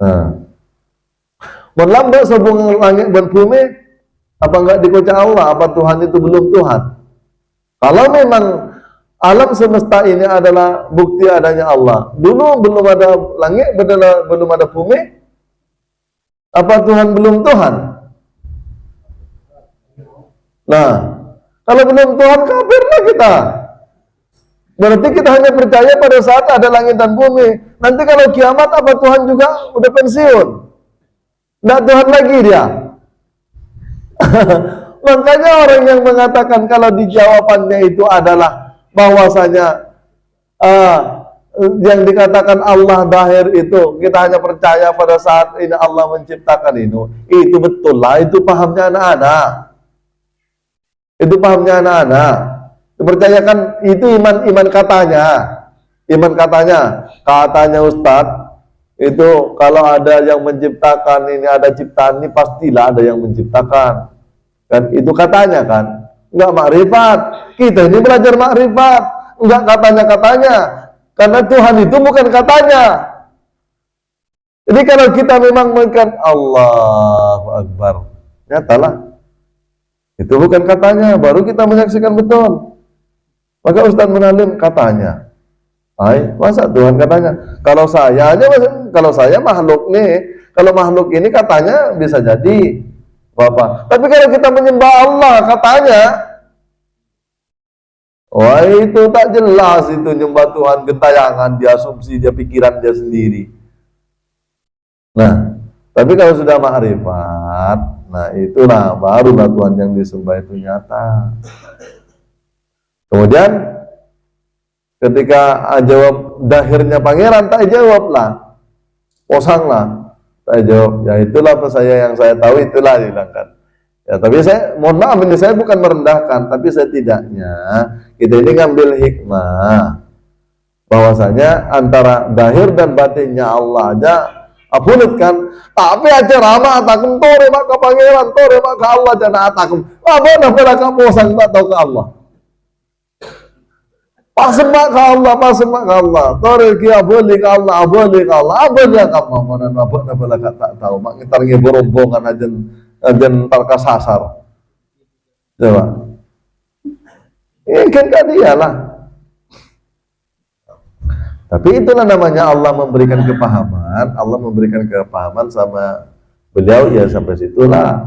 Nah, melambat sebelum langit dan bumi, apa enggak dikocak Allah? Apa Tuhan itu belum Tuhan? Kalau memang alam semesta ini adalah bukti adanya Allah, dulu belum ada langit, belum ada bumi, apa Tuhan belum Tuhan? Nah, kalau belum Tuhan, kafirlah kita. Berarti kita hanya percaya pada saat ada langit dan bumi. Nanti kalau kiamat, apa Tuhan juga udah pensiun? Nggak Tuhan lagi dia. Makanya orang yang mengatakan kalau di jawabannya itu adalah bahwasanya yang dikatakan Allah dahir itu, kita hanya percaya pada saat ini Allah menciptakan itu betul lah, itu pahamnya anak-anak. Itu pahamnya anak-anak. Dipercayakan itu iman katanya. Iman katanya Ustadz, itu kalau ada yang menciptakan ini, ada ciptaan ini, pastilah ada yang menciptakan. Kan itu katanya kan. Enggak makrifat. Kita ini belajar makrifat, enggak katanya. Karena Tuhan itu bukan katanya. Jadi kalau kita memang mengatakan Allahu Akbar, nyatalah itu bukan katanya, baru kita menyaksikan betul. Maka Ustaz Munalim katanya, masa Tuhan katanya? Kalau saya makhluk nih, kalau makhluk ini katanya bisa jadi Bapak. Tapi kalau kita menyembah Allah katanya, wah itu tak jelas, itu nyembah Tuhan gentayangan, dia asumsi, dia pikiran dia sendiri. Nah, tapi kalau sudah ma'rifat, nah itulah barulah Tuhan yang disembah itu nyata. Kemudian ketika jawab dahirnya pangeran, tak jawab lah, posang lah, tak jawab. Ya itulah yang saya tahu, itulah hilangkan. Ya tapi saya mohon maaf, ini saya bukan merendahkan, tapi setidaknya kita ini ngambil hikmah bahwasanya antara dahir dan batinnya Allah aja Apunut kan, tapi aja ramah atakum tore maka pangeran, tore maka Allah jana atakum. Apa nak posang tak tahu ke Allah. Pasembah ke Allah, pasembah ke Allah. Tore kia boleh ke Allah, boleh ke Allah. Apa dia kamu mana nak tak tahu. Mak kita lagi berombongan aja tarka sasar. Coba. Ini kan dia lah. Tapi itulah namanya Allah memberikan kepahaman, Allah memberikan kepahaman sama beliau ya sampai situlah.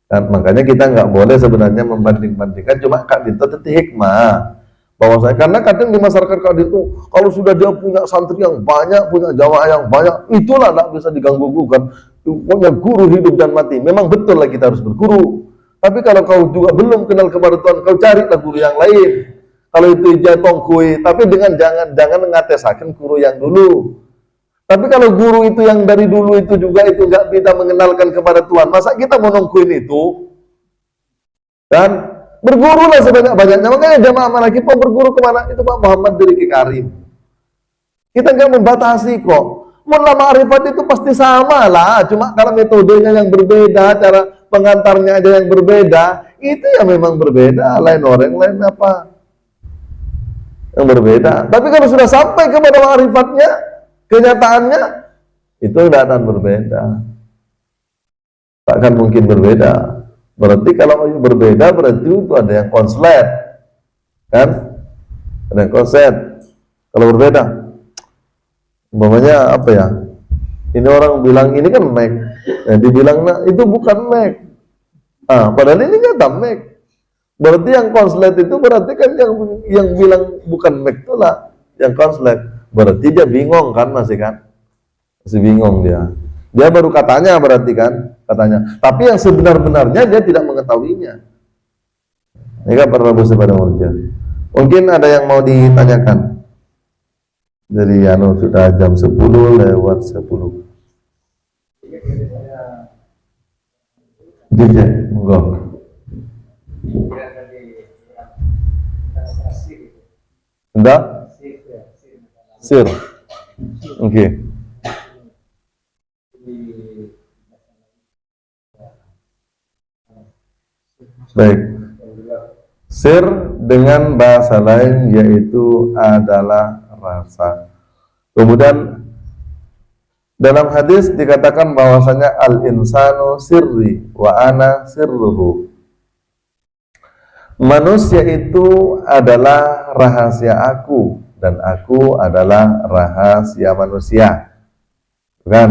Dan makanya kita nggak boleh sebenarnya membanding-bandingkan, cuma Kak Dinto itu hikmah. Bahwasanya karena kadang di masyarakat Kak Dinto, kalau sudah dia punya santri yang banyak, punya jamaah yang banyak, itulah nggak bisa diganggu-gugat. Punya guru hidup dan mati. Memang betul lah kita harus berguru. Tapi kalau kau juga belum kenal kepada Tuhan, kau carilah guru yang lain. Kalau itu jatong kui, tapi dengan jangan mengatesakan guru yang dulu. Tapi kalau guru itu yang dari dulu itu juga itu nggak bisa mengenalkan kepada Tuhan, masa kita mau nongkuin itu? Dan bergurulah sebanyak-banyaknya. Makanya jamaah malaki pun berguru kemana? Itu Pak Muhammad Diriki Karim. Kita nggak membatasi kok. Mullah ma'rifat itu pasti sama lah. Cuma kalau metodenya yang berbeda, cara pengantarnya aja yang berbeda, itu ya memang berbeda. Lain orang, lain apa? Yang berbeda. Tapi kalau sudah sampai kepada ma'rifatnya, kenyataannya, itu tidak akan berbeda. Takkan mungkin berbeda. Berarti kalau berbeda, berarti itu ada yang konslet. Kan? Ada yang konslet. Kalau berbeda, umpamanya apa ya? Ini orang bilang ini kan Mac. Nah, dibilang nah, itu bukan Mac. Padahal ini kata Mac. Berarti yang konslet itu berarti kan yang bilang bukan Mac itu lah yang konslet. Berarti dia bingung kan masih bingung dia. Dia baru katanya berarti kan katanya. Tapi yang sebenar-benarnya dia tidak mengetahuinya. Ini kan para pada murjah. Mungkin ada yang mau ditanyakan. Jadi sudah jam 10 lewat 10. Dijek, enggak. Enggak? Sir. Oke. Baik. Sir dengan bahasa lain yaitu adalah rasa. Kemudian dalam hadis dikatakan bahwasanya al-insanu sirri wa ana sirruhu. Manusia itu adalah rahasia aku dan aku adalah rahasia manusia. Bukan?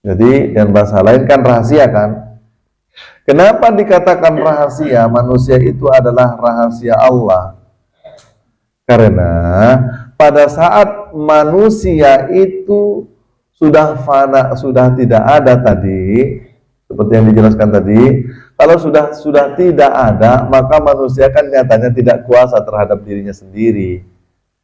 Jadi dengan bahasa lain kan rahasia kan? Kenapa dikatakan rahasia? Manusia itu adalah rahasia Allah. Karena pada saat manusia itu sudah fana, sudah tidak ada tadi, seperti yang dijelaskan tadi, kalau sudah tidak ada, maka manusia kan nyatanya tidak kuasa terhadap dirinya sendiri.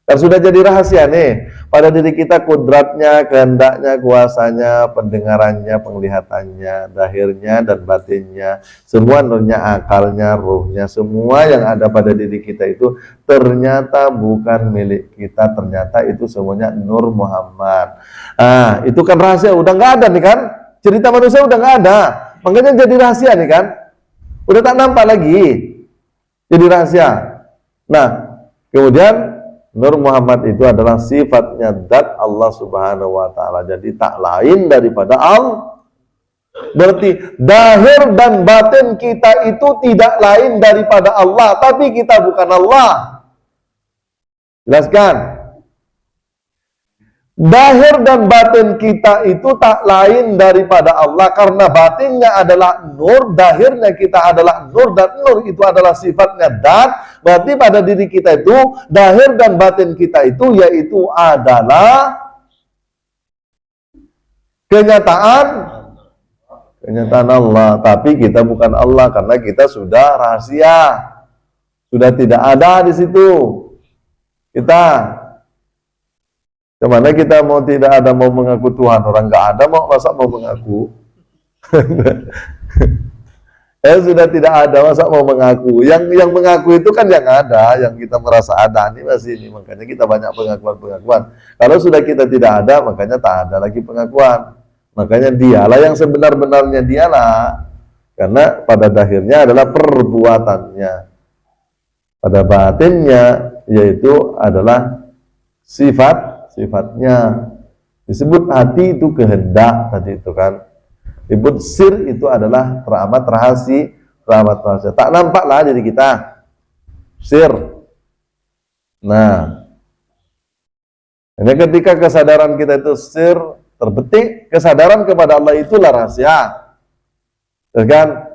Kan sudah jadi rahasia nih, pada diri kita kodratnya, kehendaknya, kuasanya, pendengarannya, penglihatannya, dahirnya dan batinnya, semua nurnya, akalnya, ruhnya, semua yang ada pada diri kita itu ternyata bukan milik kita, ternyata itu semuanya Nur Muhammad. Itu kan rahasia, udah nggak ada nih kan, cerita manusia udah nggak ada, makanya jadi rahasia nih kan, udah tak nampak lagi, jadi rahasia. Nah, kemudian Nur Muhammad itu adalah sifatnya zat Allah Subhanahu wa taala. Jadi tak lain daripada Allah. Berarti zahir dan batin kita itu tidak lain daripada Allah, tapi kita bukan Allah. Jelaskan. Zahir dan batin kita itu tak lain daripada Allah, karena batinnya adalah nur, zahirnya kita adalah nur, dan nur itu adalah sifatnya zat. Berarti pada diri kita itu, zahir dan batin kita itu yaitu adalah kenyataan Allah. Tapi kita bukan Allah karena kita sudah rahasia, sudah tidak ada di situ. Kemana kita mau tidak ada mau mengaku Tuhan, orang nggak ada masa mau mengaku. Sudah tidak ada, masa mau mengaku? Yang mengaku itu kan yang ada, yang kita merasa ada ini masih ini. Makanya kita banyak pengakuan-pengakuan. Kalau sudah kita tidak ada, makanya tak ada lagi pengakuan. Makanya dialah yang sebenar-benarnya dialah. Karena pada akhirnya adalah perbuatannya. Pada batinnya yaitu adalah sifatnya. Disebut hati itu kehendak tadi itu kan. Disebut sir itu adalah teramat rahasia. Tak nampaklah diri kita. Sir. Nah, ini ketika kesadaran kita itu sir terbetik, kesadaran kepada Allah itulah rahasia. Kan?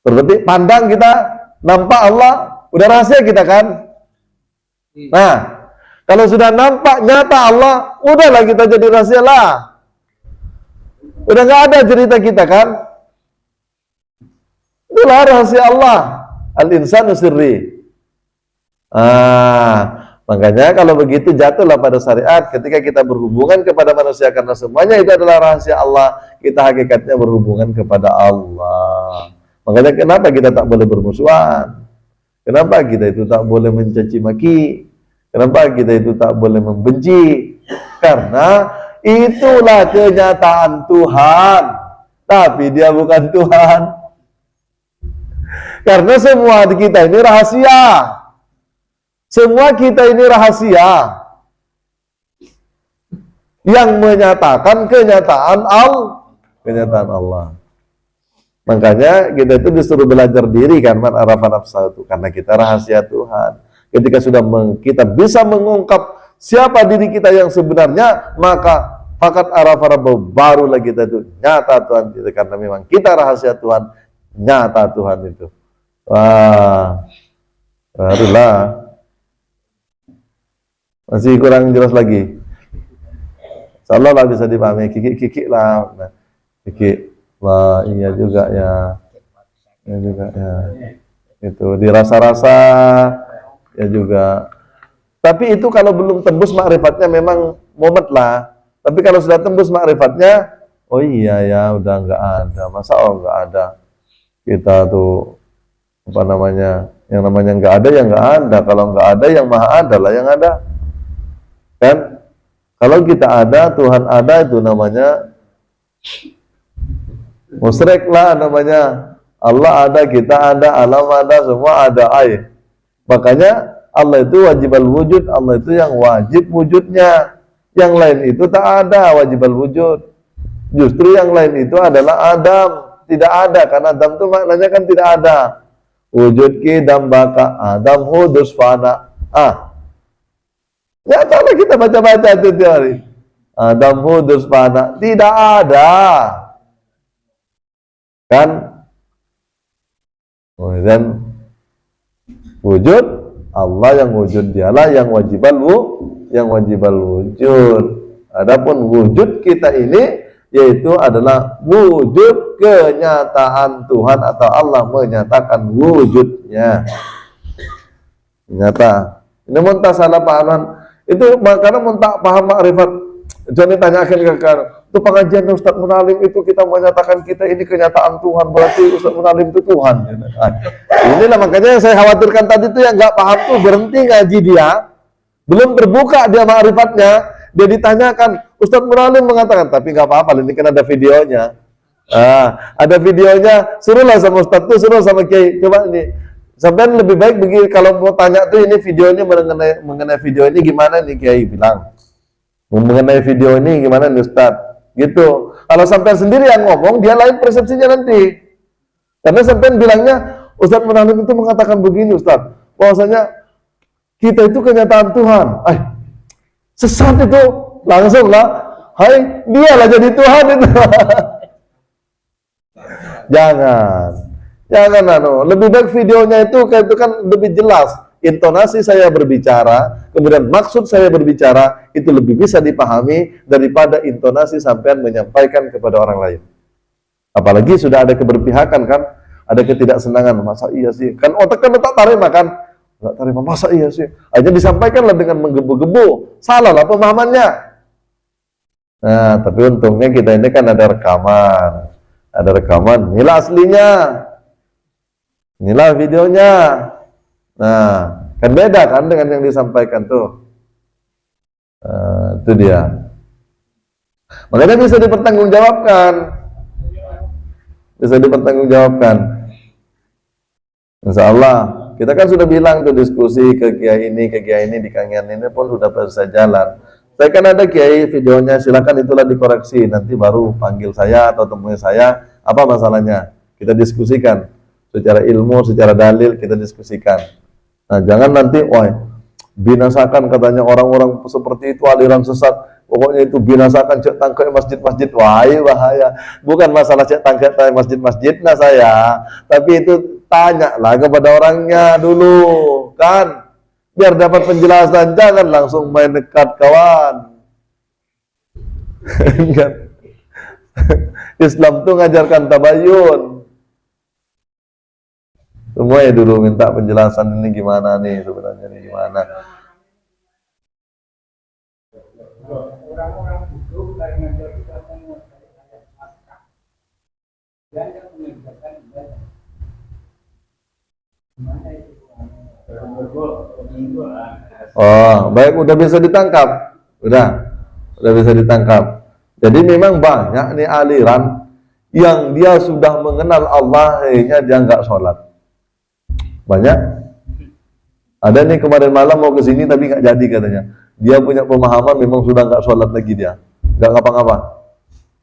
Terbetik, pandang kita, nampak Allah, udah rahasia kita kan? Nah, kalau sudah nampak nyata Allah, udahlah kita jadi rahasia lah. Udah nggak ada cerita kita kan? Itulah rahasia Allah. Al-insanu sirri. Makanya kalau begitu jatuhlah pada syariat ketika kita berhubungan kepada manusia karena semuanya itu adalah rahasia Allah, kita hakikatnya berhubungan kepada Allah. Makanya kenapa kita tak boleh bermusuhan? Kenapa kita itu tak boleh mencaci maki? Kenapa kita itu tak boleh membenci? Karena itulah kenyataan Tuhan, tapi dia bukan Tuhan. Karena semua kita ini rahasia. Semua kita ini rahasia yang menyatakan kenyataan Allah. Makanya kita itu disuruh belajar diri kan, man arafa nafsahu itu, karena kita rahasia Tuhan. Ketika sudah kita bisa mengungkap siapa diri kita yang sebenarnya, maka fakat arafa rabbahu, barulah kita itu nyata Tuhan itu, karena memang kita rahasia Tuhan, nyata Tuhan itu. Wah, barulah. Masih kurang jelas lagi. Insyaallah lah bisa dipahami. Kiki lah. Nah, kiki. Wah, iya juga ya. Iya juga ya. Itu dirasa-rasa ya juga. Tapi itu kalau belum tembus makrifatnya memang momet lah. Tapi kalau sudah tembus makrifatnya, oh iya ya, udah nggak ada. Masa nggak ada? Kita tuh apa namanya? Yang namanya nggak ada ya nggak ada. Kalau nggak ada yang maha ada lah yang ada. Kan? Kalau kita ada, Tuhan ada, itu namanya musyrik lah namanya. Allah ada, kita ada, alam ada, semua ada. Makanya Allah itu wajibal wujud, Allah itu yang wajib wujudnya. Yang lain itu tak ada wajibal wujud. Justru yang lain itu adalah Adam, tidak ada, karena Adam itu maknanya kan tidak ada. Wujud ki dambaka Adam hudus fana. Ya kalau kita baca-baca itu teori Adam hudus fana, tidak ada kan. Dan wujud Allah yang wujud, dialah yang wajibal wujud. Adapun wujud kita ini yaitu adalah wujud kenyataan Tuhan atau Allah menyatakan wujudnya nyata. Ini muntah salah pahaman. Itu karena tak paham makrifat. Jadi tanyakan ke itu pengajian Ustaz Munalim itu kita menyatakan kita ini kenyataan Tuhan, berarti Ustaz Munalim itu Tuhan. Inilah makanya saya khawatirkan tadi itu yang nggak paham tuh berhenti ngaji dia, belum terbuka dia makrifatnya, dia ditanyakan Ustaz Munalim mengatakan, tapi nggak apa-apa, ini kan ada videonya. Ada videonya, suruhlah sama Ustaz tuh, suruh sama Kiai, coba ini. Sampai lebih baik begini, kalau mau tanya tuh ini videonya mengenai video ini gimana nih Kiai bilang. Mengenai video ini gimana nih Ustaz? Gitu. Kalau sampai sendiri yang ngomong, dia lain persepsinya nanti. Karena sampai bilangnya Ustaz Munalim itu mengatakan begini Ustaz, bahwasanya kita itu kenyataan Tuhan. Sesat itu, langsung lah. Hai, dialah jadi Tuhan itu. Jangan lebih baik videonya itu kan lebih jelas. Intonasi saya berbicara, kemudian maksud saya berbicara itu lebih bisa dipahami daripada intonasi sampean menyampaikan kepada orang lain. Apalagi sudah ada keberpihakan kan, ada ketidaksenangan. Masa iya sih? Kan otak kan tak terima kan? Nggak terima, masa iya sih? Aja disampaikanlah dengan menggebu-gebu. Salah lah pemahamannya. Nah, tapi untungnya kita ini kan ada rekaman. Ada rekaman, inilah aslinya. Inilah videonya. Nah, kan beda kan dengan yang disampaikan tuh. Itu dia. Makanya bisa dipertanggungjawabkan. Bisa dipertanggungjawabkan. Insya Allah. Kita kan sudah bilang tuh diskusi ke kiai ini di kangen ini pun sudah bisa jalan. Saya kan ada kiai videonya, silakan itulah dikoreksi. Nanti baru panggil saya atau temui saya. Apa masalahnya? Kita diskusikan secara ilmu, secara dalil kita diskusikan. Nah, jangan nanti, wah, binasakan katanya orang-orang seperti itu aliran sesat. Pokoknya itu binasakan cek tangkai masjid-masjid. Wah, bahaya. Bukan masalah cek tangkai masjid-masjid nah saya. Tapi itu tanyalah kepada orangnya dulu, kan? Biar dapat penjelasan, jangan langsung main dekat kawan. Islam tuh ngajarkan tabayun. Semua ya dulu minta penjelasan ini gimana nih sebenarnya ini gimana. Orang-orang itu karena jadi katanya dan yang mengerjakan ibadah. Gimana itu? Oh, baik, udah bisa ditangkap. Udah bisa ditangkap. Jadi memang banyak nih aliran yang dia sudah mengenal Allah, akhirnya dia nggak sholat. Banyak. Ada nih kemarin malam mau ke sini tapi nggak jadi katanya. Dia punya pemahaman memang sudah nggak sholat lagi dia, nggak ngapa-ngapa.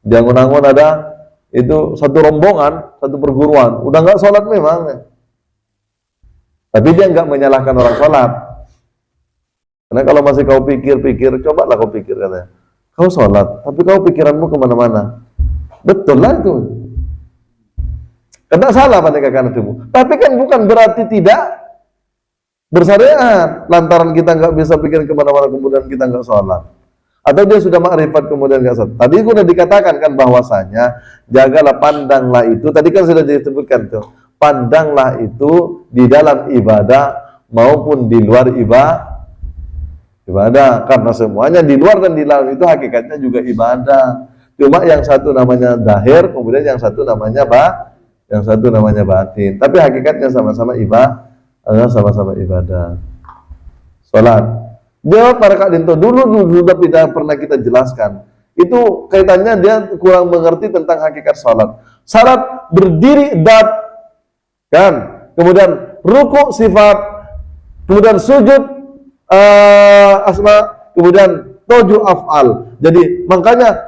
Dia ngun-ngun ada itu satu rombongan, satu perguruan, udah nggak sholat memang. Tapi dia nggak menyalahkan orang sholat. Karena kalau masih kau pikir-pikir, cobalah kau pikir katanya. Kau sholat, tapi kau pikiranmu kemana-mana. Betul lah itu. Karena salah pada kakak itu. Tapi kan bukan berarti tidak bersyariat. Lantaran kita nggak bisa pikir kemana-mana kemudian kita nggak sholat. Atau dia sudah makrifat kemudian nggak sholat. Tadi sudah dikatakan kan bahwasanya jagalah, pandanglah itu. Tadi kan sudah disebutkan tuh. Pandanglah itu di dalam ibadah maupun di luar ibadah, karena semuanya di luar dan di dalam itu hakikatnya juga ibadah. Cuma yang satu namanya zahir, kemudian yang satu namanya batin. Tapi hakikatnya sama-sama ibadah. Salat. Jawab para Kak Dinto, dulu sudah tidak pernah kita jelaskan. Itu kaitannya dia kurang mengerti tentang hakikat salat. Salat berdiri dat, kan, kemudian ruku sifat, kemudian sujud asma, kemudian tujuh af'al. Jadi makanya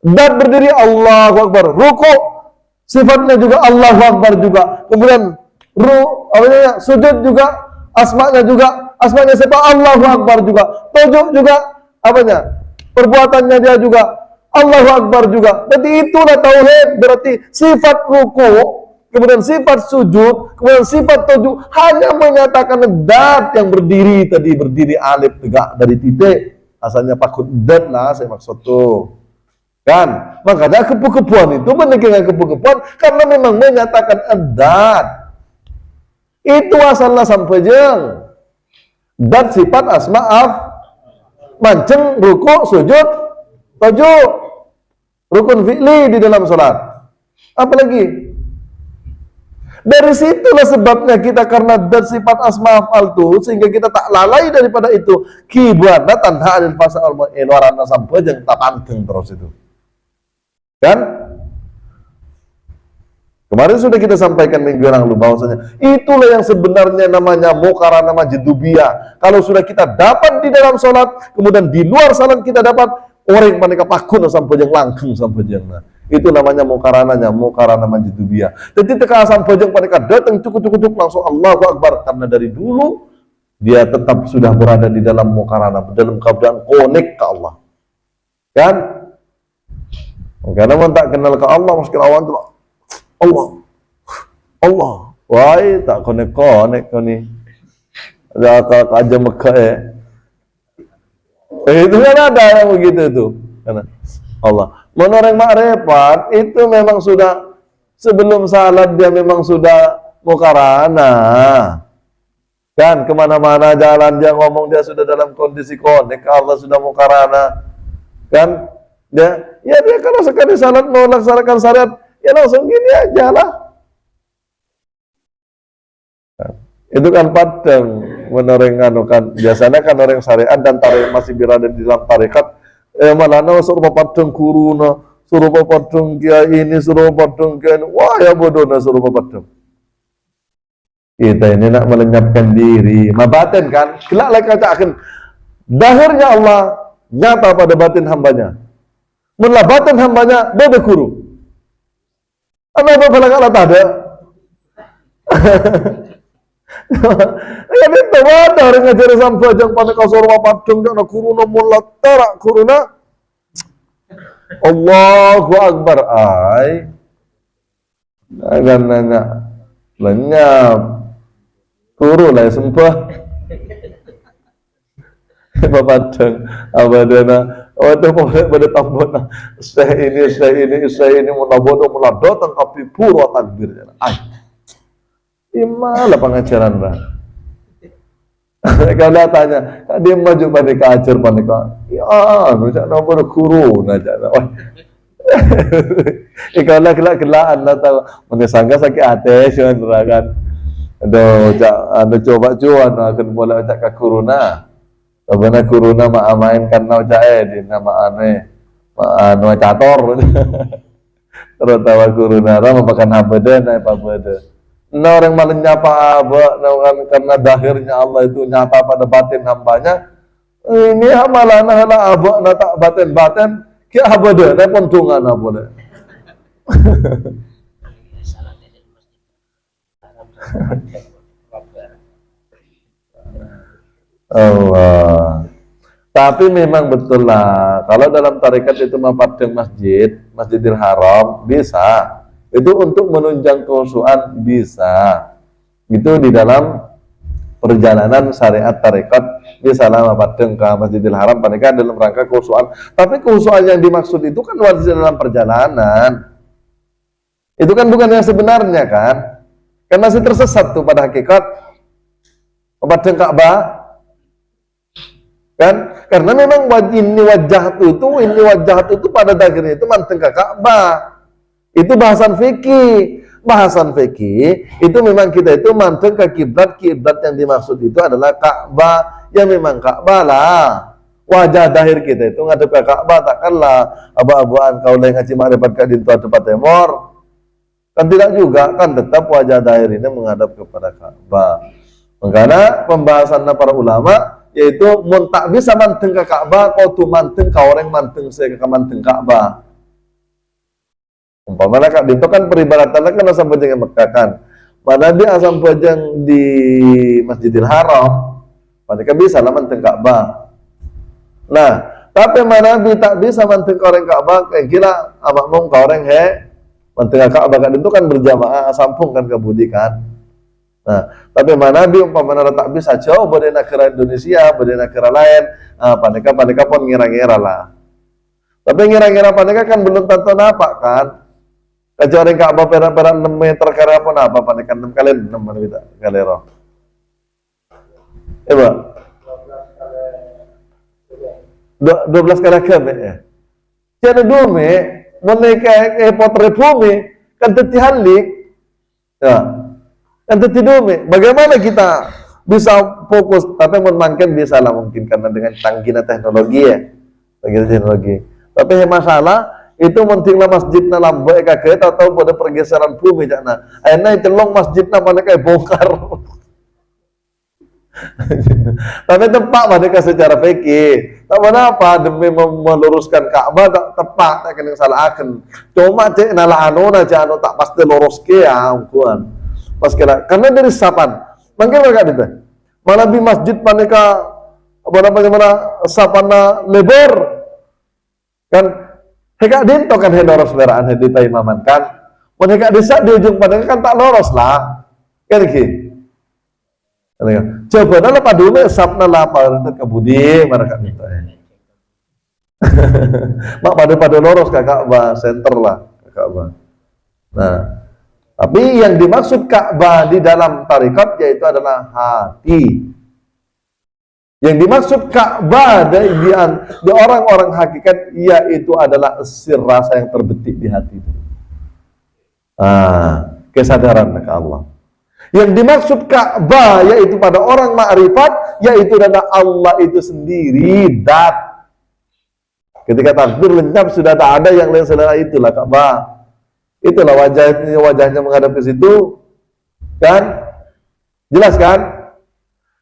dat berdiri Allahu Akbar, ruku sifatnya juga Allahu Akbar juga, kemudian sujud juga asmanya siapa Allahu Akbar juga, tujuh juga perbuatannya dia juga Allahu Akbar juga. Berarti itulah tauhid. Berarti sifat ruku, kemudian sifat sujud, kemudian sifat tujuh hanya menyatakan dat yang berdiri tadi, berdiri alif tegak dari titik, asalnya pakut dat lah saya maksud tuh, kan? Makanya kepu-kepuan itu menegakkan kepu-kepuan karena memang menyatakan dat. Itu asalnya sampai jeng dat sifat asma manceng ruku sujud tujuh rukun fi'li di dalam salat. Apalagi dari situlah sebabnya kita karena dan sifat asma af'al itu sehingga kita tak lalai daripada itu. Kibana tanha anil fasa al warana sampai yang tak panteng terus itu. Kan? Kemarin sudah kita sampaikan minggu yang lalu bahwasanya itulah yang sebenarnya namanya muqaranah majdubiyah. Kalau sudah kita dapat di dalam salat, kemudian di luar salat kita dapat orang panika pakun sampai yang langkung sampai yang itu namanya muqaranahnya, muqaranah majdubiyah. Jadi teka sampai yang panika datang cukup langsung Allahu Akbar karena dari dulu dia tetap sudah berada di dalam muqaranah, dalam keadaan konek ke Allah. Kan? Karena man tak kenal ke Allah, mesti awan tu Allah. Wah, tak konek kau ni. Ada aja Mekah itu kan ada yang begitu itu. Karena Allah. Menurut makrifat itu memang sudah sebelum salat dia memang sudah muqaranah. Kan kemana-mana jalan dia ngomong dia sudah dalam kondisi konek Allah sudah muqaranah. Kan dia kalau sekali salat mau laksanakan syariat ya langsung gini aja lah. Itu kan padang menurut anu kan. Biasanya kan orang syariat dan tarik masih berada di dalam tarekat. Malah suruh padang kuruna, suruh padang kiai ini, suruh padang kiai ini. Wah ya bodoh suruh padang. Kita ini nak melenyapkan diri, mabatin kan. Kelak lagi katakan dahirnya Allah nyata pada batin hambanya. Mula batin hambanya bebe kuru. Apa pala kalau tak ada? Ya itu ada orang ngajar sampai jang pada kasur wapadung jangan kuruna mula terak kuruna. Allahu Akbar ay. Agan nanya lenyap kuru lah sempah. Papadang abadana itu pada tambona saya ini munabodo mulado tangkapi puro takbir ay imalah pengajaran lah. Kalau tanya dia maju pada kacer pada ka ya macam nama guru naja kalau kelak-kelakan lah tahu menyangka sakit hati kan ada coba cuan akan mulai cak ke kuruna. Sebenarnya kuruna maamain karena di nama ane anu cator. Terus tawa kuruna rama makan abada naik abada. Nah orang malah nyapa aba karena dahirnya Allah itu nyata pada batin hambanya. Ini malah nah aba nata batin kia abada naik pentungan abada. Allah. Tapi memang betul lah. Kalau dalam tarekat itu mapadang Masjidil Haram bisa. Itu untuk menunjang kekhusyuan bisa. Itu di dalam perjalanan syariat tarekat bisa lah mapadang ke Masjidil Haram panika dalam rangka kekhusyuan. Tapi kekhusyuan yang dimaksud itu kan wajib dalam perjalanan. Itu kan bukan yang sebenarnya kan? Kan masih tersesat tuh pada hakikat mapadang Ka'bah. Kan karena memang ini wajah itu pada akhirnya itu manteng ke Ka'bah. Itu bahasan fikih itu memang kita itu manteng ke kiblat yang dimaksud itu adalah Ka'bah. Ya memang Ka'bah lah wajah dahir kita itu ngadep ke Ka'bah, takkanlah aba-abaan kau lagi ngaji makrifat ka dintu tempat temor kan, tidak juga kan, tetap wajah dahir ini menghadap kepada Ka'bah. Makanya pembahasannya para ulama yaitu mun tak bisa manteng ke Ka'bah, kau tu manteng ka orang manteng saya ke manteng Ka'bah. Umpamanya kak itu kan peribadatannya kan asam pajang Mekah kan. Mana dia asam pajang di Masjidil Haram, mereka bisa lah manteng Ka'bah. Nah, tapi mana dia tak bisa manteng ke orang Ka'bah, kayak gila amak mong ka orang manteng Ka'bah kan itu kan berjamaah sampung kan ke budi kan. Nah, tapi mana bi umpamanya tak bisa jauh pada negara Indonesia, pada negara lain, paneka pun ngira-ngira lah. Tapi ngira-ngira paneka kan belum tentu apa kan. Kecuali Ka'bah perak-perak 6 meter karena pun apa paneka 6 kali 6 mana kita kali roh. Coba. 12 kali kami ya. Jadi dome menika potret bumi kan tetihalik. Ya. Yang tertidur, bagaimana kita bisa fokus? Tapi mungkin bisa lah mungkin karena dengan canggihnya teknologi ya, teknologi. Tapi masalah itu pentinglah masjidnya lambai kaget atau pada pergeseran bumi jana. Akhirnya celong masjidnya mana kayak bongkar. Tapi tepat mereka secara fikih. Tak mana apa demi meluruskan Ka'bah tak tepat tak kena salah akan. Cuma cek nala anu tak pasti lurus ke ya ukuan. Pas kira karena dari sapan mungkin mereka itu malah di masjid paneka bagaimana sapana lebar kan heka dinto kan loros leraan di paimaman kan mereka desa di ujung paneka kan tak loros lah kan ki coba nala padune sapna lapar ke budi mereka minta mak pada loros ke Ka'bah center lah ke Ka'bah. Nah, tapi yang dimaksud Ka'bah di dalam tarekat yaitu adalah hati. Yang dimaksud Ka'bah di orang-orang hakikat yaitu adalah esir rasa yang terbetik di hati itu. Kesadaran ke Allah. Yang dimaksud Ka'bah yaitu pada orang ma'rifat, yaitu adalah Allah itu sendiri, dat. Ketika takbir lenyap sudah tak ada yang lain selain itulah Ka'bah. Itulah wajahnya menghadap ke situ, kan? Jelas kan?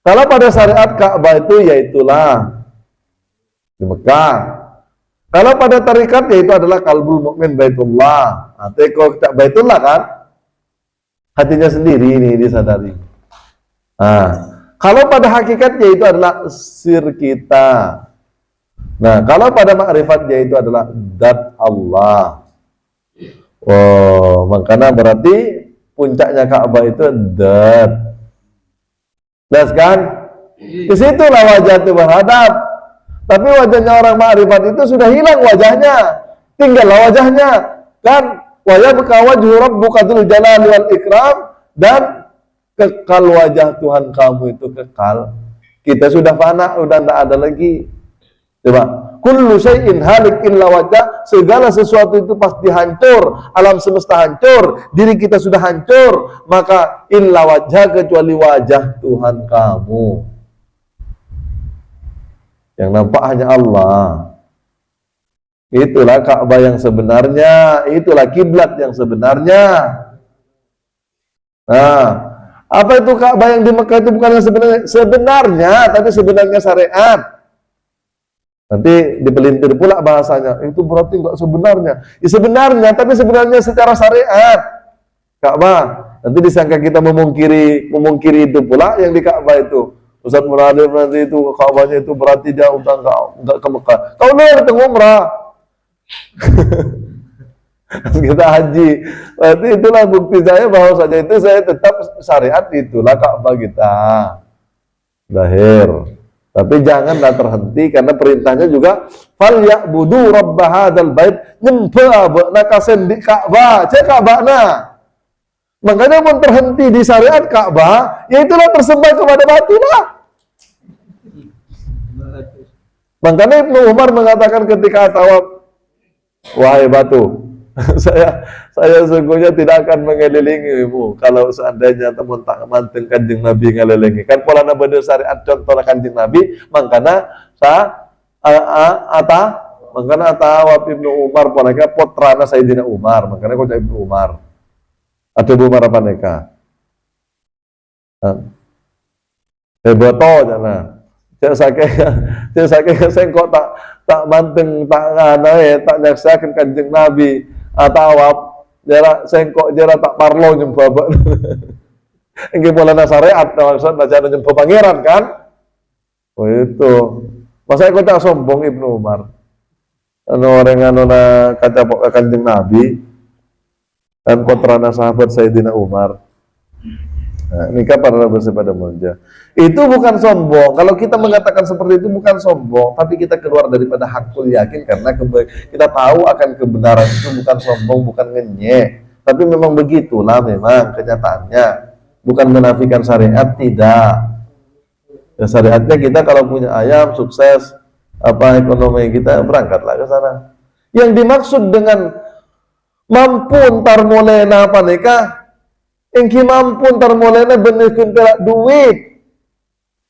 Kalau pada syariat Ka'bah itu yaitulah di Mekah. Kalau pada tarikat yaitu adalah qalbul mukmin Baitullah. Teko Baitullah kan? Hatinya sendiri ini disadari. Kalau pada hakikatnya itu adalah sir kita. Nah, kalau pada ma'rifatnya itu adalah zat Allah. Oh, makanya berarti puncaknya Ka'bah itu zat. Jelas kan? Disitulah wajah itu berhadap. Tapi wajahnya orang ma'rifat itu sudah hilang wajahnya. Tinggallah wajahnya. Kan? Wa yabqa wajhu rabbuka dzul jalali wal ikram, dan kekal wajah Tuhan kamu itu kekal. Kita sudah fana, sudah tidak ada lagi. Coba, kullu syai'in halik illa wajah, segala sesuatu itu pasti hancur, alam semesta hancur, diri kita sudah hancur, maka illa wajah, kecuali wajah Tuhan kamu. Yang nampak hanya Allah. Itulah Ka'bah yang sebenarnya, itulah kiblat yang sebenarnya. Nah, apa itu Ka'bah yang di Mekah itu bukan yang sebenarnya? Sebenarnya, tapi sebenarnya syariat. Nanti dipelintir pula bahasanya, itu berarti enggak sebenarnya. Ya sebenarnya, tapi sebenarnya secara syariat. Ka'bah. Nanti disangka kita memungkiri itu pula yang di Ka'bah itu. Ustaz Muradi nanti itu Ka'bahnya itu berarti dia udah enggak ke Mekah. Kau datang umrah. Kita haji. Berarti itulah bukti saya bahwa saja itu saya tetap syariat, itulah Ka'bah kita. Lahir. Tapi janganlah terhenti karena perintahnya juga fal ya'budu rabb hadzal bait, nyembah nakasen di Ka'bah, cek Ka'bahna. Makanya pun terhenti di syariat Ka'bah, yaitulah tersembah kepada batu lah. Makanya Ibnu Umar mengatakan ketika tawaf, wahai batu, saya sungguhnya tidak akan mengelilingimu kalau seandainya teman tak manteng Kanjeng Nabi ngelilingi. Kan pola nabi syariat contoh Kanjeng Nabi, makanya makanya tawaf Ibnu Umar polanya putrana Sayyidina Umar, makanya kau Ibnu Umar. Ada Ibnu Umar apa neka? Boto jana. Cek sake sengkok tak manteng tak nyaksakan Kanjeng Nabi atau jarak sengkok jarak tak parlo nyembah. Ini pola syariat maksud baca nyembah pangeran kan? Oh itu. Masa aku tak sombong Ibnu Umar. Orang na kaca Kanjeng Nabi dan putrana sahabat Sayyidina Umar. Nah, nikah para bersepeda mulja. Itu bukan sombong. Kalau kita mengatakan seperti itu bukan sombong, tapi kita keluar daripada hakul yakin karena kita tahu akan kebenaran itu bukan sombong, bukan ngenyek. Tapi memang begitulah memang kenyataannya. Bukan menafikan syariat, tidak. Ya, syariatnya kita kalau punya ayam sukses ekonomi kita berangkatlah ke sana. Yang dimaksud dengan mampu ntar mulena apa nikah? Engki mampu ntar mulena benikun perak duit,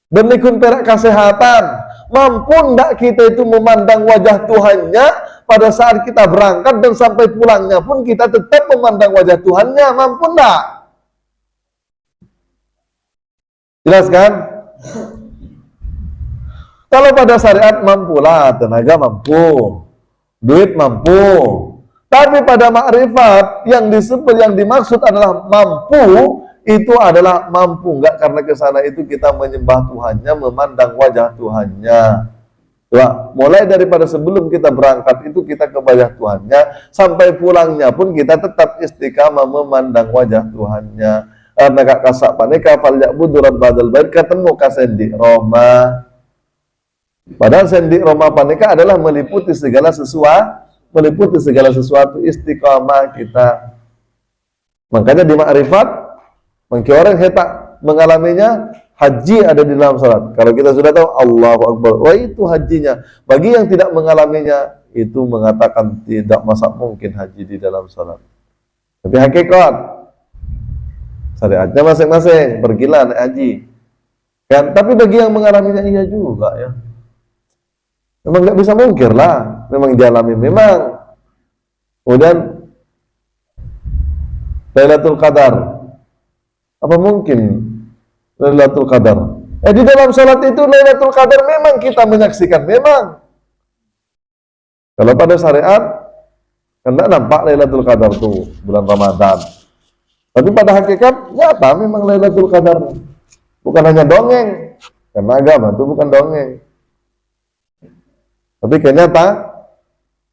benikun perak kesehatan. Mampu ndak kita itu memandang wajah Tuhannya pada saat kita berangkat dan sampai pulangnya pun kita tetap memandang wajah Tuhannya. Mampu ndak? Jelas kan? Kalau pada syariat mampulah, tenaga mampu, duit mampu. Tapi pada makrifat yang disebut, yang dimaksud adalah mampu, itu adalah mampu enggak karena ke sana itu kita menyembah Tuhannya, memandang wajah Tuhannya. Coba, mulai daripada sebelum kita berangkat itu kita ke wajah Tuhannya, sampai pulangnya pun kita tetap istiqamah memandang wajah Tuhannya. Karena kak kasak paneka fal ya'budu rabbadzal bait, ketemu kasendi Roma. Padahal sendi Roma paneka adalah meliputi segala sesuatu istiqamah kita. Makanya di makrifat mungkin orang hetak mengalaminya, haji ada di dalam salat. Kalau kita sudah tahu Allahu Akbar, wah itu hajinya. Bagi yang tidak mengalaminya, itu mengatakan tidak masa mungkin haji di dalam salat. Tapi hakikat syariatnya masing-masing, pergilah naik haji. Kan? Tapi bagi yang mengalaminya iya juga ya. Memang nggak bisa mungkir lah, memang dialami memang. Kemudian Lailatul Qadar, apa mungkin Lailatul Qadar? Di dalam salat itu Lailatul Qadar memang kita menyaksikan, memang. Kalau pada syariat, kan tidak nampak Lailatul Qadar itu bulan Ramadan. Tapi pada hakikat nyata memang Lailatul Qadar. Bukan hanya dongeng, karena agama itu bukan dongeng. Tapi kenyata,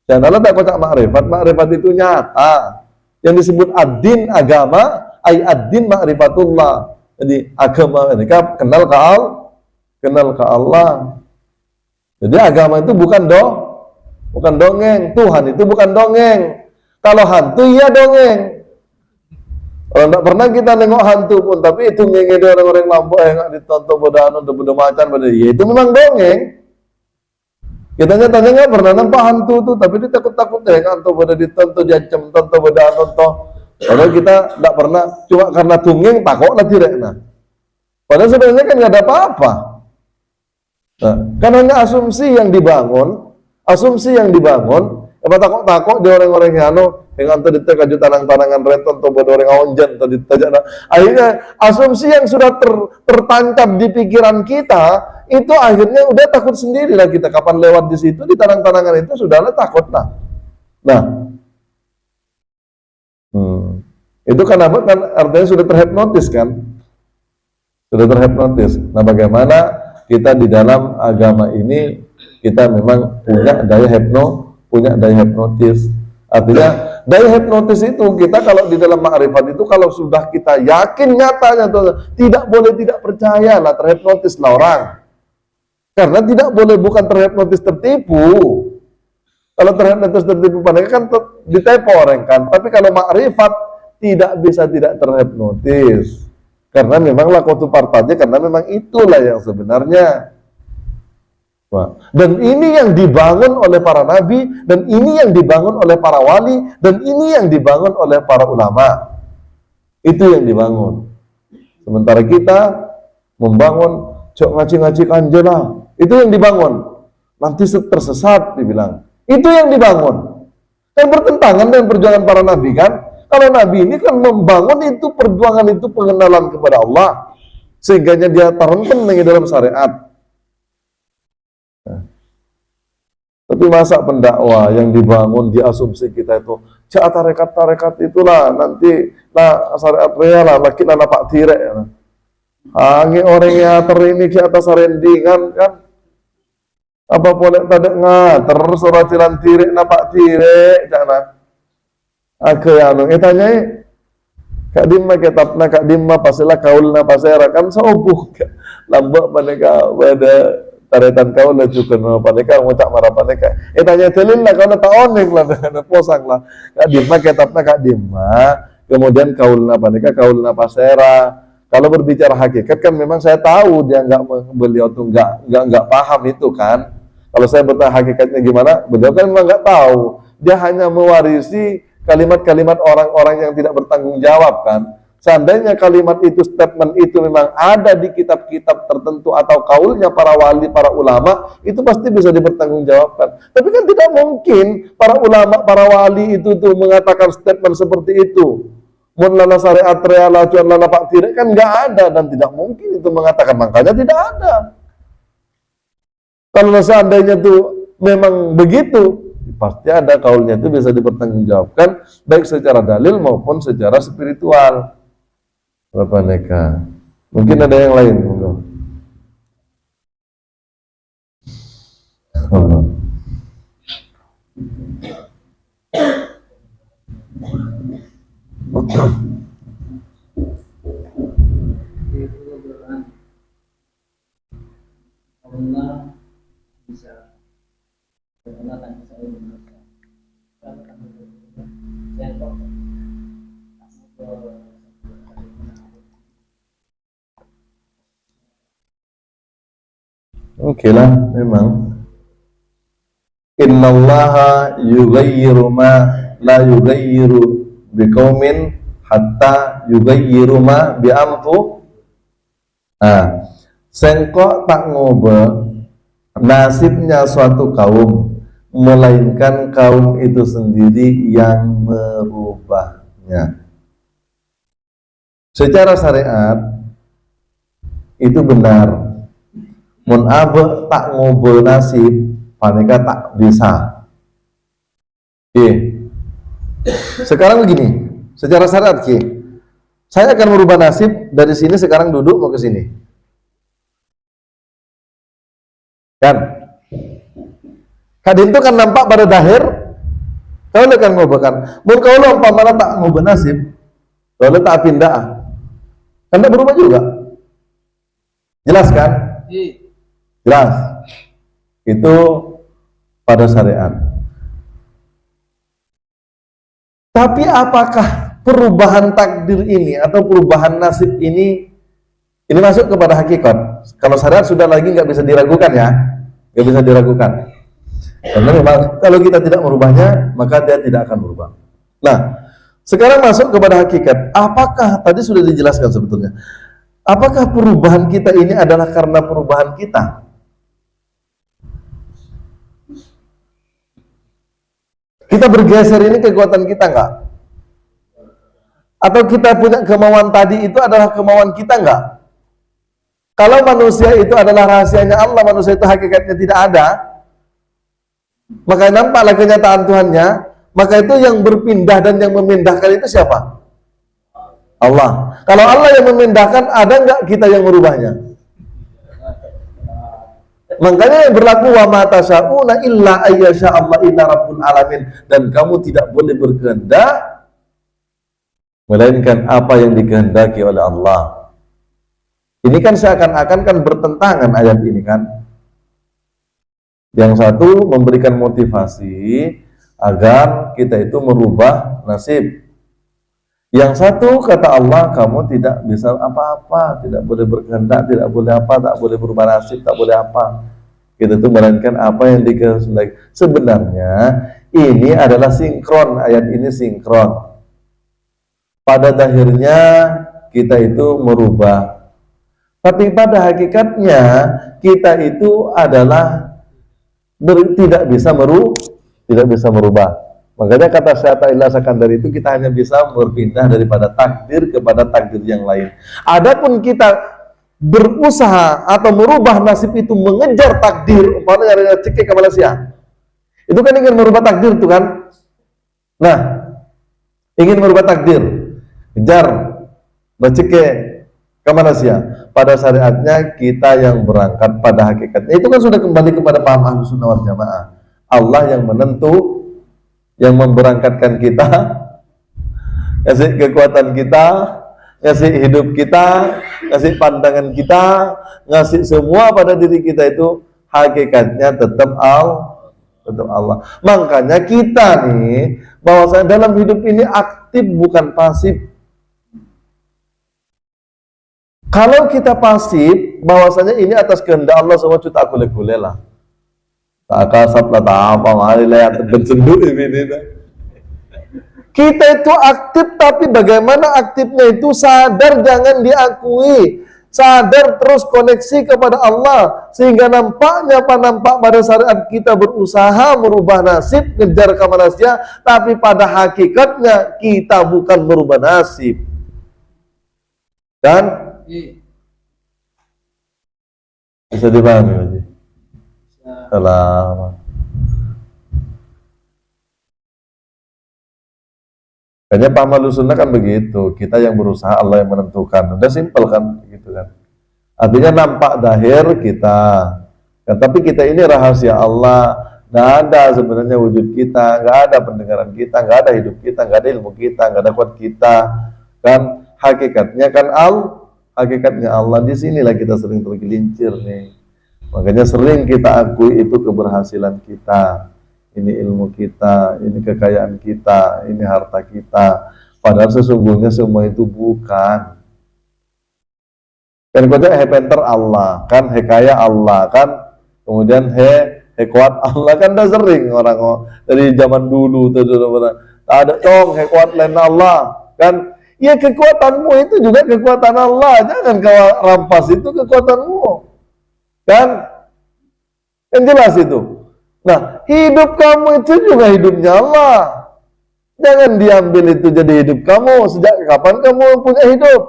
janganlah tak kotak makrifat. Makrifat itu nyata. Yang disebut ad-din agama, ay ad-din ma'rifatullah. Jadi agama ini kenal ke Allah. Jadi agama itu bukan dongeng. Tuhan itu bukan dongeng. Kalau hantu iya dongeng. Kalau tidak pernah kita nengok hantu pun, tapi itu ngengede orang-orang Lombok yang ditonton bodoh macan pada ya itu memang dongeng. Kita nyatanya nggak pernah nampak hantu tuh, tapi dia takut-takut deh hantu pada ditonton diancam tonton bodoh tonton. Padahal kita tidak pernah, cuma karena tungeng takutlah tidak. Nah, padahal sebenarnya kan nggak ada apa-apa. Nah, karena hanya asumsi yang dibangun. Apa takut-takut di orang-orang yang dengan tadi kaju tanang-tanangan reton atau bodoh orang aonjan tadi tajana. Akhirnya asumsi yang sudah tertancap di pikiran kita itu akhirnya udah takut sendiri lah kita. Kapan lewat di situ di tanang-tanangan itu sudahlah takut lah. Nah, itu kan apa? Kan artinya sudah terhipnotis kan? Sudah terhipnotis. Nah, bagaimana kita di dalam agama ini kita memang punya daya hipnotis. Artinya daya hipnotis itu kita kalau di dalam ma'rifat itu kalau sudah kita yakin nyatanya tuh, tidak boleh tidak percaya lah, terhipnotis lah orang. Karena tidak boleh bukan terhipnotis tertipu. Kalau terhipnotis tertipu padahal kan ditepo orang kan. Tapi kalau ma'rifat tidak bisa tidak terhipnotis. Karena memang lakotu partaja, karena memang itulah yang sebenarnya. Dan ini yang dibangun oleh para nabi, dan ini yang dibangun oleh para wali, dan ini yang dibangun oleh para ulama. Itu yang dibangun. Sementara kita membangun cok ngaji-ngaji kanjela, itu yang dibangun. Nanti tersesat dibilang. Itu yang dibangun. Kan bertentangan dengan perjuangan para nabi kan? Kalau nabi ini kan membangun itu perjuangan itu pengenalan kepada Allah, sehingga dia tarankan dalam syariat. Tapi masa pendakwah yang dibangun di asumsi kita itu cak tarekat itulah nanti lah syariat lah laki lah pak tirek ya. Hangi orang yang terini ke atas rendingan kan apa boleh tadi ngater surat cilan tirek napak tirek cakna aku ya tanya kak dimma kitabna kak dimma pasilah kaulna pasera kan sobuh lambak mereka pada taretan kau lah juga paneka ngucap marah paneka. Tanya dalil lah kalau tak oning lah dengan posang lah. Kak dimma kitabna kak dimma. Kemudian kaulna paneka kaulna pasera. Kalau berbicara hakikat kan memang saya tahu dia beliau tuh nggak paham itu kan. Kalau saya bertanya hakikatnya gimana, beliau kan memang nggak tahu. Dia hanya mewarisi kalimat-kalimat orang-orang yang tidak bertanggung jawab kan. Seandainya kalimat itu, statement itu memang ada di kitab-kitab tertentu atau kaulnya para wali, para ulama, itu pasti bisa dipertanggungjawabkan. Tapi kan tidak mungkin para ulama, para wali itu tuh mengatakan statement seperti itu. Mun lana syariat reala cuan lana pak tirek kan nggak ada dan tidak mungkin itu mengatakan, makanya tidak ada. Kalau seandainya tuh memang begitu, pasti ada kaulnya itu bisa dipertanggungjawabkan baik secara dalil maupun secara spiritual. Berapa neka? Mungkin ada yang lain. Allah bisa berkenalan bisa Indonesia. Oke lah, memang innallaha yughayyiru ma la yughayyiru biqaumin hatta yughayyiru ma bi anfu. Nah, sengkok tak ngobe nasibnya suatu kaum, melainkan kaum itu sendiri yang merubahnya. Secara syariat itu benar. Mun abe tak ngobe nasib, panika tak bisa. Oke. Sekarang begini, secara syariat Ki, saya akan merubah nasib dari sini sekarang duduk mau ke sini. Kan? Kadin itu kan nampak pada dahir, kau akan ngobakan. Mun kau lupa mana tak ngubah nasib, kau tak pindah. Kan tak berubah juga. Jelas kan? Jelas. Itu pada syariat. Tapi apakah perubahan takdir ini atau perubahan nasib ini masuk kepada hakikat? Kalau syariat sudah lagi nggak bisa diragukan ya, nggak bisa diragukan. Karena memang kalau kita tidak merubahnya, maka dia tidak akan berubah. Nah, sekarang masuk kepada hakikat. Apakah tadi sudah dijelaskan sebetulnya? Apakah perubahan kita ini adalah karena perubahan kita? Kita bergeser ini kekuatan kita enggak? Atau kita punya kemauan tadi itu adalah kemauan kita enggak? Kalau manusia itu adalah rahasianya Allah, manusia itu hakikatnya tidak ada, maka nampaklah kenyataan Tuhannya, maka itu yang berpindah dan yang memindahkan itu siapa? Allah. Kalau Allah yang memindahkan, ada enggak kita yang merubahnya? Makanya yang berlaku wa ma tasyauna illa ayyasha Allah inna rabbul alamin, dan kamu tidak boleh berkehendak melainkan apa yang dikehendaki oleh Allah. Ini kan seakan-akan kan bertentangan ayat ini kan. Yang satu memberikan motivasi agar kita itu merubah nasib. Yang satu kata Allah, kamu tidak bisa apa-apa, tidak boleh berkehendak, tidak boleh apa, tak boleh berubah nasib, tak boleh apa. Kita itu melainkan apa yang dikehendaki. Sebenarnya ini adalah sinkron, ayat ini sinkron. Pada akhirnya kita itu merubah. Tapi pada hakikatnya kita itu adalah tidak bisa merubah. Makanya kata Syaikhul Sakandari itu kita hanya bisa berpindah daripada takdir kepada takdir yang lain. Adapun kita berusaha atau merubah nasib itu mengejar takdir, umpamanya ada cekik ke Malaysia, itu kan ingin merubah takdir itu kan. Nah, ingin merubah takdir, kejar beceke ke Malaysia. Pada syariatnya kita yang berangkat, pada hakikatnya itu kan sudah kembali kepada paham Ahlus Sunnah wal Jamaah. Allah yang menentu, yang memberangkatkan kita, ngasih kekuatan kita, ngasih hidup kita, ngasih pandangan kita, ngasih semua pada diri kita, itu hakikatnya tetap Allah. Makanya kita nih bahwasanya dalam hidup ini aktif bukan pasif. Kalau kita pasif, bahwasanya ini atas kehendak Allah semua cuta kule-kule lah. Tak kasap lah, tak apa, mari lihat bercenduk ini. Kita itu aktif, tapi bagaimana aktifnya itu sadar jangan diakui. Sadar terus koneksi kepada Allah, sehingga nampaknya apa nampak pada syariat kita berusaha merubah nasib, ngejar ke manusia, tapi pada hakikatnya kita bukan merubah nasib. Dan bisa dipahami Haji? Salam. Kayaknya Pak Ahlus Sunnah kan begitu, kita yang berusaha, Allah yang menentukan. Udah simpel kan, gitu kan. Artinya nampak dahir kita, kan, tapi kita ini rahasia Allah. Nggak ada sebenarnya wujud kita, nggak ada pendengaran kita, nggak ada hidup kita, nggak ada ilmu kita, nggak ada kuat kita. Kan hakikatnya kan hakikatnya Allah. Di sinilah kita sering tergelincir nih. Makanya sering kita akui itu keberhasilan kita. Ini ilmu kita, ini kekayaan kita, ini harta kita. Padahal sesungguhnya semua itu bukan. Kan kata penter Allah, kan kaya Allah, kan kemudian kuat Allah, kan dah sering orang dari zaman dulu tak ada kuat lain Allah, kan Ya kekuatanmu itu juga kekuatan Allah. Jangan kau rampas itu kekuatanmu. Kan? Kan jelas itu. Nah, hidup kamu itu juga hidupnya Allah. Jangan diambil itu jadi hidup kamu. Sejak kapan kamu punya hidup?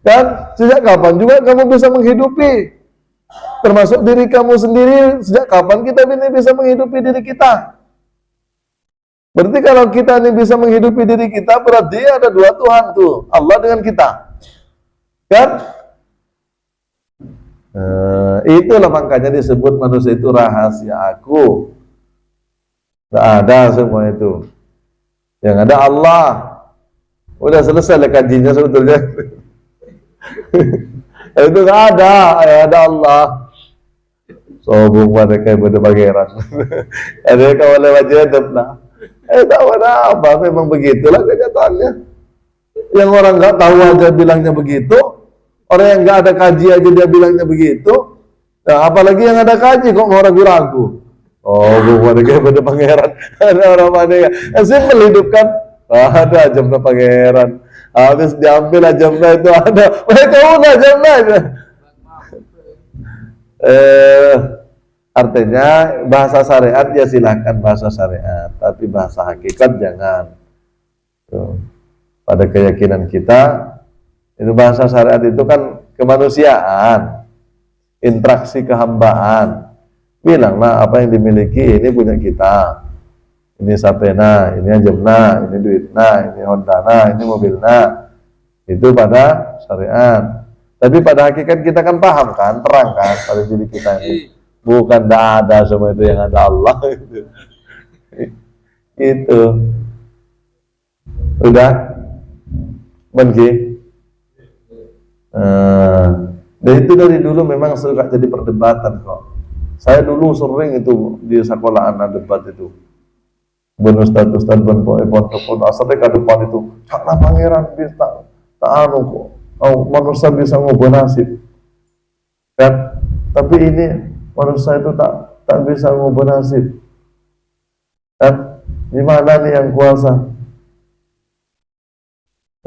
Kan? Sejak kapan juga kamu bisa menghidupi? Termasuk diri kamu sendiri. Sejak kapan kita ini bisa menghidupi diri kita? Berarti kalau kita ini bisa menghidupi diri kita, berarti ada dua Tuhan tuh, Allah dengan kita. Kan? Itulah makanya disebut manusia itu rahasia aku. Tidak ada semua itu. Yang ada Allah. Udah selesai lah kajinya sebetulnya. Itu nggak ada, yang ada Allah. Sobung pada kayak pada pangeran. Ada kawan lewat jadab lah. Tak ada apa, memang begitulah kenyataannya. Yang orang nggak tahu aja bilangnya begitu, orang yang nggak ada kaji aja dia bilangnya begitu. Nah, apalagi yang ada kaji kok mau ragu-ragu. Oh, bukan kayak pada pangeran. Ada orang mana ya? Simpel hidup kan? Ada ajamnya pangeran. Habis diambil ajamnya itu ada. Mereka udah ajamnya aja. Artinya bahasa syariat ya silahkan bahasa syariat, tapi bahasa hakikat jangan. Tuh. Pada keyakinan kita itu bahasa syariat itu kan kemanusiaan, interaksi kehambaan. Bilanglah apa yang dimiliki ini punya kita. Ini sapena, ini ajamna, ini duitna, ini hondana, ini mobilna. Itu pada syariat. Tapi pada hakikat kita kan paham kan, terang kan pada diri kita ini. Bukan ada semua itu, yang ada Allah itu. Itu. Udah? Benki? Dan itu dari dulu memang suka jadi perdebatan kok. Saya dulu sering itu di sekolahan debat itu. Ustaz ben pondok asal ke depan itu. Karena pangeran bisa tak anu kok. Oh, manusia bisa ngubah nasib. Kan? Tapi ini manusia itu tak bisa ngubah nasib. Kan? Di mana nih yang kuasa?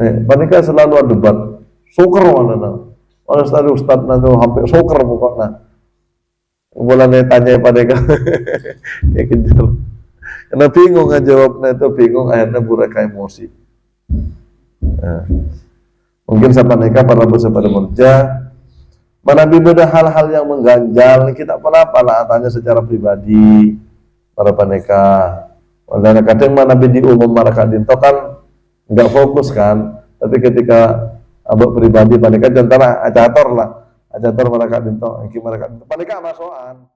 Mereka selalu ada debat. Suker mana nak? Ustaz nanti hampir suker pokoknya. Mulanya tanya pada mereka. Ya kejar. Karena bingung ngejawabnya itu, bingung akhirnya mereka emosi. Nah, mungkin sama mereka para bersepeda merja mana beda hal-hal yang mengganjal kita pala tanya secara pribadi para paneka. Oleh kadang mana di umum mereka dinto kan nggak fokus kan, tapi ketika abang pribadi paneka jantan acator mereka dinto, mereka masukkan.